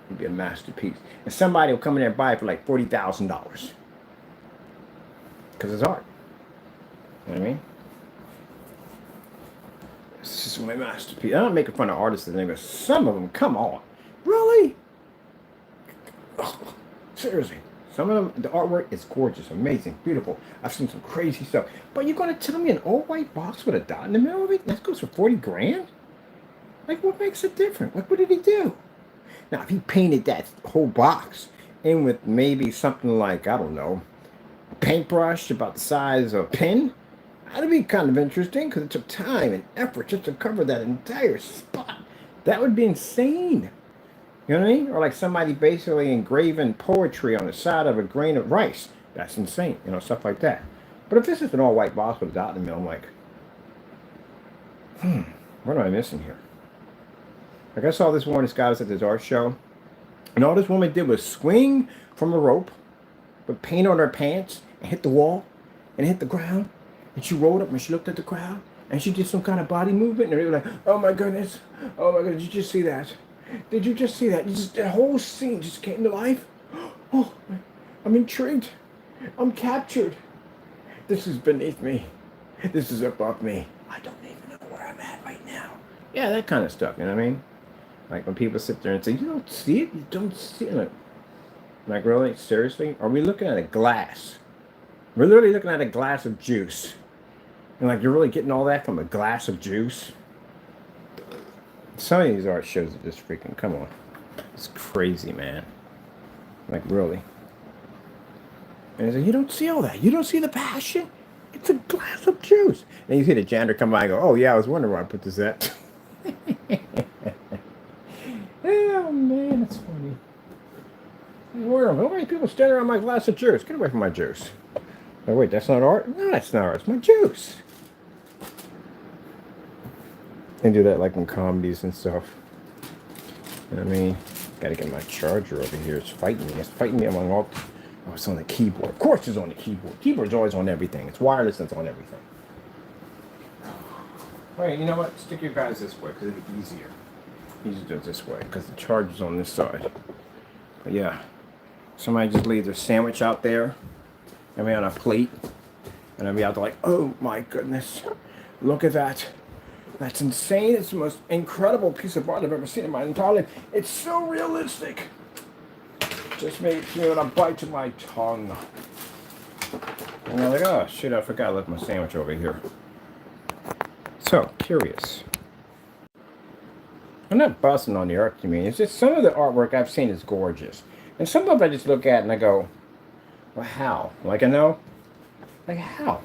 It'd be a masterpiece. And somebody will come in there and buy it for like $40,000. Because it's art. You know what I mean? This is my masterpiece. I'm not making fun of artists, but some of them, come on. Really? Oh, seriously. Some of them, the artwork is gorgeous, amazing, beautiful. I've seen some crazy stuff. But you're going to tell me an all-white box with a dot in the middle of it? That goes for 40 grand? Like, what makes it different? Like, what did he do? Now, if he painted that whole box in with maybe something like, I don't know, a paintbrush about the size of a pin, that'd be kind of interesting because it took time and effort just to cover that entire spot. That would be insane. You know what I mean? Or like somebody basically engraving poetry on the side of a grain of rice. That's insane. You know, stuff like that. But if this is an all-white box with a dot in the middle, I'm like, what am I missing here? Like I saw this one, this guy was at this art show, and all this woman did was swing from a rope, put paint on her pants, and hit the wall, and hit the ground, and she rolled up and she looked at the crowd, and she did some kind of body movement, and they were like, oh my goodness, did you just see that? Did you just see that? The whole scene just came to life. Oh, I'm intrigued. I'm captured. This is beneath me. This is above me. I don't even know where I'm at right now. Yeah, that kind of stuff, you know what I mean? Like when people sit there and say, you don't see it? You don't see it? Like really? Seriously? Are we looking at a glass? We're literally looking at a glass of juice. And like you're really getting all that from a glass of juice? Some of these art shows are just freaking, come on. It's crazy, man. Like, really. And he's like, you don't see all that. You don't see the passion. It's a glass of juice. And you see the janitor come by and go, oh, yeah, I was wondering where I put this at. Oh, man, that's funny. Where are many people standing around my glass of juice? Get away from my juice. Oh, wait, that's not art? No, that's not art. It's my juice. They do that like in comedies and stuff. You know what I mean? Gotta get my charger over here. It's fighting me. It's fighting me among all... Oh, it's on the keyboard. Of course it's on the keyboard. Keyboard's always on everything. It's wireless and it's on everything. Wait, you know what? Stick your guys this way because it'll be easier. Easier to do it this way because the charger's on this side. But yeah. Somebody just leaves their sandwich out there. I mean on a plate. And I'll be out there like, oh my goodness. Look at that. That's insane. It's the most incredible piece of art I've ever seen in my entire life. It's so realistic. Just makes me want to bite to my tongue. And I'm like, oh shit, I forgot I left my sandwich over here. So, curious. I'm not busting on the art community. It's just some of the artwork I've seen is gorgeous. And some of it I just look at and I go, well, how? Like I know? Like how?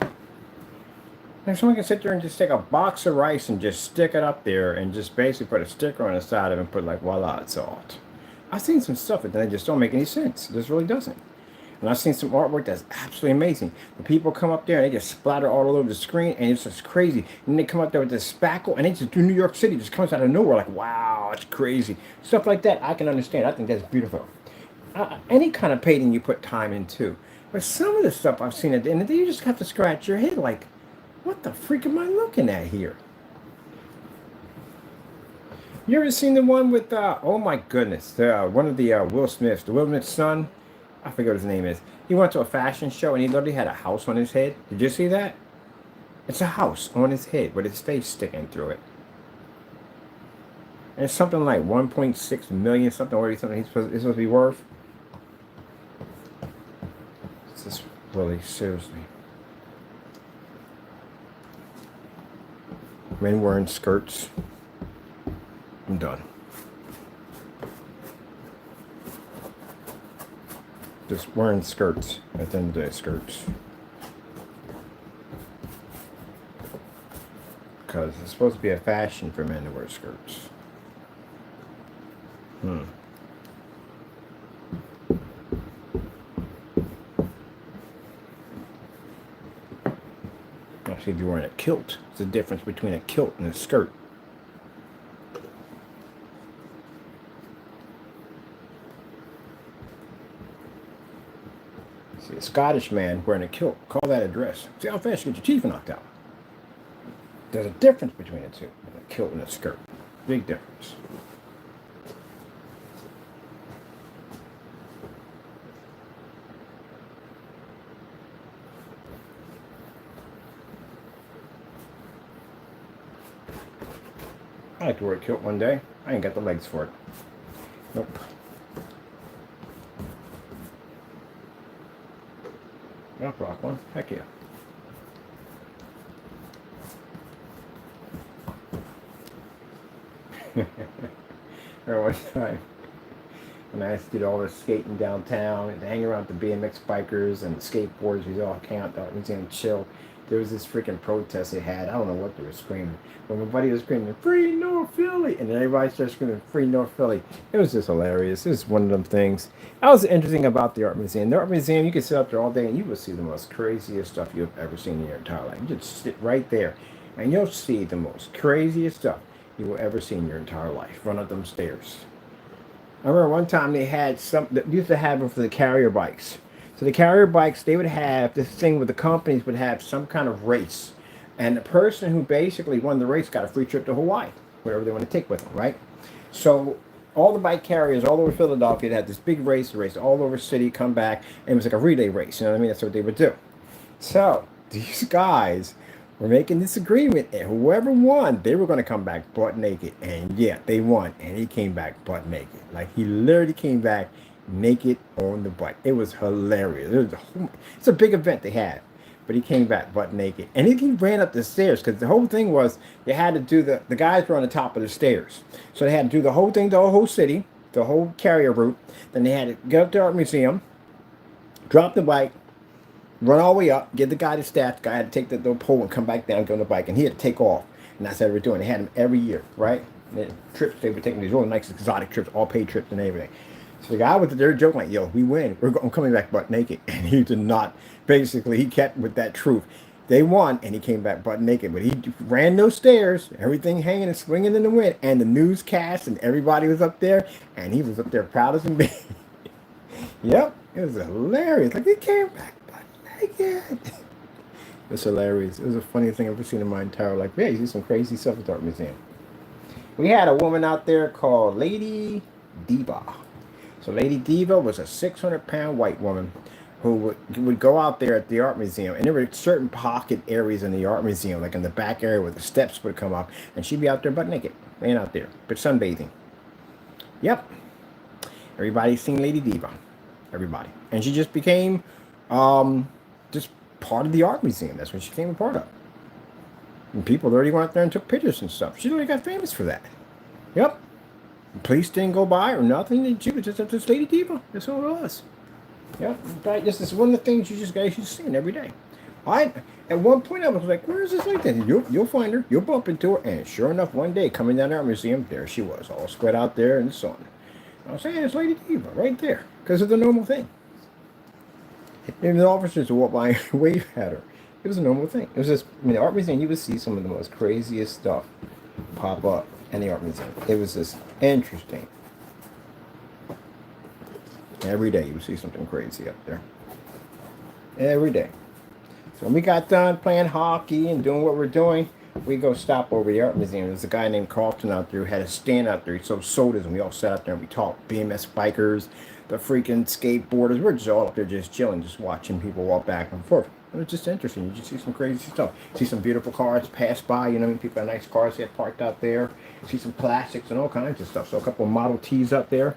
Like someone can sit there and just take a box of rice and just stick it up there and just basically put a sticker on the side of it and put like, voila, it's art. I've seen some stuff that they just don't make any sense. It just really doesn't. And I've seen some artwork that's absolutely amazing. The people come up there and they just splatter all over the screen and it's just crazy. And they come up there with this spackle and they just do New York City. Just comes out of nowhere like, wow, it's crazy. Stuff like that I can understand. I think that's beautiful. Any kind of painting you put time into. But some of the stuff I've seen at the end of the day, you just have to scratch your head like, what the freak am I looking at here? You ever seen the one with, oh my goodness, one of the Will Smith's, the Will Smith's son? I forget what his name is. He went to a fashion show and he literally had a house on his head. Did you see that? It's a house on his head with his face sticking through it. And it's something like 1.6 million, something he's supposed to be worth. It's just really, seriously. Men wearing skirts. I'm done. Just wearing skirts at the end of the day, skirts. Because it's supposed to be a fashion for men to wear skirts. especially if you're wearing a kilt. It's the difference between a kilt and a skirt. See, a Scottish man wearing a kilt, call that a dress. See how fast you get your teeth knocked out. There's a difference between the two, a kilt and a skirt. Big difference. I like to wear a kilt one day. I ain't got the legs for it. Nope. I'll rock one. Heck yeah. Remember one time when I used to do all this skating downtown and hang around with the BMX bikers and the skateboarders, we all hang out there and chill. There was this freaking protest they had. I don't know what they were screaming. But my buddy was screaming, "Free North Philly!" And then everybody started screaming, "Free North Philly!" It was just hilarious. It was one of them things. That was interesting about the art museum. The art museum, you can sit up there all day and you will see the most craziest stuff you've ever seen in your entire life. You just sit right there and you'll see the most craziest stuff you will ever see in your entire life. Run up them stairs. I remember one time they had some that used to have them for the carrier bikes. So the carrier bikes, they would have this thing where the companies would have some kind of race. And the person who basically won the race got a free trip to Hawaii, whatever they want to take with them, right? So all the bike carriers all over Philadelphia had this big race all over the city, come back, and it was like a relay race, you know what I mean? That's what they would do. So these guys were making this agreement, and whoever won, they were going to come back butt naked. And yeah, they won, and he came back butt naked. Like, he literally came back naked on the bike. It was hilarious. It's a big event they had, but he came back butt naked, and he ran up the stairs because the whole thing was they had to do the guys were on the top of the stairs, so they had to do the whole thing, the whole city, the whole carrier route. Then they had to go up to the art museum, drop the bike, run all the way up, give the guy the stats. The guy had to take the little pole and come back down, go on the bike, and he had to take off. And that's how they were doing. They had him every year, right? And the trips they were taking, these really nice exotic trips, all paid trips and everything. So the guy was there joking like, "Yo, we win. I'm coming back butt naked." And he did not. Basically, he kept with that truth. They won, and he came back butt naked. But he ran those stairs, everything hanging and swinging in the wind. And the newscast and everybody was up there, and he was up there proud as a baby. Yep, it was hilarious. Like, he came back butt naked. It was hilarious. It was the funniest thing I've ever seen in my entire life. Yeah, you see some crazy stuff at the art museum. We had a woman out there called Lady Diva. So Lady Diva was a 600-pound white woman who would go out there at the art museum, and there were certain pocket areas in the art museum, like in the back area where the steps would come up, and she'd be out there butt naked, laying out there, but sunbathing. Yep. Everybody's seen Lady Diva. Everybody. And she just became just part of the art museum. That's what she became a part of. And people already went out there and took pictures and stuff. She already got famous for that. Yep. The police didn't go by or nothing. She was just up to Lady Diva. That's all it was. Yep. This is one of the things you guys should see every day. At one point I was like, where is this lady? You'll find her. You'll bump into her. And sure enough, one day coming down to our museum, there she was, all spread out there in the sun. I was saying, it's Lady Diva right there, because it's a normal thing. Even the officers would walk by and wave at her. It was a normal thing. It was just, the art museum, you would see some of the most craziest stuff pop up in the art museum. It was just interesting. Every day you would see something crazy up there. Every day. So when we got done playing hockey and doing what we're doing, we go stop over the art museum. There's a guy named Carlton out there who had a stand out there. He sold sodas, and we all sat out there and we talked. BMS bikers, the freaking skateboarders. We're just all up there just chilling, just watching people walk back and forth. It was just interesting. You just see some crazy stuff. See some beautiful cars pass by. You know, people have nice cars get parked out there. See some plastics and all kinds of stuff. So a couple of Model Ts up there.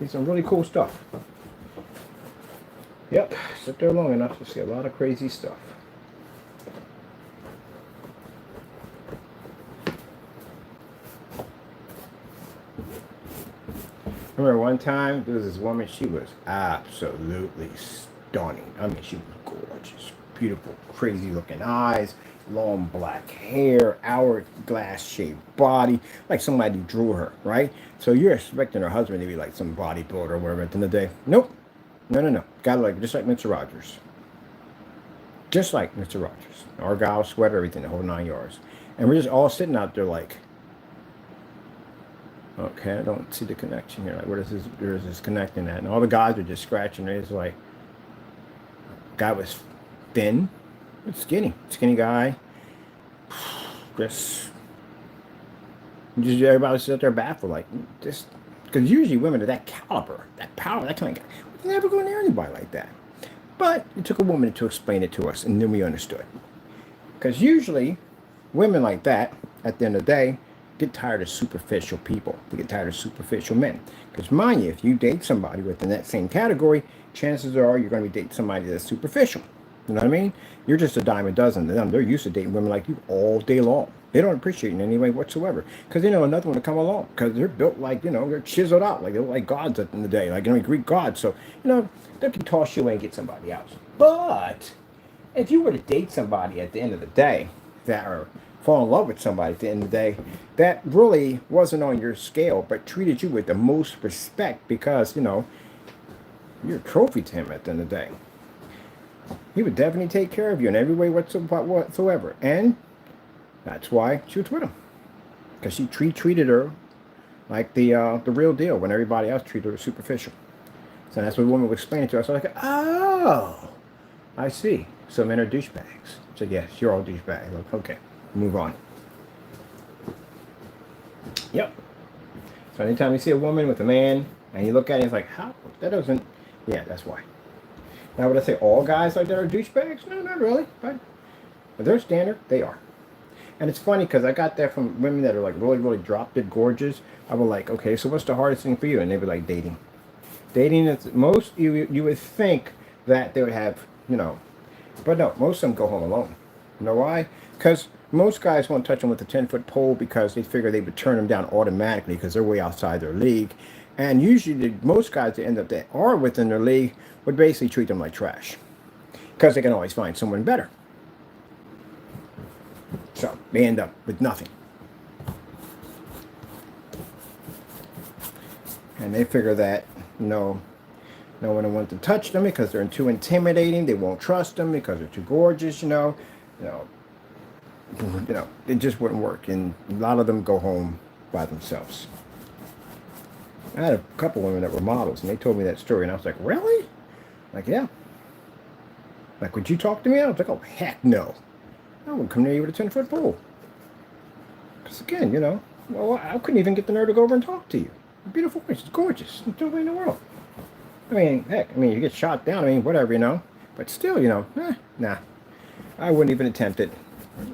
See some really cool stuff. Yep, sit there long enough to see a lot of crazy stuff. I remember one time, there was this woman, she was absolutely stunning. I mean, she was gorgeous, beautiful, crazy looking eyes, long black hair, hourglass-shaped body, like somebody drew her, right? So you're expecting her husband to be like some bodybuilder or whatever at the end of the day. Nope. No. Got to just like Mr. Rogers. just like Mr. Rogers. Argyle sweater, everything, the whole 9 yards. And we're just all sitting out there like, okay, I don't see the connection here. Like, where is this connecting at? And all the guys are just scratching. It's like, guy was thin, skinny guy. Just everybody was out there baffled, like, just because usually women are that caliber, that power, that kind of guy. We never go near anybody like that. But it took a woman to explain it to us, and then we understood. Because usually, women like that, at the end of the day, get tired of superficial people. They get tired of superficial men. Because mind you, if you date somebody within that same category, chances are you're going to be dating somebody that's superficial. You know what I mean? You're just a dime a dozen to them. They're used to dating women like you all day long. They don't appreciate it in any way whatsoever. Because they know another one to come along. Because they're built like, they're chiseled out. Like, they're like gods at the end of the day. Like, Greek gods. So, they can toss you away and get somebody else. But if you were to date somebody at the end of the day or fall in love with somebody at the end of the day that really wasn't on your scale but treated you with the most respect because, you're a trophy to him at the end of the day, he would definitely take care of you in every way whatsoever. And that's why she was with him. Because she treated her like the real deal when everybody else treated her superficial. So that's what the woman was explaining to us. I was like, oh, I see. So men are douchebags. So yes, you're all douchebags. Like, okay, move on. Yep. So anytime you see a woman with a man and you look at it, it's like, how? That doesn't. Yeah, that's why. Now, would I say all guys like that are douchebags? No, not really. But their standard, they are. And it's funny because I got that from women that are like really, really drop dead gorgeous. I was like, okay, so what's the hardest thing for you? And they were like, dating. Dating is most, you would think that they would have, but no, most of them go home alone. You know why? Because most guys won't touch them with a 10-foot pole because they figure they would turn them down automatically because they're way outside their league. And usually most guys that are within their league would basically treat them like trash because they can always find someone better. So they end up with nothing. And they figure that, no one will want to touch them because they're too intimidating. They won't trust them because they're too gorgeous, it just wouldn't work. And a lot of them go home by themselves. I had a couple women that were models, and they told me that story, and I was like, really? Like, yeah. Like, would you talk to me? I was like, oh, heck no. I wouldn't come near you with a 10-foot pole. Because again, well, I couldn't even get the nerve to go over and talk to you. Beautiful voice, it's gorgeous. There's nobody in the world. I mean, heck, you get shot down, whatever, But still, nah. I wouldn't even attempt it.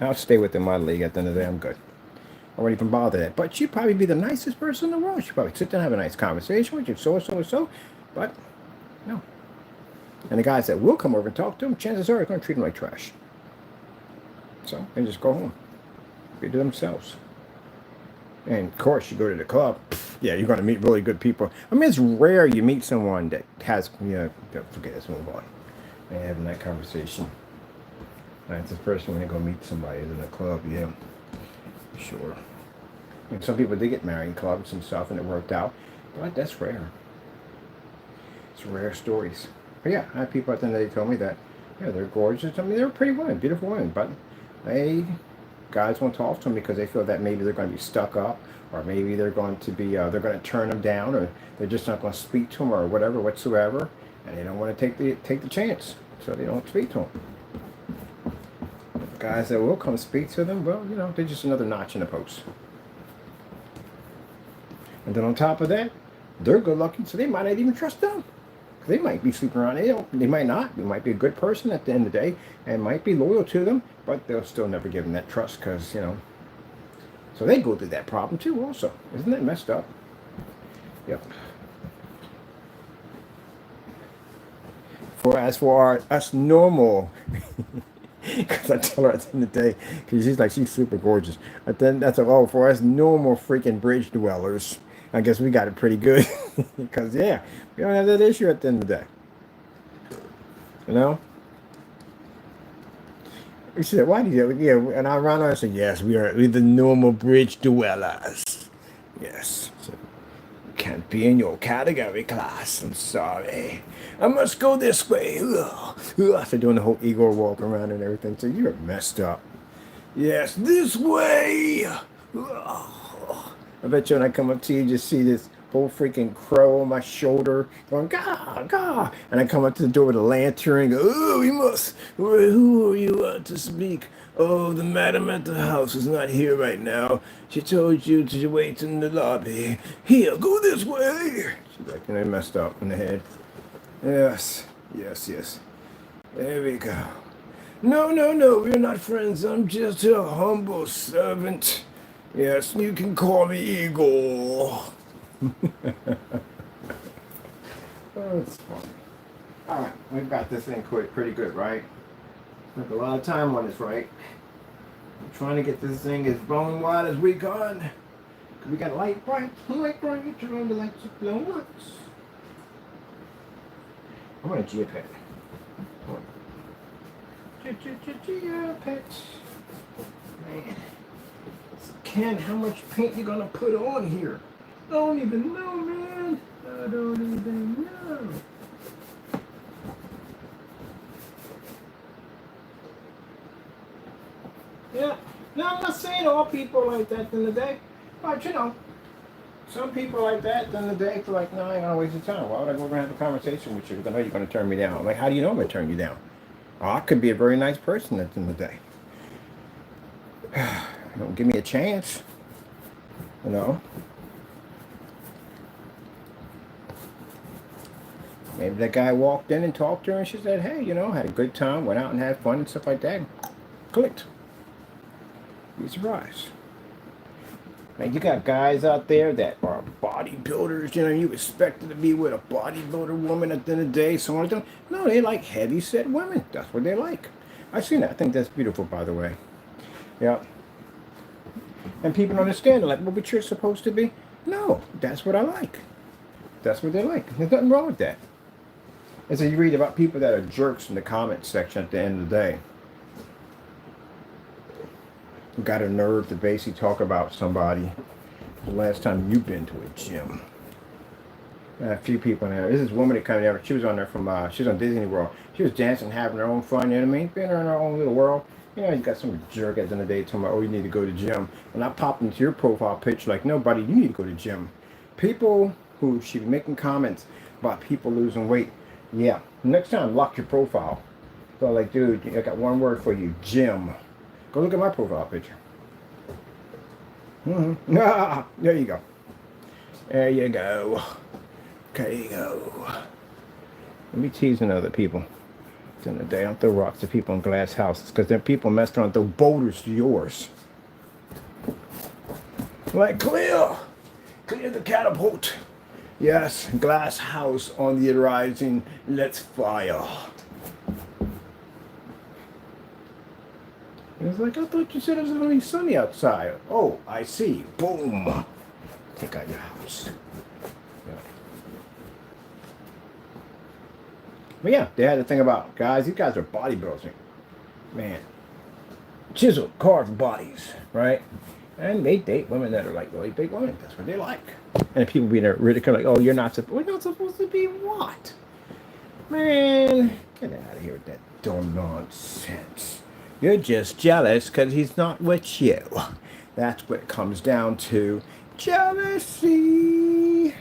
I'll stay within my league at the end of the day. I'm good. I wouldn't even bother that. But she'd probably be the nicest person in the world. She'd probably sit down and have a nice conversation with you, so. But, no. And the guys that will come over and talk to them, chances are they're going to treat them like trash. So, they just go home. Be to themselves. And of course, you go to the club, yeah, you're going to meet really good people. It's rare you meet someone that has, forget, let's move on. And having that conversation. It's the first when you go meet somebody in a club, yeah, sure. And some people did get married in clubs and stuff, and it worked out, but that's rare. It's rare stories. But yeah, I had people at the end of the day told me that, yeah, they're gorgeous. They're pretty women, beautiful women, but guys won't talk to them because they feel that maybe they're going to be stuck up, or maybe they're going to be they're going to turn them down, or they're just not going to speak to them, or whatever whatsoever, and they don't want to take the chance, so they don't speak to them. Guys that will come speak to them, well, they're just another notch in the post. And then on top of that, they're good looking, so they might not even trust them. They might be sleeping around. They might not. They might be a good person at the end of the day and might be loyal to them, but they'll still never give them that trust because, So they go through that problem too also. Isn't that messed up? Yep. As for us normal, because I tell her at the end of the day, because she's super gorgeous. But then for us normal freaking bridge dwellers, I guess we got it pretty good. Because, yeah, we don't have that issue at the end of the day. She said, why do you? Yeah, and I ran on and said, yes, we're the normal bridge dwellers. Yes. So, can't be in your category class. I'm sorry. I must go this way. Ugh. Ugh. After doing the whole Igor walk around and everything. So you're messed up. Yes, this way. Ugh. I bet you when I come up to you, just see this whole freaking crow on my shoulder going, gah, gah. And I come up to the door with a lantern and go, oh, you must. Who are you to speak? Oh, the madam at the house is not here right now. She told you to wait in the lobby. Here, go this way. She's like, and I messed up in the head. Yes, yes, yes. There we go. No, no, no, we're not friends. I'm just a humble servant. Yes, you can call me Igor. Oh, it's funny. Alright, we've got this thing pretty good, right? Took a lot of time on this, right? I'm trying to get this thing as bone wide as we can. We got light bright, you turn on the lights up low once. I'm gonna G-pet. G-pet. Man. Ken, how much paint you gonna put on here? I don't even know, man. I don't even know. Yeah. No, I'm not saying all people like that in the day. But you know, some people like that in the day feel like, no, I ain't gonna waste your time. Why would I go over and have a conversation with you? Because I know you're gonna turn me down. I'm like, how do you know I'm gonna turn you down? Oh, I could be a very nice person at the end of the day. Don't give me a chance. You know? Maybe that guy walked in and talked to her and she said, hey, you know, had a good time, went out and had fun and stuff like that. Clicked. Be surprised. Man, you got guys out there that are bodybuilders, you know, you expect to be with a bodybuilder woman at the end of the day, so on. No, they like heavy set women. That's what they like. I've seen that. I think that's beautiful, by the way. Yeah. And people don't understand. They're like, well, but you're supposed to be. No, that's what I like. That's what they like. There's nothing wrong with that. And so you read about people that are jerks in the comments section at the end of the day. You got a nerve to basically talk about somebody the last time you've been to a gym. A few people in there. This is woman that came there. She was on there from, she was on Disney World. She was dancing, having her own fun, you know what I mean? Being in her own little world. You know, you got some jerk at the end of the day talking about, oh, you need to go to the gym. And I popped into your profile picture like, no, buddy, you need to go to the gym. People who should be making comments about people losing weight, yeah. Next time, lock your profile. So like, dude, I got one word for you, gym. Go look at my profile picture. Ah, there you go. There you go. There you go. Let me teasing other people. At the end of the day, don't throw rocks to people in glass houses because then people mess around and throw boulders to yours. Like, clear the catapult. Yes, glass house on the horizon. Let's fire. It's like, I thought you said it was going to be sunny outside. Oh, I see. Boom. Take out your house. Yeah. But yeah, they had the thing about, guys, these guys are bodybuilders. Man. Chiseled, carved bodies, right? And they date women that are like really big women. That's what they like. And people being there ridiculing, like, oh, you're not supposed, we're not supposed to be what? Man, get out of here with that dumb nonsense. You're just jealous because he's not with you. That's what it comes down to. Jealousy.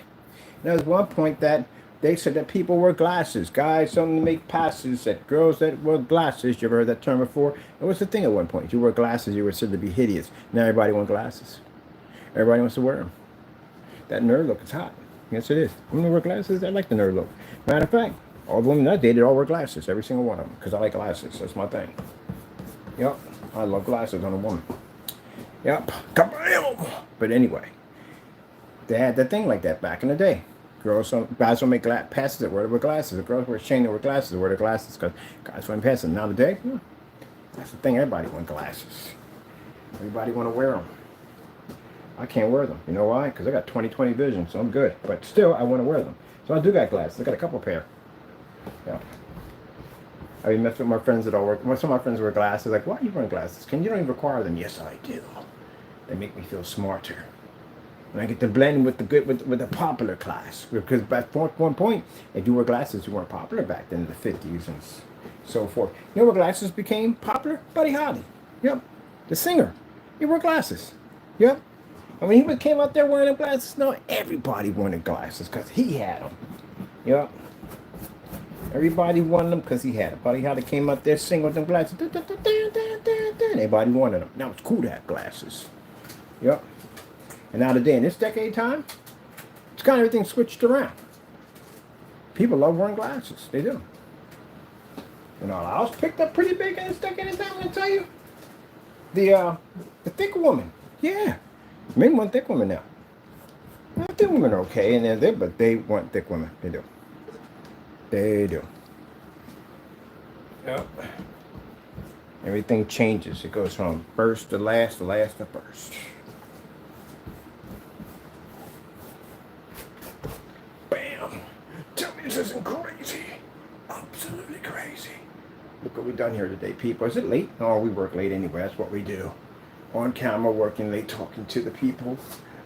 There was one point that they said that people wear glasses. Guys only make passes at girls that wear glasses. You ever heard that term before? It was the thing at one point. You wear glasses, you were said to be hideous. Now everybody wants glasses. Everybody wants to wear them. That nerd look is hot. Yes, it is. Women wear glasses, I like the nerd look. Matter of fact, all the women I dated all wear glasses. Every single one of them. Because I like glasses. That's my thing. Yep. I love glasses on a woman. Yep. Kabam! But anyway, they had that thing like that back in the day. Guys don't make passes that wear glasses. The girls wear chain that wear glasses that wear their glasses because guys wear passes. Now today, that's the thing. Everybody wants glasses. Everybody want to wear them. I can't wear them. You know why? Because I got 20/20 vision, so I'm good. But still, I want to wear them. So I do got glasses. I got a couple pair. Yeah. I mean, met with my friends that all work. Some of my friends wear glasses. Like, why are you wearing glasses? You don't even require them. Yes, I do. They make me feel smarter. And I get to blend with the good with the popular class. Because at one point, if you wore glasses, you weren't popular back then in the 50s and so forth. You know what glasses became popular? Buddy Holly. Yep. The singer. He wore glasses. Yep. And when he came out there wearing them glasses, no, everybody wanted glasses because he had them. Yep. Everybody wanted them because he had them. Buddy Holly came out there singing with them glasses. Everybody wanted them. Now it's cool to have glasses. Yep. And now today, in this decade time, it's kind of everything switched around. People love wearing glasses. They do. You know, I was picked up pretty big in this decade of time, I'm going to tell you. The thick woman. Yeah. Men want thick women now. Well, thick women are okay, and they're there, but they want thick women. They do. They do. Yep. Everything changes. It goes from first to last to first. Bam! Tell me this isn't crazy. Absolutely crazy. Look what we've done here today, people. Is it late? Oh, we work late anyway. That's what we do. On camera, working late, talking to the people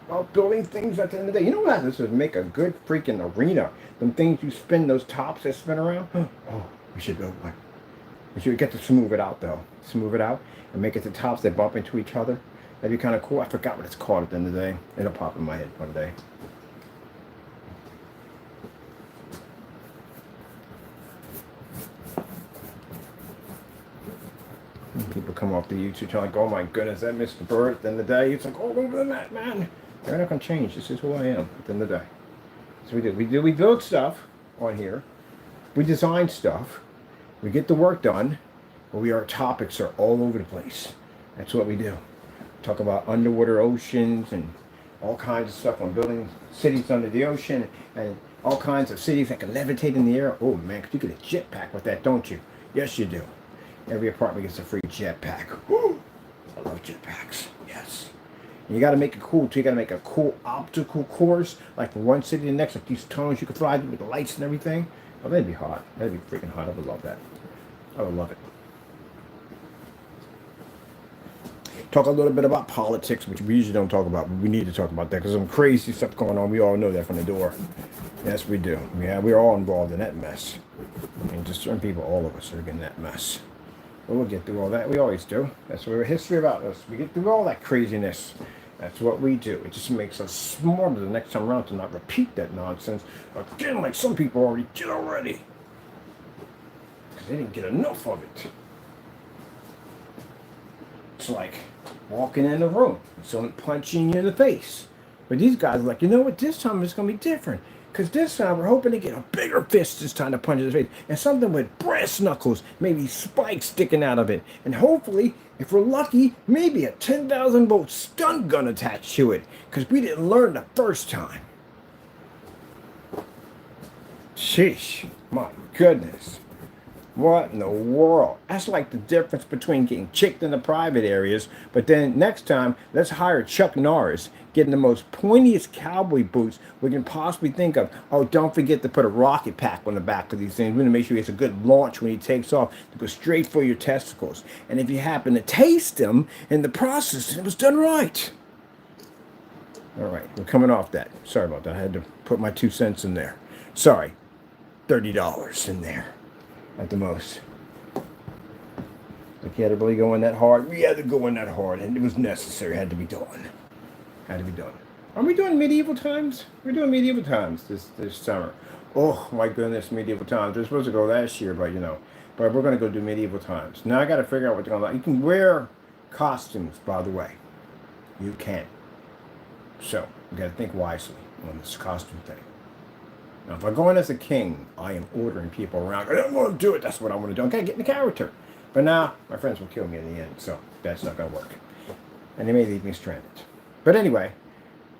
about building things at the end of the day. You know what? This would make a good freaking arena. Them things you spin, those tops that spin around. Oh, we should build one. We should get to smooth it out, though. Smooth it out and make it the tops that bump into each other. That'd be kind of cool. I forgot what it's called at the end of the day. It'll pop in my head one day. People come off the YouTube channel like, oh my goodness, that Mr. Bird. At the end of the day, it's like, oh, look at that, man. They're not going to change. This is who I am at the end of the day. So we build stuff on here. We design stuff. We get the work done. But our topics are all over the place. That's what we do. Talk about underwater oceans and all kinds of stuff on building cities under the ocean and all kinds of cities that can levitate in the air. Oh man, you get a jetpack with that, don't you? Yes, you do. Every apartment gets a free jetpack. Woo! I love jetpacks. Yes. And you got to make it cool too. You got to make a cool optical course, like from one city to the next, like these tunnels you can fly with the lights and everything. Oh, that'd be hot. That'd be freaking hot. I would love that. I would love it. Talk a little bit about politics, which we usually don't talk about, but we need to talk about that because some crazy stuff going on. We all know that from the door. Yes, we do. Yeah, we're all involved in that mess. And just certain people, all of us are in that mess. But we'll get through all that. We always do. That's what history about us. We get through all that craziness. That's what we do. It just makes us smarter the next time around to not repeat that nonsense again, like some people already did already. Because they didn't get enough of it. It's like walking in a room and someone punching you in the face. But these guys are like, you know what? This time it's going to be different. Because this time we're hoping to get a bigger fist this time to punch in the face. And something with brass knuckles, maybe spikes sticking out of it. And hopefully, if we're lucky, maybe a 10,000 volt stun gun attached to it. Because we didn't learn the first time. Sheesh. My goodness. What in the world? That's like the difference between getting chicked in the private areas, but then next time, let's hire Chuck Norris, getting the most pointiest cowboy boots we can possibly think of. Oh, don't forget to put a rocket pack on the back of these things. We want to make sure he has a good launch when he takes off to go straight for your testicles. And if you happen to taste them in the process, it was done right. All right, we're coming off that. Sorry about that. I had to put my 2 cents in there. Sorry, $30 in there. At the most. Like you had to really go in that hard. We had to go in that hard, and it was necessary. It had to be done. Had to be done. Are we doing medieval times? We're doing medieval times this summer. Oh my goodness, medieval times. We're supposed to go last year, but but we're going to go do medieval times. Now I got to figure out what they're going to like. You can wear costumes, by the way. You can. So you got to think wisely on this costume thing. Now, if I go in as a king, I am ordering people around. I don't want to do it. That's what I want to do. I got to get in the character. But now, my friends will kill me in the end, so that's not going to work. And they may leave me stranded. But anyway,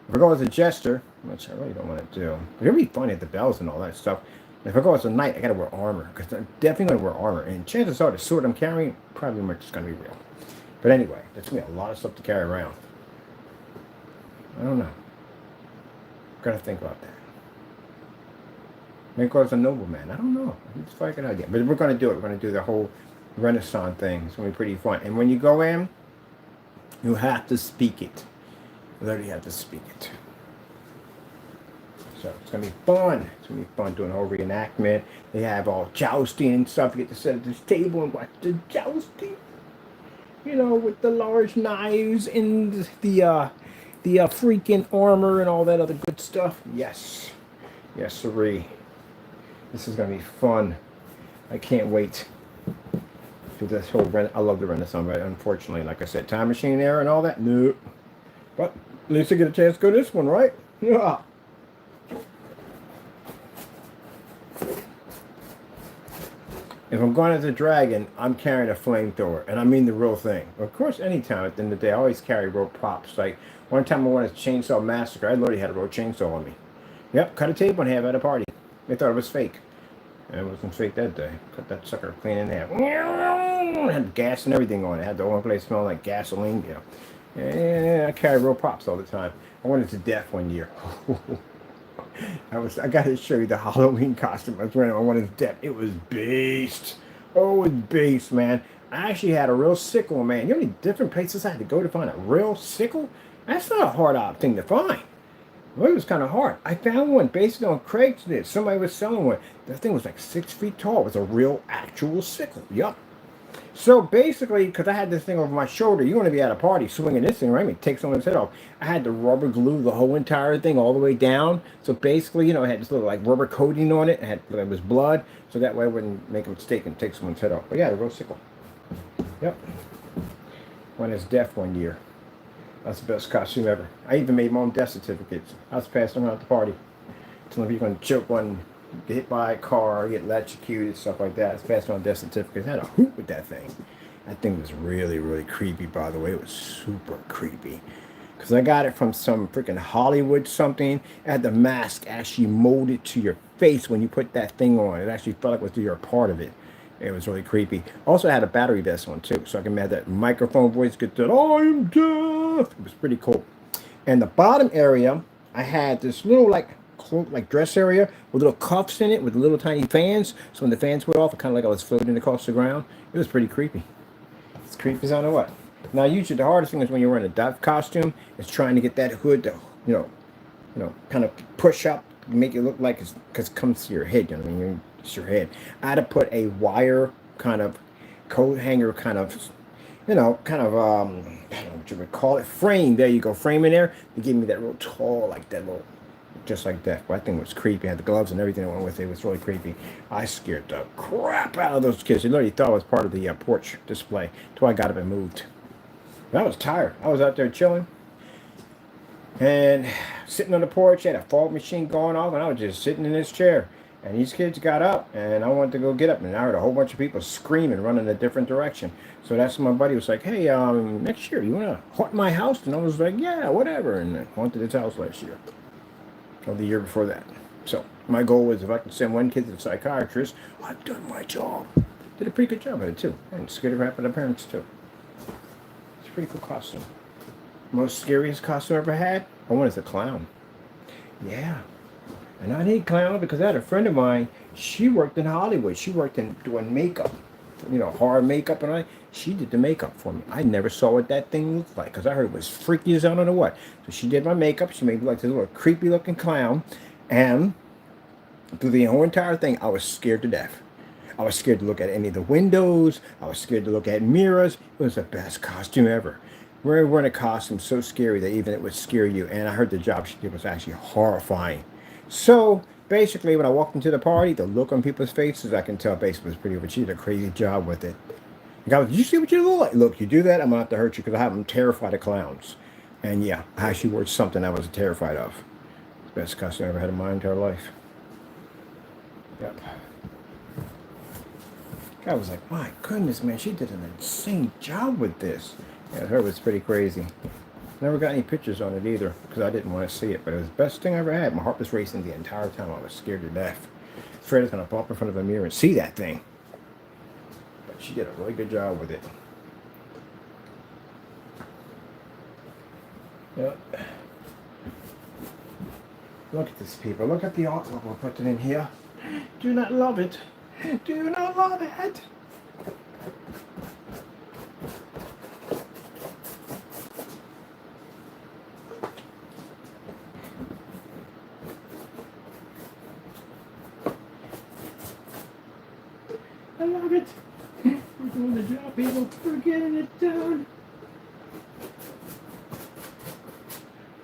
if I go as a jester, which I really don't want to do, but it'll be funny at the bells and all that stuff. If I go as a knight, I got to wear armor, because I'm definitely going to wear armor. And chances are the sword I'm carrying probably much is going to be real. But anyway, that's going to be a lot of stuff to carry around. I don't know. Got to think about that. Maybe cause a nobleman. I don't know. It's fucking idea. But we're going to do it. We're going to do the whole Renaissance thing. It's going to be pretty fun. And when you go in, you have to speak it. You literally have to speak it. So it's gonna be fun. It's gonna be fun doing a whole reenactment. They have all jousting and stuff. You get to sit at this table and watch the jousting. You know, with the large knives and the freaking armor and all that other good stuff. Yes, yes, sirree. This is gonna be fun. I can't wait. To this whole I love the Renaissance, but unfortunately, like I said, time machine era and all that. Nope. But at least I get a chance to go to this one, right? Yeah. If I'm going as a dragon, I'm carrying a flamethrower, and I mean the real thing. Of course, anytime at the end of the day, I always carry real props. Like one time I went to Chainsaw Massacre, I literally had a real chainsaw on me. Yep, cut a table in half at a party. They thought it was fake. And it wasn't fake that day. Cut that sucker clean in half. It had gas and everything on it. It had the only place smelling like gasoline. You know. And I carry real props all the time. I went into death one year. I got to show you the Halloween costume I was wearing. I went into death. It was beast. Oh, it was beast, man. I actually had a real sickle, man. You know how many different places I had to go to find a real sickle? That's not a hard thing to find. Well, it was kind of hard. I found one basically on Craigslist. Somebody was selling one. That thing was like 6 feet tall. It was a real, actual sickle. Yup. So basically, because I had this thing over my shoulder, you want to be at a party swinging this thing, right? I mean, take someone's head off. I had to rubber glue the whole entire thing all the way down. So basically, you know, it had this little like rubber coating on it. It was blood, so that way I wouldn't make a mistake and take someone's head off. But yeah, a real sickle. Yep. Went as deaf one year. That's the best costume ever. I even made my own death certificates. I was passing them around at the party. Telling people to choke one, get hit by a car, get electrocuted, stuff like that. I was passing on death certificates. I had a hoot with that thing. That thing was really, really creepy, by the way. It was super creepy. Because I got it from some freaking Hollywood something. It had the mask actually molded to your face when you put that thing on. It actually felt like you're a part of it. It was really creepy. Also, I had a battery vest on too, so I can have that microphone voice get that I'm deaf. It was pretty cool. And the bottom area, I had this little like dress area with little cuffs in it with little tiny fans. So when the fans went off, it kind of like I was floating across the ground. It was pretty creepy. It's creepy as I don't know what. Now, usually the hardest thing is when you're wearing a deaf costume, is trying to get that hood to, kind of push up, make it look like because it comes to your head. You know what I mean? It's your head. I had to put a wire kind of coat hanger I don't know what you would call it, frame. There you go, frame in there. They gave me that real tall, like that little, just like that. But I think it was creepy. I had the gloves and everything that went with it. It was really creepy. I scared the crap out of those kids. They literally thought I was part of the porch display. Until I got up and moved. But I was tired. I was out there chilling. And sitting on the porch, had a fog machine going off, and I was just sitting in this chair. And these kids got up, and I wanted to go get up, and I heard a whole bunch of people screaming, running a different direction. So that's when my buddy was like, hey, next year, you want to haunt my house? And I was like, yeah, whatever. And I haunted his house last year. Or the year before that. So my goal was if I could send one kid to the psychiatrist, I've done my job. Did a pretty good job at it, too. And scared the crap out of the parents, too. It's a pretty cool costume. Most scariest costume I ever had? I wanted a clown. Yeah. And I need clown because I had a friend of mine, she worked in Hollywood. She worked in doing makeup, horror makeup and all that. She did the makeup for me. I never saw what that thing looked like because I heard it was freaky as I don't know what. So she did my makeup. She made me like this little creepy looking clown. And through the whole entire thing, I was scared to death. I was scared to look at any of the windows. I was scared to look at mirrors. It was the best costume ever. We're wearing a costume so scary that even it would scare you. And I heard the job she did was actually horrifying. So basically, when I walked into the party, the look on people's faces, I can tell basically was pretty, but she did a crazy job with it. The guy was, did you see what you look like? Look, you do that, I'm going to have to hurt you because I'm terrified of clowns. And yeah, I actually wore something I was terrified of. It's the best costume I ever had in my entire life. Yep. I was like, my goodness, man, she did an insane job with this. Yeah, her was pretty crazy. Never got any pictures on it either because I didn't want to see it, but it was the best thing I ever had. My heart was racing the entire time. I was scared to death. Afraid I was going to bump in front of a mirror and see that thing. But she did a really good job with it. Yep. Look at this, people. Look at the artwork we're putting in here. Do not love it. Do not love it. I love it. We're doing the job, people. We're getting it done.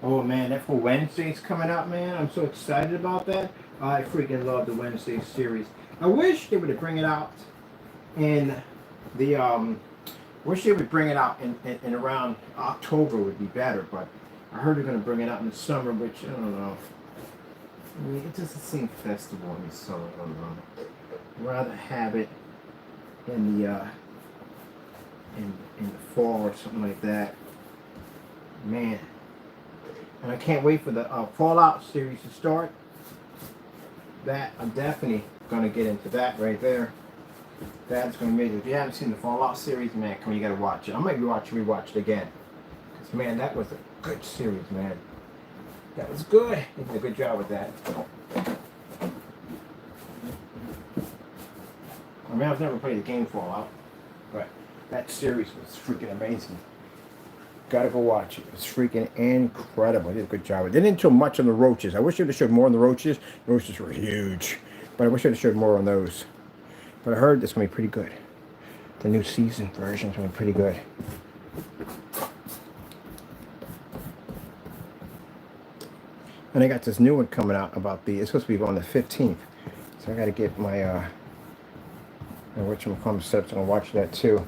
Oh man, that for Wednesday's coming out, man. I'm so excited about that. I freaking love the Wednesday series. I wish they would bring it out in the wish they would bring it out in around October would be better, but I heard they're gonna bring it out in the summer, which I don't know. I mean, it doesn't seem festival in the summer. I don't know. I'd rather have it in the in the fall or something like that. Man. And I can't wait for the Fallout series to start. That I'm definitely gonna get into that right there. That's gonna be amazing. If you haven't seen the Fallout series, man, come on, you gotta watch it. I might rewatch it again. Cause man, that was a good series, man. That was good. They did a good job with that. I mean, I've never played the game Fallout, but that series was freaking amazing. Gotta go watch it. It's freaking incredible. They did a good job. They didn't show much on the roaches. I wish they would have showed more on the roaches. The roaches were huge. But I wish they would have showed more on those. But I heard it's going to be pretty good. The new season version is going to be pretty good. And I got this new one coming out about it's supposed to be on the 15th. So I got to get my, whatchamacallit steps and I'll watch that too.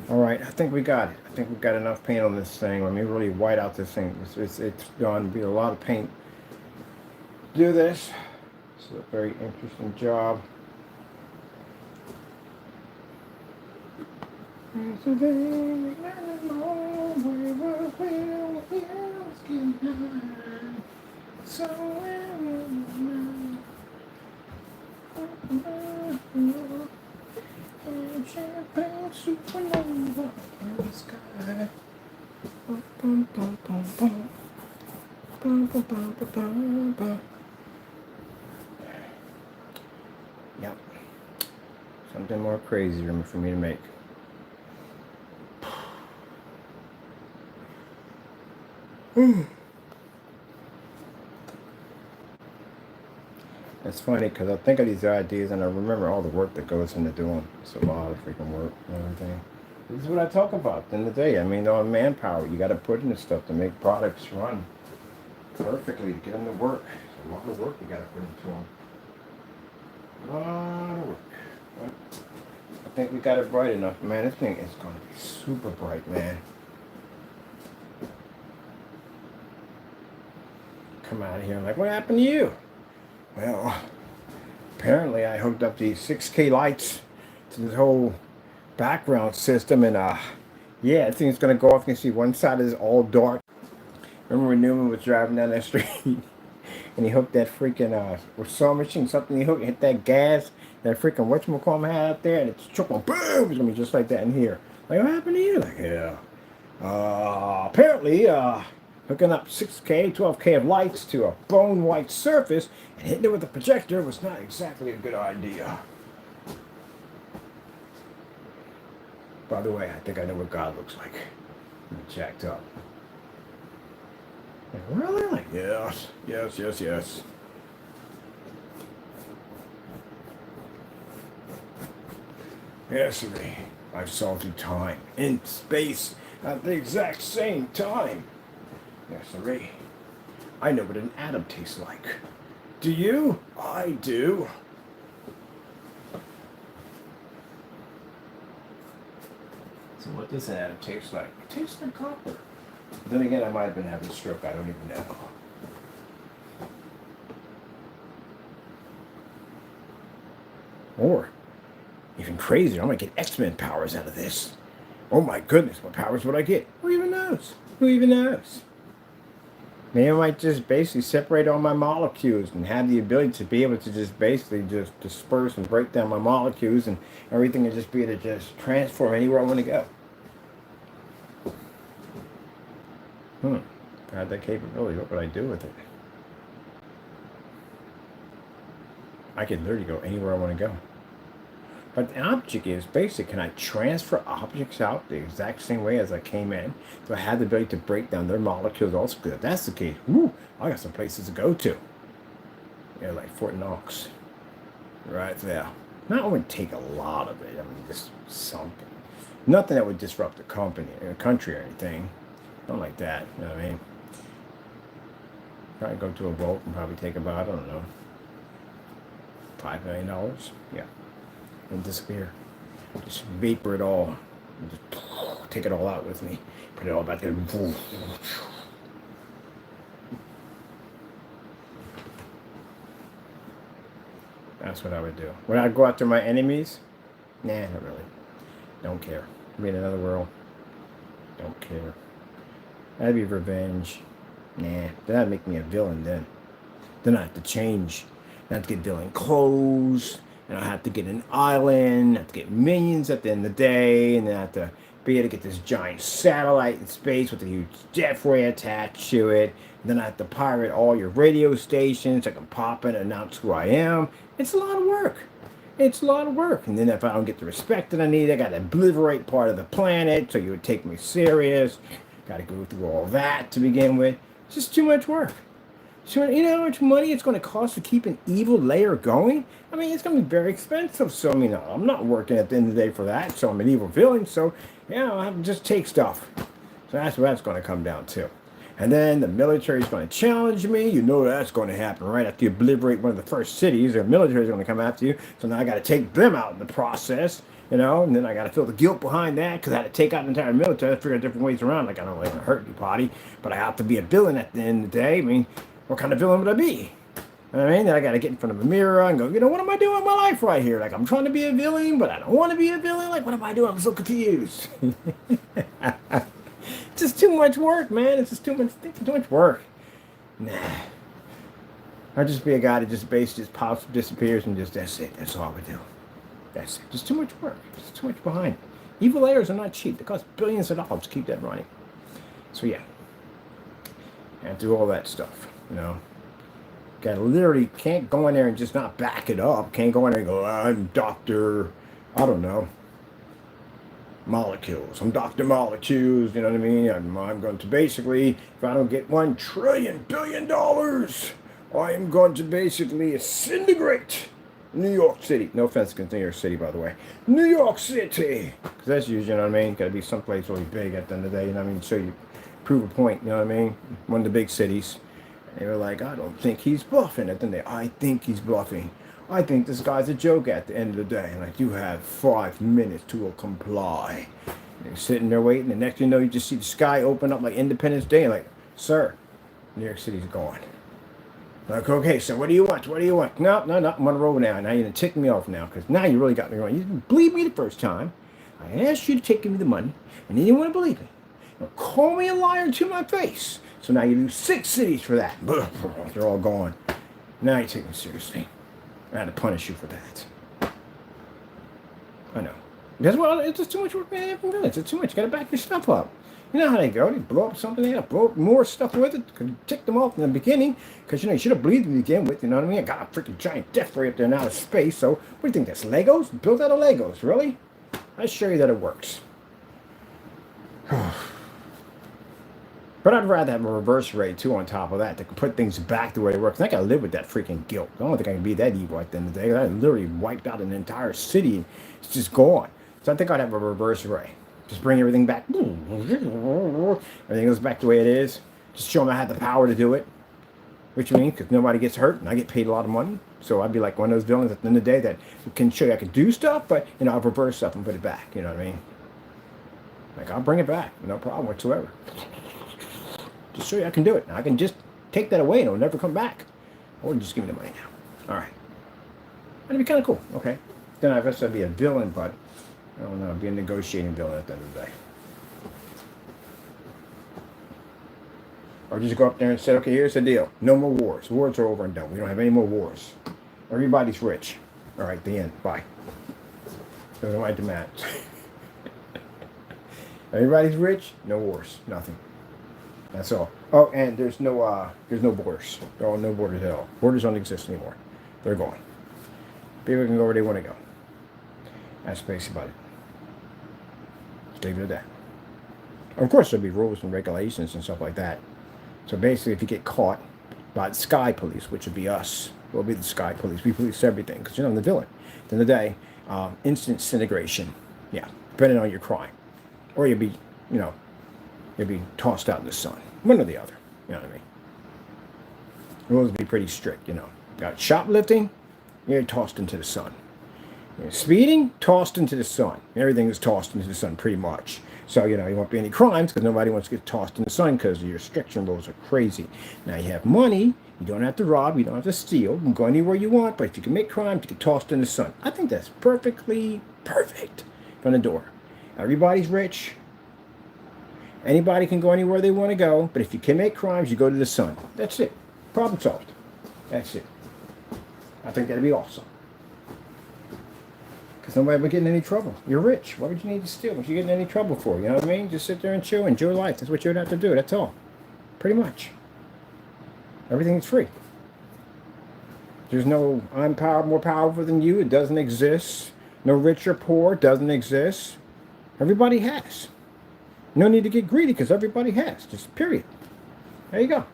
Alright, I think we got it. I think we've got enough paint on this thing. Let me really white out this thing. It's going to be a lot of paint. Do this. It's a very interesting job. Champagne supernova in the sky. Bum, bum, bum, bum, bum. Bum, bum, bum, bum, bum, bum. Yep. Something more crazier for me to make. It's funny because I think of these ideas and I remember all the work that goes into doing. It's a lot of freaking work and everything. This is what I talk about at the end of the day. I mean, all manpower you got to put into stuff to make products run perfectly, to get them to work. It's a lot of work you got to put into them. A lot of work. But I think we got it bright enough. Man, this thing is going to be super bright, man. Come out of here. I'm like, what happened to you? Well, apparently I hooked up these 6K lights to this whole background system, and yeah, this thing's gonna go off. You can see one side is all dark. Remember when Newman was driving down that street and he hooked that freaking sewing machine, something he hooked, hit that gas, that freaking whatchamacallit had out there, and it's choking, boom, it's gonna be just like that in here. Like, what happened to you? Like, yeah. Apparently, hooking up 6K, 12K of lights to a bone white surface and hitting it with a projector was not exactly a good idea. By the way, I think I know what God looks like. I'm jacked up. Like, really? Like, yes, yes, yes, yes. Yes, sirree. I saw through time in space at the exact same time. Yes, sirree. I know what an atom tastes like. Do you? I do. So what does an atom taste like? It tastes like copper. But then again, I might have been having a stroke. I don't even know. Or, even crazier, I'm going to get X-Men powers out of this. Oh my goodness, what powers would I get? Who even knows? Who even knows? Maybe I might just basically separate all my molecules and have the ability to be able to just basically just disperse and break down my molecules, and everything will just be able to just transform anywhere I want to go. If I had that capability, what would I do with it? I could literally go anywhere I want to go. But the object is basic. Can I transfer objects out the exact same way as I came in? Do I have the ability to break down their molecules also? Because if that's the case, woo, I got some places to go to. Yeah, like Fort Knox. Right there. Not I wouldn't take a lot of it. I mean, just something. Nothing that would disrupt the company or the country or anything. Not like that. You know what I mean? Probably go to a vote and probably take about, I don't know, $5 million. Yeah. And disappear. Just vapor it all. And just take it all out with me. Put it all back there. That's what I would do. Would I go after my enemies? Nah, not really. Don't care. Be in another world. Don't care. That'd be revenge. Nah, that'd make me a villain then. Then I have to change. I have to get villain clothes. And I have to get an island. I have to get minions at the end of the day. And then I have to be able to get this giant satellite in space with a huge death ray attached to it. And then I have to pirate all your radio stations. I can pop in and announce who I am. It's a lot of work. It's a lot of work. And then if I don't get the respect that I need, I got to obliterate part of the planet so you would take me serious. Got to go through all that to begin with. It's just too much work. So, you know how much money it's going to cost to keep an evil layer going? I mean, it's going to be very expensive. So, I mean, I'm not working at the end of the day for that. So, I'm an evil villain. So, you know, I have to just take stuff. So, that's what that's going to come down to. And then the military is going to challenge me. You know that's going to happen right after you obliterate one of the first cities. The military is going to come after you. So, now I got to take them out in the process. You know, and then I got to feel the guilt behind that because I had to take out the entire military. I figure out different ways around. Like, I don't want to hurt anybody, but I have to be a villain at the end of the day. I mean, what kind of villain would I be? You know what I mean? Then I got to get in front of a mirror and go, you know, what am I doing with my life right here? Like, I'm trying to be a villain, but I don't want to be a villain. Like, what am I doing? I'm so confused. Just too much work, man. It's just too much work. Nah. I'd just be a guy that just basically just pops, disappears, and just, that's it. That's all we do. That's it. Just too much work. Just too much behind it. Evil layers are not cheap. They cost billions of dollars to keep that running. So, yeah. And do all that stuff, you know. Gotta literally can't go in there and just not back it up. Can't go in there and go, I'm Dr. I don't know. Molecules. I'm Dr. Molecules, you know what I mean? I'm going to basically, if I don't get $1 trillion billion, I am going to basically disintegrate New York City. No offense against New York City, by the way. New York City. Because that's usually, you know what I mean? Got to be someplace really big at the end of the day, you know what I mean? So you prove a point, you know what I mean? One of the big cities. And they were like, I don't think he's bluffing. And then I think he's bluffing. I think this guy's a joke at the end of the day. Like, you have 5 minutes to comply. And you're sitting there waiting. The next thing you know, you just see the sky open up like Independence Day. And like, sir, New York City's gone. Like, okay, so what do you want? What do you want? No, I'm on the road now. Now you're going to tick me off now because now you really got me wrong. You didn't believe me the first time. I asked you to take me the money, and you didn't want to believe me. Now, call me a liar to my face. So now you lose 6 cities for that. They're all gone. Now you take me seriously. I had to punish you for that. I know. Because, well, it's just too much work, man. It's too much. You got to back your stuff up. You know how they go. They blow up something. They got to blow up more stuff with it. Tick them off in the beginning. Because, you know, you should have believed me to begin with. You know what I mean? I got a freaking giant death ray up there in outer space. So, what do you think? That's Legos? Built out of Legos. Really? I show you that it works. But I'd rather have a reverse ray, too, on top of that. To put things back the way it works. I got to live with that freaking guilt. I don't think I can be that evil at the end of the day. I literally wiped out an entire city. It's just gone. So I think I'd have a reverse ray. Just bring everything back. Everything goes back the way it is. Just show them I had the power to do it. Which means, because nobody gets hurt, and I get paid a lot of money. So I'd be like one of those villains at the end of the day that can show you I can do stuff, but, you know, I'll reverse stuff and put it back. You know what I mean? Like, I'll bring it back. No problem whatsoever. Just show you I can do it. Now, I can just take that away and it'll never come back. Or just give me the money now. All right. That'd be kind of cool. Okay. Then I guess I'd be a villain, but I don't know. I'd be a negotiating villain at the end of the day. Or just go up there and say, okay, here's the deal. No more wars. Wars are over and done. We don't have any more wars. Everybody's rich. All right, the end. Bye. Those are my demands. Everybody's rich. No wars. Nothing. That's all. Oh, and there's no borders. There are no borders at all. Borders don't exist anymore. They're gone. People can go where they want to go. That's basically about it. Just leave it at that. Of course, there'll be rules and regulations and stuff like that. So basically, if you get caught by the sky police, which would be us, We'll be the sky police. We police everything because I'm the villain. At the end of the day, instant disintegration. Yeah, depending on your crime, or you'll be, you know, you'll be tossed out in the sun. One or the other. You know what I mean? Rules be pretty strict. You know, got shoplifting, you're tossed into the sun. Speeding, tossed into the sun. Everything is tossed into the sun pretty much. So, you know, you won't be any crimes because nobody wants to get tossed in the sun because your restriction rules are crazy. Now, you have money. You don't have to rob. You don't have to steal. You can go anywhere you want. But if you can make crimes, you get tossed in the sun. I think that's perfectly perfect from the door. Everybody's rich. Anybody can go anywhere they want to go. But if you can make crimes, you go to the sun. That's it. Problem solved. That's it. I think that'd be awesome. Because nobody would get in any trouble. You're rich. Why would you need to steal? What you get in any trouble for? You know what I mean? Just sit there and chill, enjoy life. That's what you would have to do. That's all. Pretty much. Everything's free. There's no I'm more powerful than you. It doesn't exist. No rich or poor. It doesn't exist. Everybody has. No need to get greedy because everybody has. Just period. There you go.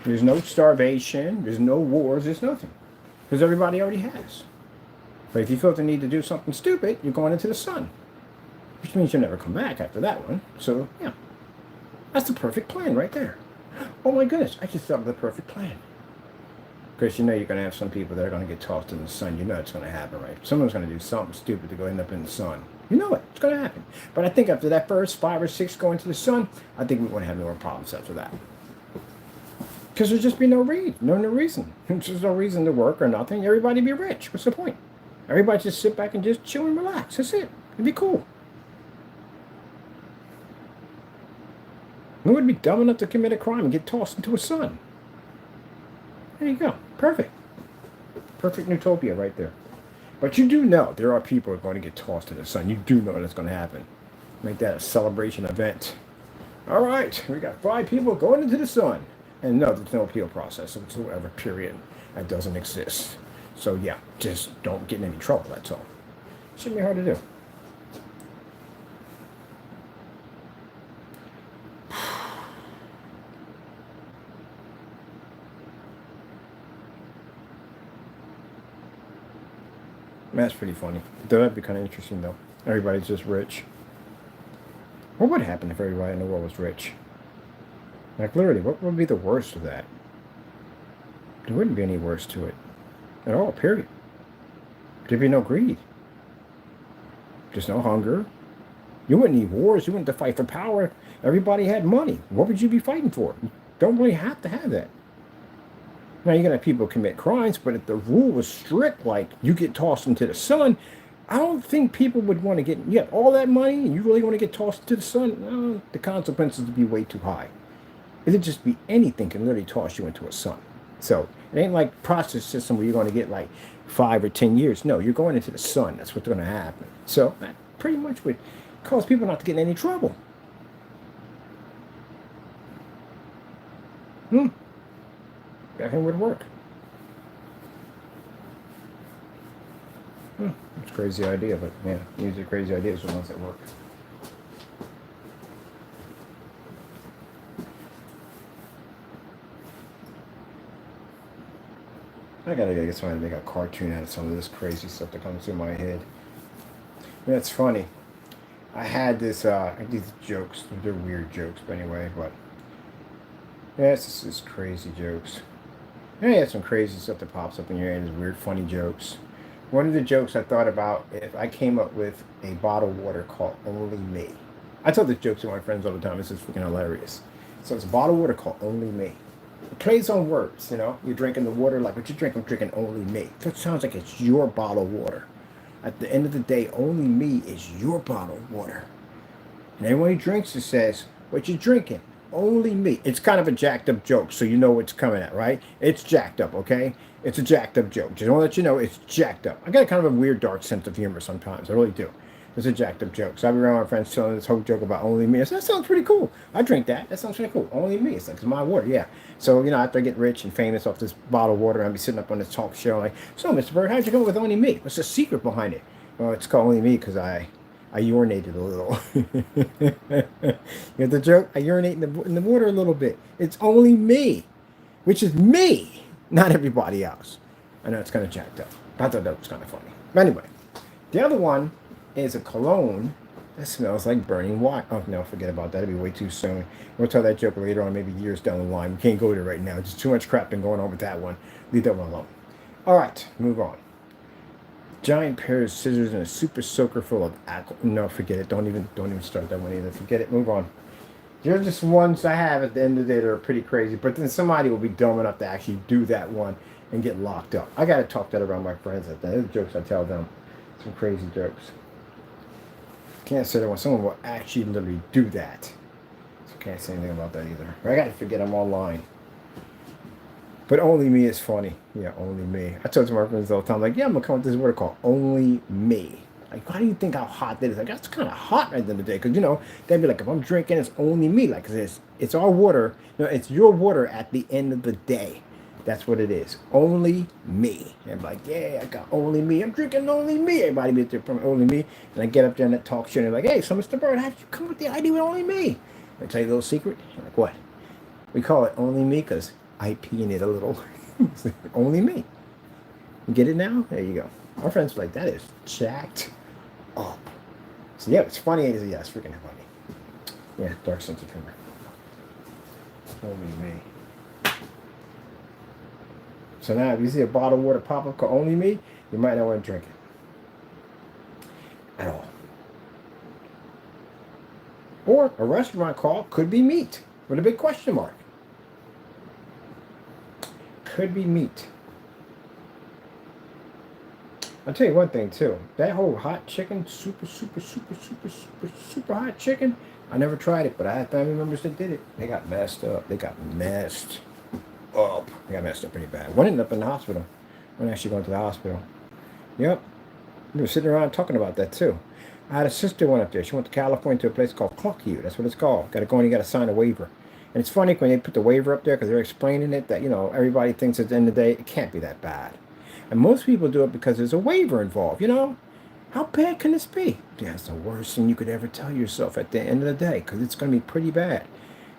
There's no starvation. There's no wars. There's nothing. Because everybody already has. But if you feel the need to do something stupid, you're going into the sun. Which means you'll never come back after that one. So, yeah. That's the perfect plan right there. Oh my goodness, I just thought of the perfect plan. Because you know you're going to have some people that are going to get tossed in the sun. You know it's going to happen, right? Someone's going to do something stupid to go end up in the sun. You know it. It's going to happen. But I think after that first 5 or 6 going to the sun, I think we won't have no more problems after that. Because there'll just be no reason. There's no reason to work or nothing. Everybody be rich. What's the point? Everybody just sit back and just chill and relax. That's it. It'd be cool. Who would be dumb enough to commit a crime and get tossed into a sun? There you go. Perfect. Perfect utopia right there. But you do know there are people who are going to get tossed in the sun. You do know that's going to happen. Make that a celebration event. All right. We got 5 people going into the sun. And no, there's no appeal process whatsoever, period. That doesn't exist. So yeah, just don't get in any trouble, that's all. Shouldn't be hard to do. That's pretty funny. That'd be kind of interesting though. Everybody's just rich. What would happen if everybody in the world was rich? Like literally, what would be the worst of that? There wouldn't be any worst to it. At all, period. There'd be no greed. There's no hunger. You wouldn't need wars. You wouldn't have to fight for power. Everybody had money. What would you be fighting for? You don't really have to have that. Now, you're going to have people commit crimes, but if the rule was strict, like you get tossed into the sun, I don't think people would want to get, you got all that money and you really want to get tossed into the sun? No, the consequences would be way too high. It'd just be anything can literally toss you into a sun. So it ain't like process system where you're going to get like 5 or 10 years. No, you're going into the sun. That's what's going to happen. So that pretty much would cause people not to get in any trouble. That would work. It's a crazy idea, but yeah, usually crazy ideas are the ones that work. I gotta get somebody to make a cartoon out of some of this crazy stuff that comes through my head. Yeah, it's funny. I had this, these jokes. They're weird jokes, but anyway, but yeah, it's just crazy jokes. Yeah, you have some crazy stuff that pops up in your head. These weird, funny jokes. One of the jokes I thought about if I came up with a bottled water called Only Me. I tell this joke to my friends all the time. This is freaking hilarious. So it's a bottled water called Only Me. It plays on words, you know. You're drinking the water like what you drink. I'm drinking Only Me. So it sounds like it's your bottled water. At the end of the day, Only Me is your bottled water. And everyone who drinks it says, what you drinking? Only Me. It's kind of a jacked up joke, so you know what's coming at, right? It's jacked up, okay? It's a jacked up joke. Just want to let you know it's jacked up. I got kind of a weird, dark sense of humor sometimes. I really do. It's a jacked up joke. So I'll be around my friends telling this whole joke about Only Me. I said, that sounds pretty cool. I drink that. That sounds pretty cool. Only Me. It's like, it's my water, yeah. So, you know, after I get rich and famous off this bottle of water, I'll be sitting up on this talk show like, so, Mr. Bird, how'd you go with Only Me? What's the secret behind it? Well, it's called Only Me because I urinated a little. You know the joke? I urinate in the water a little bit. It's only me, which is me. Not everybody else. I know it's kind of jacked up. I thought that was kind of funny. But anyway, the other one is a cologne that smells like burning wine. Oh, no, forget about that. It'll be way too soon. We'll tell that joke later on, maybe years down the line. We can't go there right now. Just too much crap been going on with that one. Leave that one alone. All right, move on. Giant pair of scissors and a super soaker full of alcohol. No, forget it. Don't even start that one either. Forget it. Move on. They're just ones I have at the end of the day that are pretty crazy. But then somebody will be dumb enough to actually do that one and get locked up. I got to talk that around my friends. Those are jokes I tell them. Some crazy jokes. Can't say that when someone will actually literally do that. So can't say anything about that either. I got to forget I'm online. But only me is funny. Yeah, only me. I talk to my friends all the time, like, yeah, I'm going to come with this word called only me. Like, how do you think how hot that is? Like, that's kind of hot right at the end of the day. Because, you know, they'd be like, if I'm drinking, it's only me. Like, it's our water. You know, it's your water at the end of the day. That's what it is. Only me. And I'm like, yeah, I got only me. I'm drinking only me. Everybody be there from only me. And I get up there and I talk shit. And they're like, hey, so Mr. Bird, how did you come with the idea with only me? I tell you a little secret. I'm like, what? We call it only me because I pee in it a little. Only me. You get it now? There you go. Our friends are like, that is jacked up. So yeah, it's funny. Yeah, it's freaking funny. Yeah, dark sense of humor. Only me. So now if you see a bottle of water pop up called only me, you might not want to drink it. At all. Or a restaurant call could be meat with a big question mark. Could be meat. I'll tell you one thing too. That whole hot chicken, super hot chicken, I never tried it, but I had family members that did it. They got messed up. They got messed up pretty bad. One ended up in the hospital. One actually going to the hospital. Yep. We were sitting around talking about that too. I had a sister went up there. She went to California to a place called Clockview. That's what it's called. Got to go and you got to sign a waiver. And it's funny when they put the waiver up there because they're explaining it that, you know, everybody thinks at the end of the day it can't be that bad. And most people do it because there's a waiver involved, you know. How bad can this be? Yeah, it's the worst thing you could ever tell yourself at the end of the day because it's going to be pretty bad.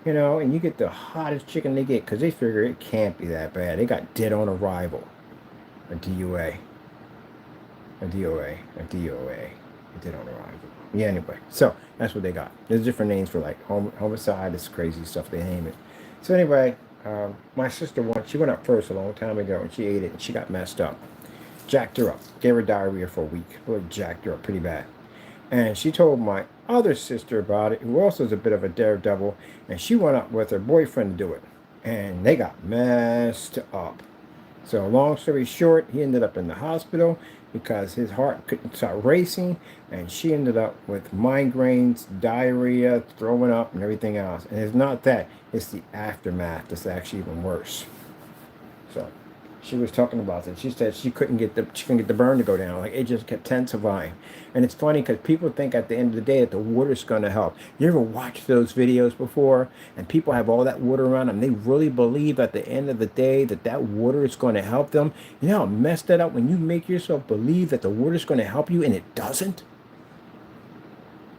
You know, and you get the hottest chicken they get because they figure it can't be that bad. They got dead on arrival. A DUA. A DOA. A DOA. Dead on arrival. Yeah, anyway. So, that's what they got. There's different names for like homicide. It's crazy stuff they name it. So anyway, my sister she went up first a long time ago and she ate it and she got messed up. Jacked her up. Gave her diarrhea for a week. Really jacked her up pretty bad. And she told my other sister about it, who also is a bit of a daredevil, and she went up with her boyfriend to do it. And they got messed up. So long story short, he ended up in the hospital because his heart couldn't start racing, and she ended up with migraines, diarrhea, throwing up, and everything else. And it's not that, it's the aftermath that's actually even worse. So she was talking about it. She said she couldn't get the burn to go down. Like it just kept intensifying. And it's funny because people think at the end of the day that the water's going to help. You ever watched those videos before and people have all that water around them? They really believe at the end of the day that that water is going to help them. You know how messed that up when you make yourself believe that the water is going to help you and it doesn't?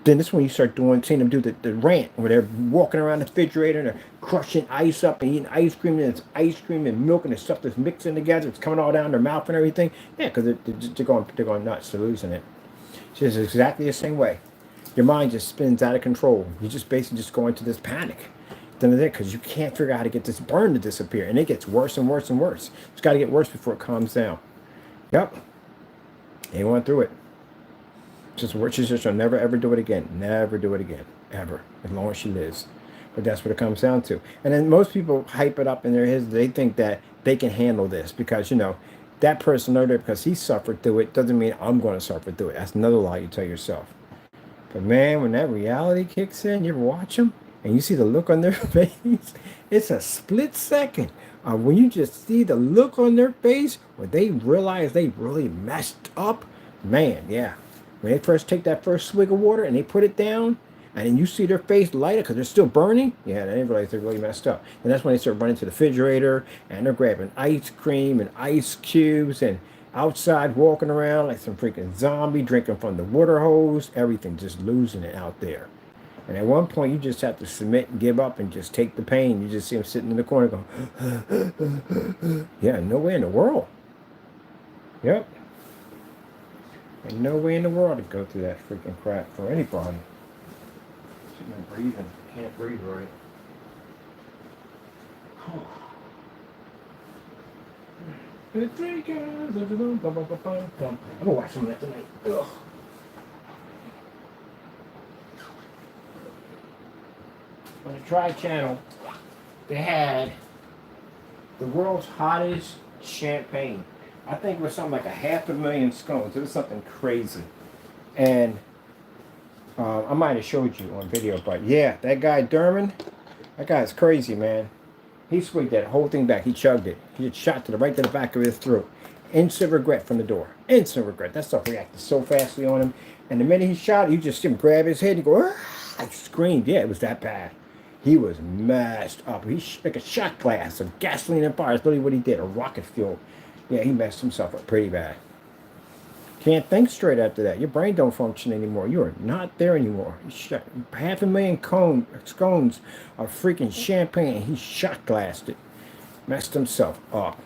Then this is when you start seeing them do the rant where they're walking around the refrigerator and they're crushing ice up and eating ice cream, and it's ice cream and milk and the stuff that's mixing together. It's coming all down their mouth and everything. Yeah, because they're going nuts. They're losing it. She says exactly the same way. Your mind just spins out of control. You just basically just go into this panic. Then because you can't figure out how to get this burn to disappear, and it gets worse and worse and worse. It's got to get worse before it calms down. Yep. They went through it. She says she'll never ever do it again. Never do it again. Ever. As long as she lives. But that's what it comes down to. And then most people hype it up in their heads. They think that they can handle this because, you know, that person over there, because he suffered through it, doesn't mean I'm going to suffer through it. That's another lie you tell yourself. But man, when that reality kicks in, you ever watch them and you see the look on their face, it's a split second. When you just see the look on their face, when they realize they really messed up, man, yeah. When they first take that first swig of water and they put it down, and then you see their face lighter because they're still burning, yeah, they realize they're really messed up. And that's when they start running to the refrigerator, and they're grabbing ice cream and ice cubes, and outside walking around like some freaking zombie, drinking from the water hose, everything, just losing it out there. And at one point, you just have to submit and give up and just take the pain. You just see him sitting in the corner going, yeah, no way in the world. Yep. And no way in the world to go through that freaking crap for anybody. Sitting there breathing. Can't breathe right. I'm gonna watch some of that tonight. Ugh. On the Try channel, they had the world's hottest champagne. I think it was something like 500,000 scones. It was something crazy. And I might have showed you on video, but yeah, that guy Derman, that guy's crazy, man. He swigged that whole thing back. He chugged it. He had shot to the right to the back of his throat. Instant regret from the door. Instant regret. That stuff reacted so fastly on him. And the minute he shot, you just see him grab his head and go, ah! I screamed. Yeah, it was that bad. He was messed up. He's like a shot glass of gasoline and fire. That's literally what he did. A rocket fuel. Yeah, he messed himself up pretty bad. Can't think straight after that. Your brain don't function anymore. You are not there anymore. He shot 500,000 scones of freaking champagne. He shot glassed it. Messed himself up.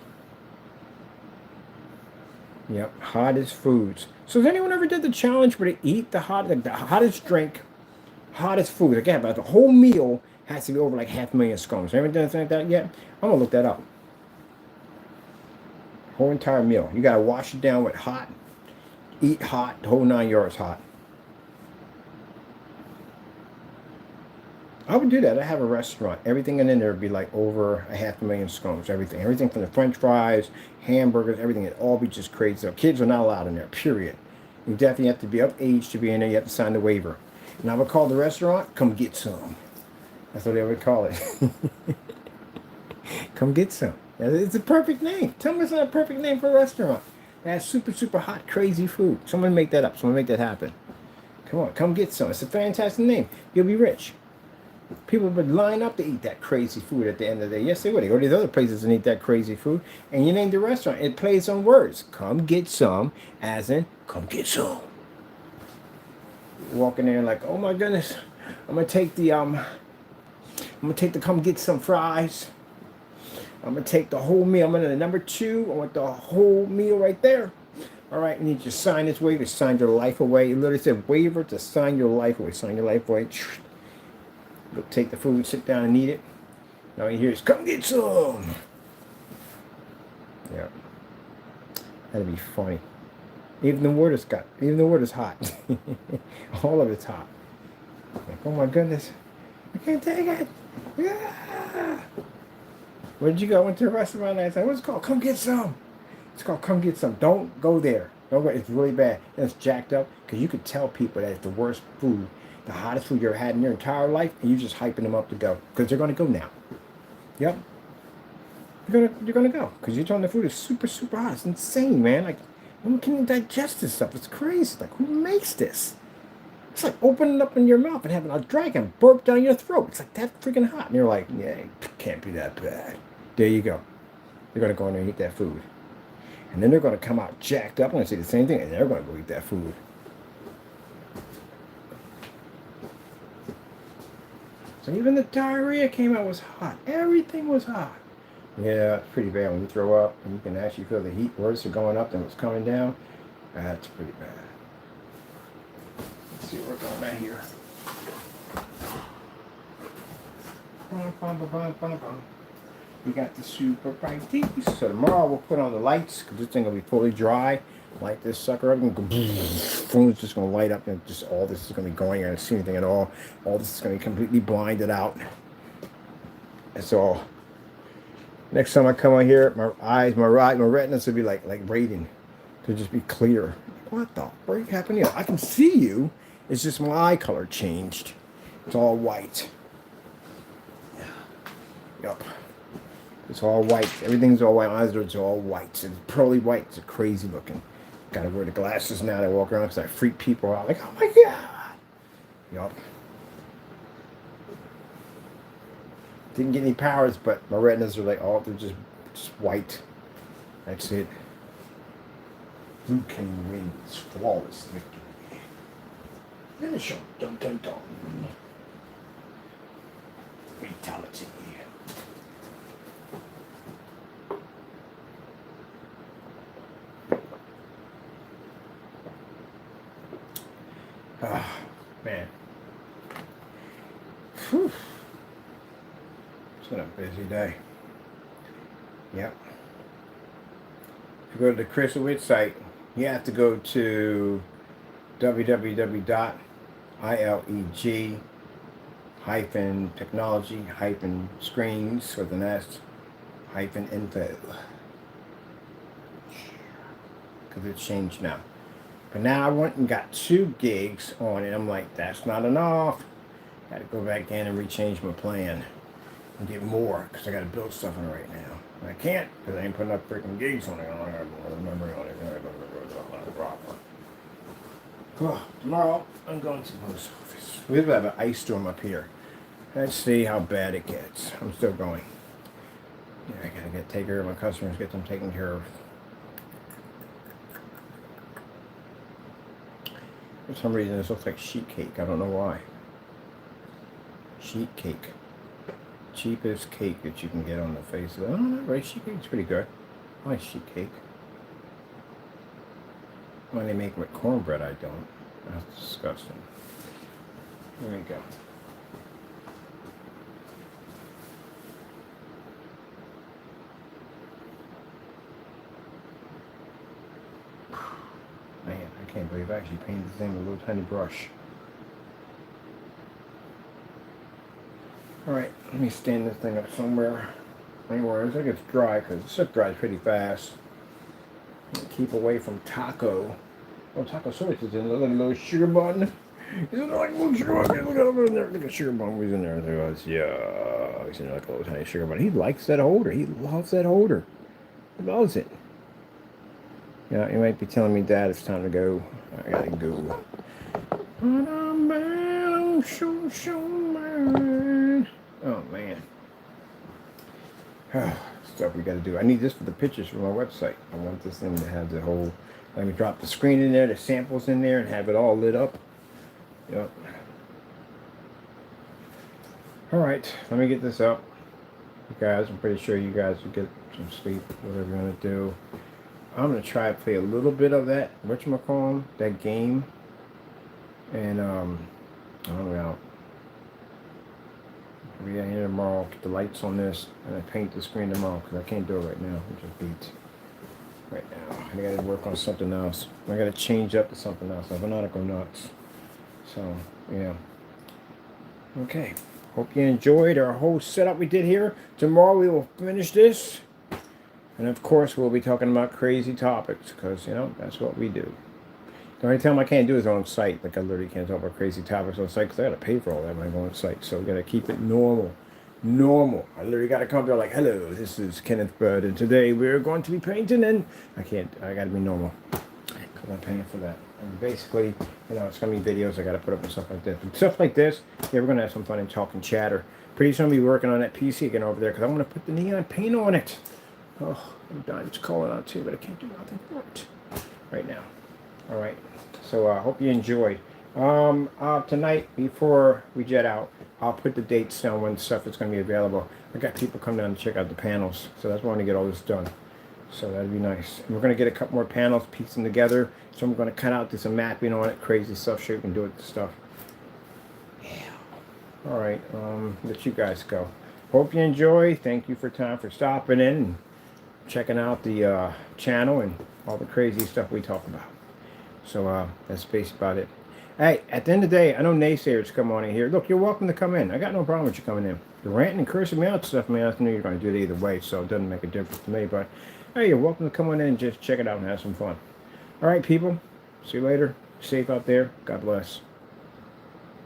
Yep, hottest foods. So has anyone ever did the challenge where they eat the hottest drink, hottest food? Again, but the whole meal has to be over like 500,000 scones. Ever done anything like that yet? I'm gonna look that up. Whole entire meal. You gotta wash it down with hot. Eat hot, the whole 9 yards hot. I would do that. I have a restaurant. Everything in there would be like over 500,000 scones. Everything from the French fries, hamburgers, everything. It'd all be just crazy. So kids are not allowed in there. Period. You definitely have to be of age to be in there. You have to sign the waiver. And I would call the restaurant, "Come get some." That's what they would call it. Come get some. It's a perfect name. Tell me it's not a perfect name for a restaurant. That's super, super hot, crazy food. Someone make that up. Someone make that happen. Come on, come get some. It's a fantastic name. You'll be rich. People would line up to eat that crazy food at the end of the day. Yes, they would. They go to these other places and eat that crazy food. And you name the restaurant. It plays on words. Come get some, as in, come get some. Walking there like, oh my goodness, I'm gonna take the come get some fries. I'm going to take the whole meal. I'm going to the number 2. I want the whole meal right there. All right, you need to sign this waiver. Sign your life away. It literally said waiver to sign your life away. Sign your life away. Go take the food, sit down and eat it. Now you hear is, come get some. Yeah. That'd be funny. Even the word is hot. All of it's hot. Like, oh my goodness. I can't take it. Yeah. Where did you go? I went to a restaurant last night. What's it called? Come get some. It's called Come Get Some. Don't go there. Don't go. It's really bad. And it's jacked up because you could tell people that it's the worst food, the hottest food you ever had in your entire life, and you're just hyping them up to go because they're going to go now. Yep. You're gonna go because you're telling the food is super, super hot. It's insane, man. Like, no one can digest this stuff. It's crazy. Like, who makes this? It's like opening up in your mouth and having a dragon burp down your throat. It's like that freaking hot. And you're like, yeah, it can't be that bad. There you go. They're going to go in there and eat that food. And then they're going to come out jacked up. I'm going to say the same thing. And they're going to go eat that food. So even the diarrhea came out was hot. Everything was hot. Yeah, it's pretty bad when you throw up. And you can actually feel the heat worse going up than what's coming down. That's pretty bad. Let's see what we're going at here. We got the super bright teeth. So tomorrow we'll put on the lights because this thing will be fully dry. Light this sucker up and go. Phone's just going to light up and just all this is going to be going. I don't see anything at all. All this is going to be completely blinded out. That's all. Next time I come on here, my eyes, my retinas will be like braiding. To just be clear. What the freak happened here? I can see you. It's just my eye color changed. It's all white. Yep. It's all white. Everything's all white. My eyes are all white. It's pearly white. It's crazy looking. Gotta wear the glasses now. I walk around because I freak people out. Like, oh my god. Yup. Didn't get any powers, but my retinas are like, oh, they're just white. That's it. Who can win this flawless victory? Finish him. Dun dun dun. Vitality. Oh, man. Whew. It's been a busy day. Yep. If you go to the Chrysowitz site, you have to go to www.ileg-technology-screens with an S-info. Because it's changed now. But now I went and got 2 gigs on it. I'm like, that's not enough. Got to go back in and rechange my plan and get more because I got to build stuff on it right now. And I can't because I ain't putting up freaking gigs on it. I don't have memory on it. Oh, tomorrow I'm going to the post office. We have an ice storm up here. Let's see how bad it gets. I'm still going. Yeah, I gotta take care of my customers, get them taken care of. For some reason, this looks like sheet cake. I don't know why. Sheet cake. Cheapest cake that you can get on the face of it. I don't know, right? Sheet cake's pretty good. I like sheet cake. When they make it with cornbread, I don't. That's disgusting. There we go. Man, I can't believe I actually painted this thing with a little tiny brush. Alright, let me stand this thing up somewhere. Anywhere, I think it's dry because the stuff dries pretty fast. Keep away from Taco. Oh, Taco Sauce is in there. Look at a little sugar bun. He's in there like a little sugar bun. Look at him in there. Look at sugar bun. He's in there. Yeah, he's in there like a little tiny sugar bun. He likes that holder. He loves that holder. He loves it. Yeah, you might be telling me, Dad, it's time to go. I gotta go. But I'm bad. I'm so bad. Oh, man. Stuff we got to do. I need this for the pictures for my website. I want this thing to have the whole. Let me drop the screen in there, the samples in there, and have it all lit up. Yep. All right, let me get this up, you guys. I'm pretty sure you guys will get some sleep, whatever you want to do. I'm gonna try to play a little bit of that whatchamacallit, that game, and I'm out. I'll be out here tomorrow, get the lights on this, and I paint the screen tomorrow, because I can't do it right now. I'm just beat right now. I gotta work on something else. I gotta change up to something else. I'm not go nuts. So, yeah. Okay. Hope you enjoyed our whole setup we did here. Tomorrow we will finish this. And of course, we'll be talking about crazy topics, because, you know, that's what we do. The only time I can't do is on site. Like, I literally can't talk about crazy topics on site because I got to pay for all that when I go on site. So we got to keep it normal. Normal. I literally got to come there like, hello, this is Kenneth Bird, and today we're going to be painting, and I can't. I got to be normal because I'm paying for that. And basically, you know, it's going to be videos I got to put up and stuff like this. But stuff like this, yeah, we're going to have some fun and talk and chatter. Pretty soon I'll be working on that PC again over there because I want to put the neon paint on it. Oh, I'm dying. It's calling out too, but I can't do nothing for it right now. All right. So I hope you enjoyed. Tonight, before we jet out, I'll put the dates down when stuff is going to be available. I got people coming down to check out the panels, so that's why I want to get all this done. So that'd be nice. And we're going to get a couple more panels, piece them together. So I'm going to cut out this mapping on it, crazy stuff, so you can do it, stuff. Yeah. All right. Let you guys go. Hope you enjoy. Thank you for stopping in and checking out the channel and all the crazy stuff we talk about. So that's basically about it. Hey, at the end of the day, I know naysayers come on in here. Look, you're welcome to come in. I got no problem with you coming in. You're ranting and cursing me out stuff, man. I know you're going to do it either way, so it doesn't make a difference to me. But hey, you're welcome to come on in and just check it out and have some fun. All right, people. See you later. Safe out there. God bless.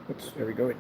Oops, there we go.